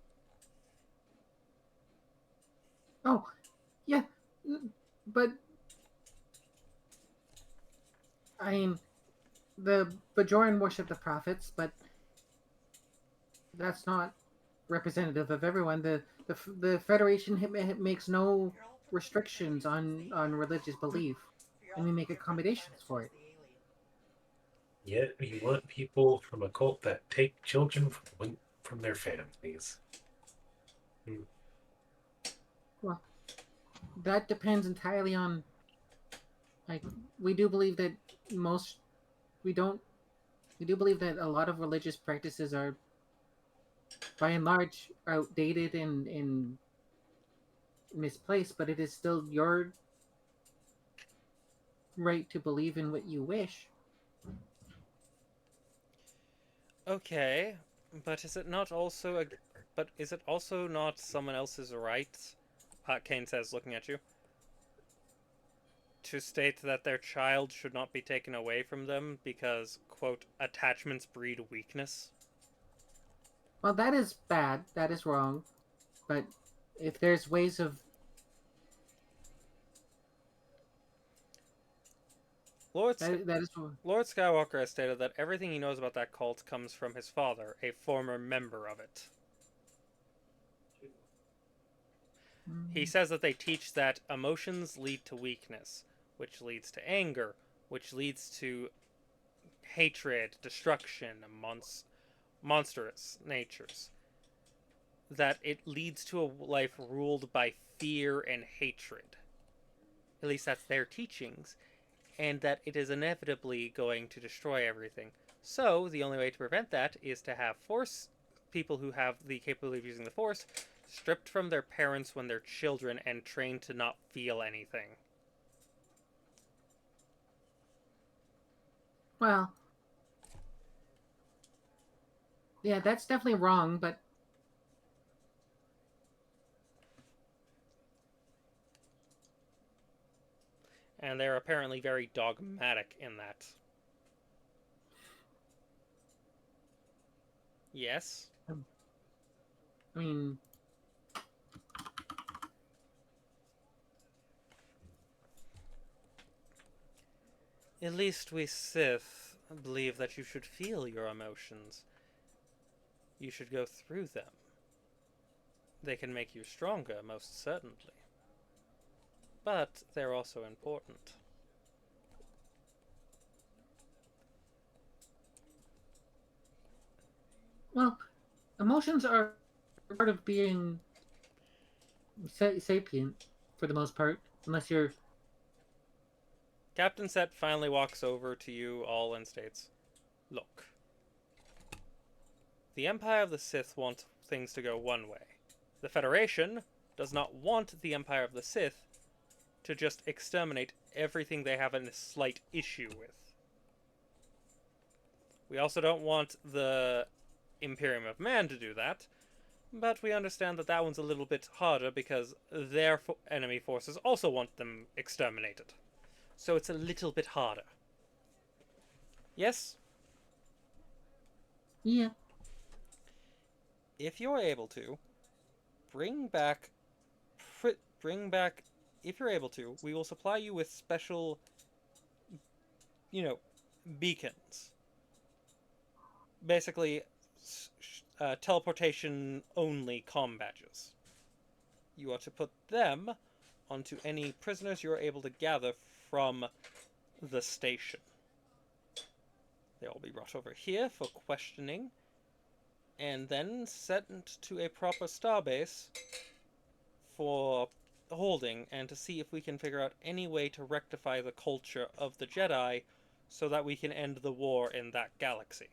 Oh, yeah, but I mean, the Bajoran worship the prophets, but that's not representative of everyone. The Federation makes no restrictions on religious belief, and we make accommodations for it. Yet you want people from a cult that take children from their families. Well, that depends entirely on. Like, we do believe that most we don't we do believe that a lot of religious practices are by and large outdated and misplaced, but it is still your right to believe in what you wish. Okay, but is it not also but is it also not someone else's right? Kane says, looking at you. To state that their child should not be taken away from them because, quote, attachments breed weakness? Well, that is bad. That is wrong. But if there's ways of Lord Lord Skywalker has stated that everything he knows about that cult comes from his father, a former member of it. He says that they teach that emotions lead to weakness, which leads to anger, which leads to hatred, destruction, monstrous natures. That it leads to a life ruled by fear and hatred. At least that's their teachings. And that it is inevitably going to destroy everything. So, the only way to prevent that is to have Force people who have the capability of using the Force stripped from their parents when they're children and trained to not feel anything. Well, yeah, that's definitely wrong, but And they're apparently very dogmatic in that. Yes? I mean, At least we Sith believe that you should feel your emotions. You should go through them. They can make you stronger, most certainly. But they're also important. well, emotions are part of being sapient for the most part, unless you're. Captain Set finally walks over to you all and states, "Look. The Empire of the Sith want things to go one way. The Federation does not want the Empire of the Sith to just exterminate everything they have a slight issue with. We also don't want the Imperium of Man to do that, but we understand that that one's a little bit harder because their enemy forces also want them exterminated. So it's a little bit harder. Yes? Yeah. If you're able to, bring back, if you're able to, we will supply you with special, beacons. Basically, teleportation only comm badges. You are to put them onto any prisoners you are able to gather from the station. They will be brought over here for questioning, and then sent to a proper starbase for holding, and to see if we can figure out any way to rectify the culture of the Jedi so that we can end the war in that galaxy.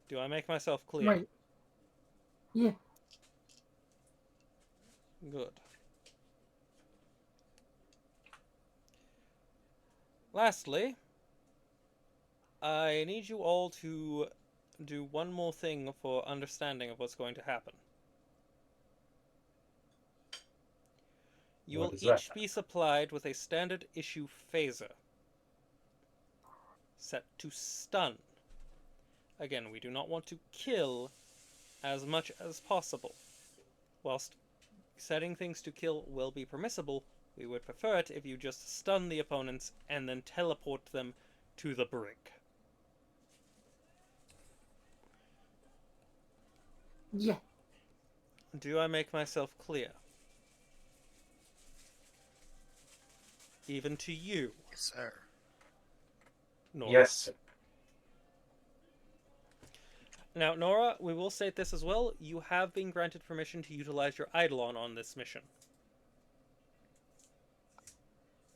Do I make myself clear? Right. Yeah. Good. Lastly, I need you all to do one more thing for understanding of what's going to happen. You What will is that? each be supplied with a standard issue phaser set to stun. Again, we do not want to kill as much as possible. Whilst setting things to kill will be permissible, we would prefer it if you just stun the opponents and then teleport them to the brig. Yeah. Do I make myself clear? Even to you, Yes, sir. Nora. Yes, sir. Now, Nora, we will state this as well. You have been granted permission to utilize your Eidolon on this mission.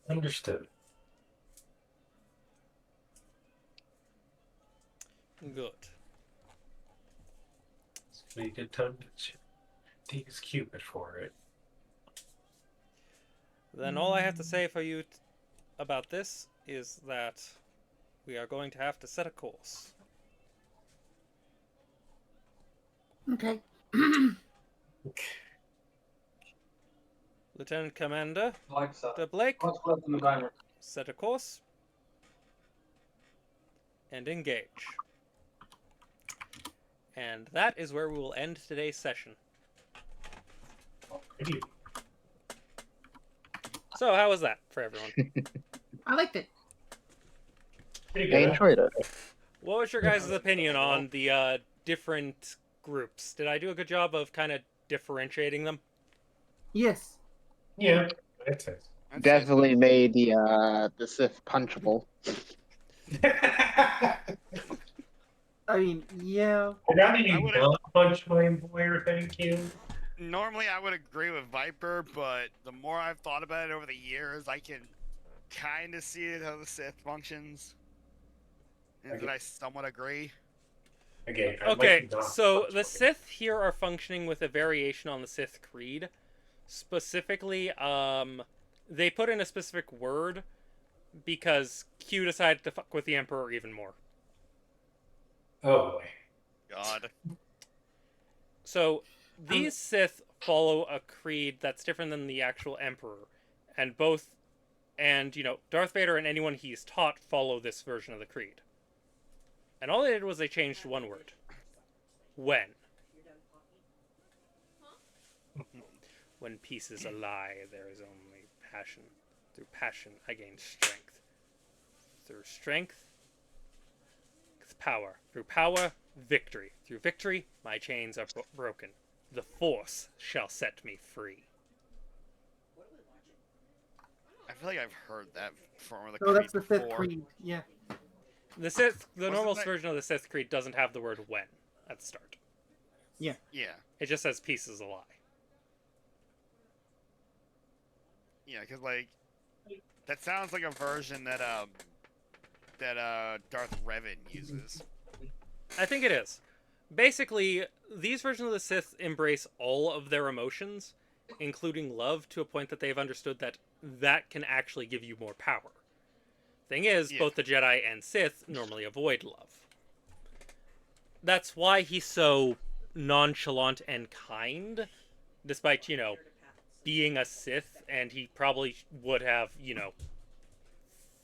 Understood. Good. It's a pretty good time to use Cupid for it. Then all I have to say for you about this is that we are going to have to set a course. Okay. Lieutenant Commander Alexa, De Blake, what's left in the diner? set a course and engage. And that is where we will end today's session. Alrighty. So, how was that for everyone? I liked it. Pretty I good. enjoyed it. What was your guys' opinion on the different groups? Did I do a good job of kind of differentiating them? Yes. Yeah, that's it. I'd say Definitely made the Sith punchable. I mean, yeah. Now that I you would've- not punch my boy, thank you. Normally, I would agree with Viper, but the more I've thought about it over the years, I can kind of see it how the Sith functions, and that I somewhat agree. Again, I Okay, like not so punch the my- Sith here are functioning with a variation on the Sith Creed. Specifically, they put in a specific word because Q decided to fuck with the Emperor even more. Oh boy. God. So these Sith follow a creed that's different than the actual Emperor, and Darth Vader and anyone he's taught follow this version of the creed. And all they did was they changed one word. When. When peace is a lie, there is only passion. Through passion, I gain strength. Through strength, power. Through power, victory. Through victory, my chains are broken. The Force shall set me free. I feel like I've heard that form of the Oh, creed that's the Fifth before. Creed. Yeah. The Wasn't normal that- version of the Sith Creed doesn't have the word when at the start. Yeah. It just says peace is a lie. Yeah, because like that sounds like a version that Darth Revan uses. I think it is. Basically, these versions of the Sith embrace all of their emotions, including love, to a point that they've understood that that can actually give you more power. Thing is, Yeah. both the Jedi and Sith normally avoid love. That's why he's so nonchalant and kind, despite, being a Sith, and he probably would have,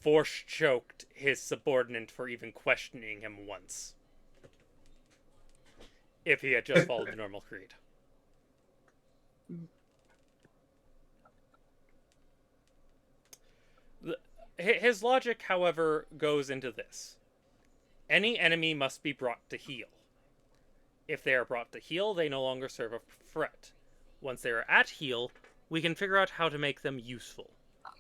force choked his subordinate for even questioning him once. If he had just followed the normal creed. His logic, however, goes into this. Any enemy must be brought to heel. If they are brought to heal, they no longer serve a threat. Once they are at heal, we can figure out how to make them useful.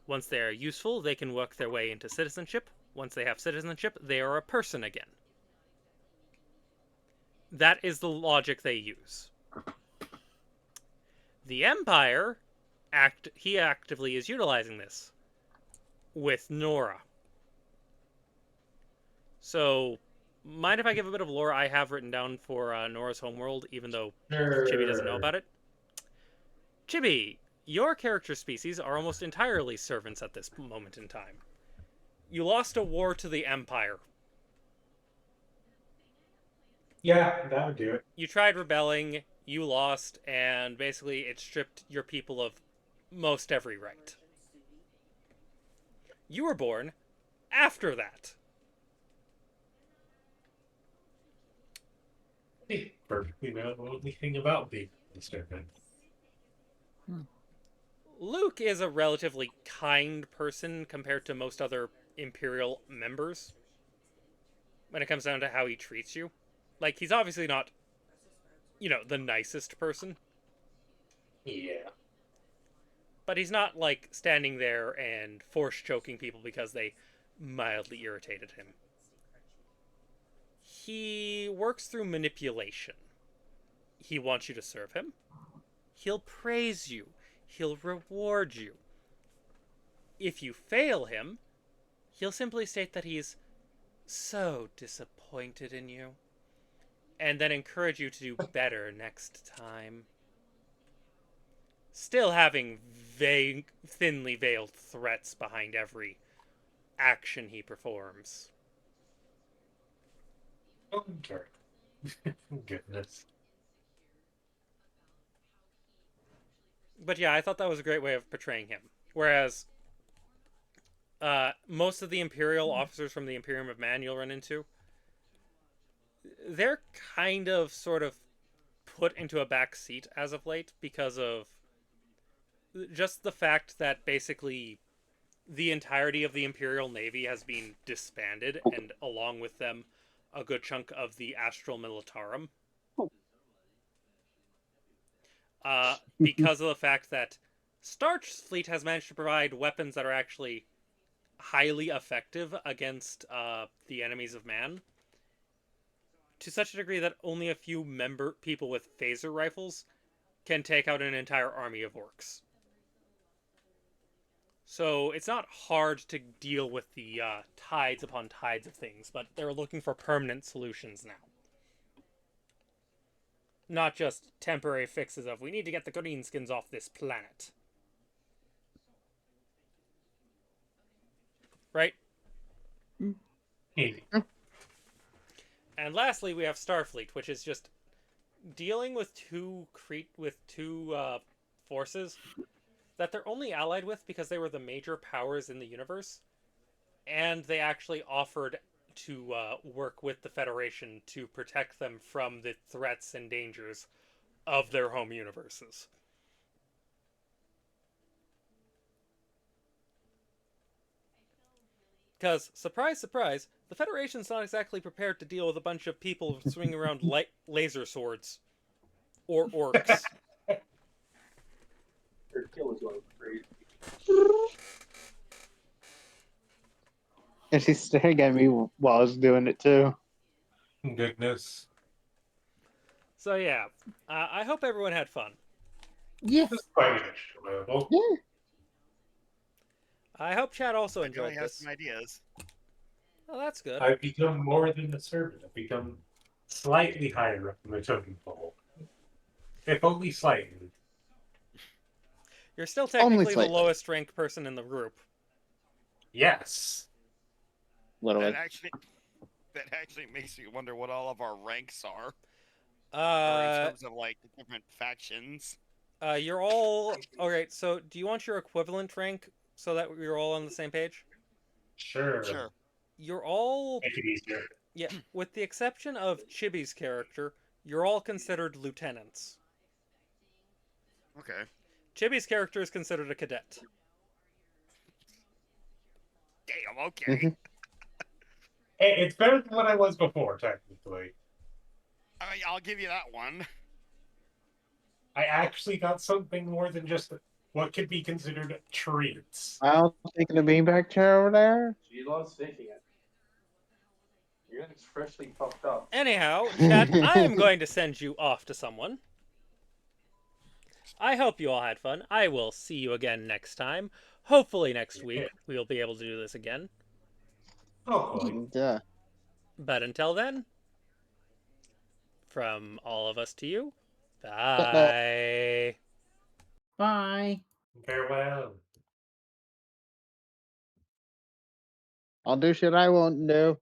Once they are useful, they can work their way into citizenship. Once they have citizenship, they are a person again. That is the logic they use. The Empire, he actively is utilizing this with Nora. So, mind if I give a bit of lore I have written down for Nora's homeworld, even though Chibi doesn't know Sure. about it? Chibi, your character species are almost entirely servants at this moment in time. You lost a war to the Empire. Yeah, that would do it. You tried rebelling, you lost, and basically it stripped your people of most every right. You were born after that. They perfectly know the only thing about being a servant. Luke is a relatively kind person compared to most other Imperial members when it comes down to how he treats you. Like, he's obviously not, the nicest person, Yeah. but he's not, like, standing there and force choking people because they mildly irritated him. He works through manipulation. He wants you to serve him. He'll praise you. He'll reward you. If you fail him, he'll simply state that he's so disappointed in you, and then encourage you to do better next time. Still having thinly veiled threats behind every action he performs. Okay. Goodness. But yeah, I thought that was a great way of portraying him. Whereas most of the Imperial officers from the Imperium of Man you'll run into, they're kind of sort of put into a back seat as of late because of just the fact that basically the entirety of the Imperial Navy has been disbanded, and along with them, a good chunk of the Astral Militarum. Because of the fact that Starfleet has managed to provide weapons that are actually highly effective against the enemies of man, to such a degree that only a few people with phaser rifles can take out an entire army of orcs. So it's not hard to deal with the tides upon tides of things, but they're looking for permanent solutions now. Not just temporary fixes of, we need to get the greenskins off this planet. Right? And lastly, we have Starfleet, which is just dealing with two forces that they're only allied with because they were the major powers in the universe, and they actually offered to work with the Federation to protect them from the threats and dangers of their home universes. Because, surprise, surprise, the Federation's not exactly prepared to deal with a bunch of people swinging around laser swords. Or orcs. Their kill is going crazy. And she's staring at me while I was doing it too. Goodness. So yeah, I hope everyone had fun. Yes. This is quite enjoyable. Yeah. I hope Chad also I enjoyed have this. some ideas. Oh, that's good. I've become more than a servant. I've become slightly higher up in the totem pole. If only slightly. You're still technically the slightly. lowest ranked person in the group. Yes. Literally. That actually makes me wonder what all of our ranks are. Or in terms of like the different factions. You're all alright. So, do you want your equivalent rank so that we're all on the same page? Sure. Sure. You're all, Make it easier. yeah, with the exception of Chibi's character, you're all considered lieutenants. Okay. Chibi's character is considered a cadet. Damn. Okay. Mhm. Hey, it's better than what I was before, technically. I'll give you that one. I actually got something more than just what could be considered treats. I'll take the beanbag chair over there. She loves thinking it. You're getting freshly puffed up. Anyhow, chat, I am going to send you off to someone. I hope you all had fun. I will see you again next time. Hopefully next week we'll be able to do this again. Hopefully. Yeah. But until then, from all of us to you, bye. Bye. Farewell. I'll do shit I won't do.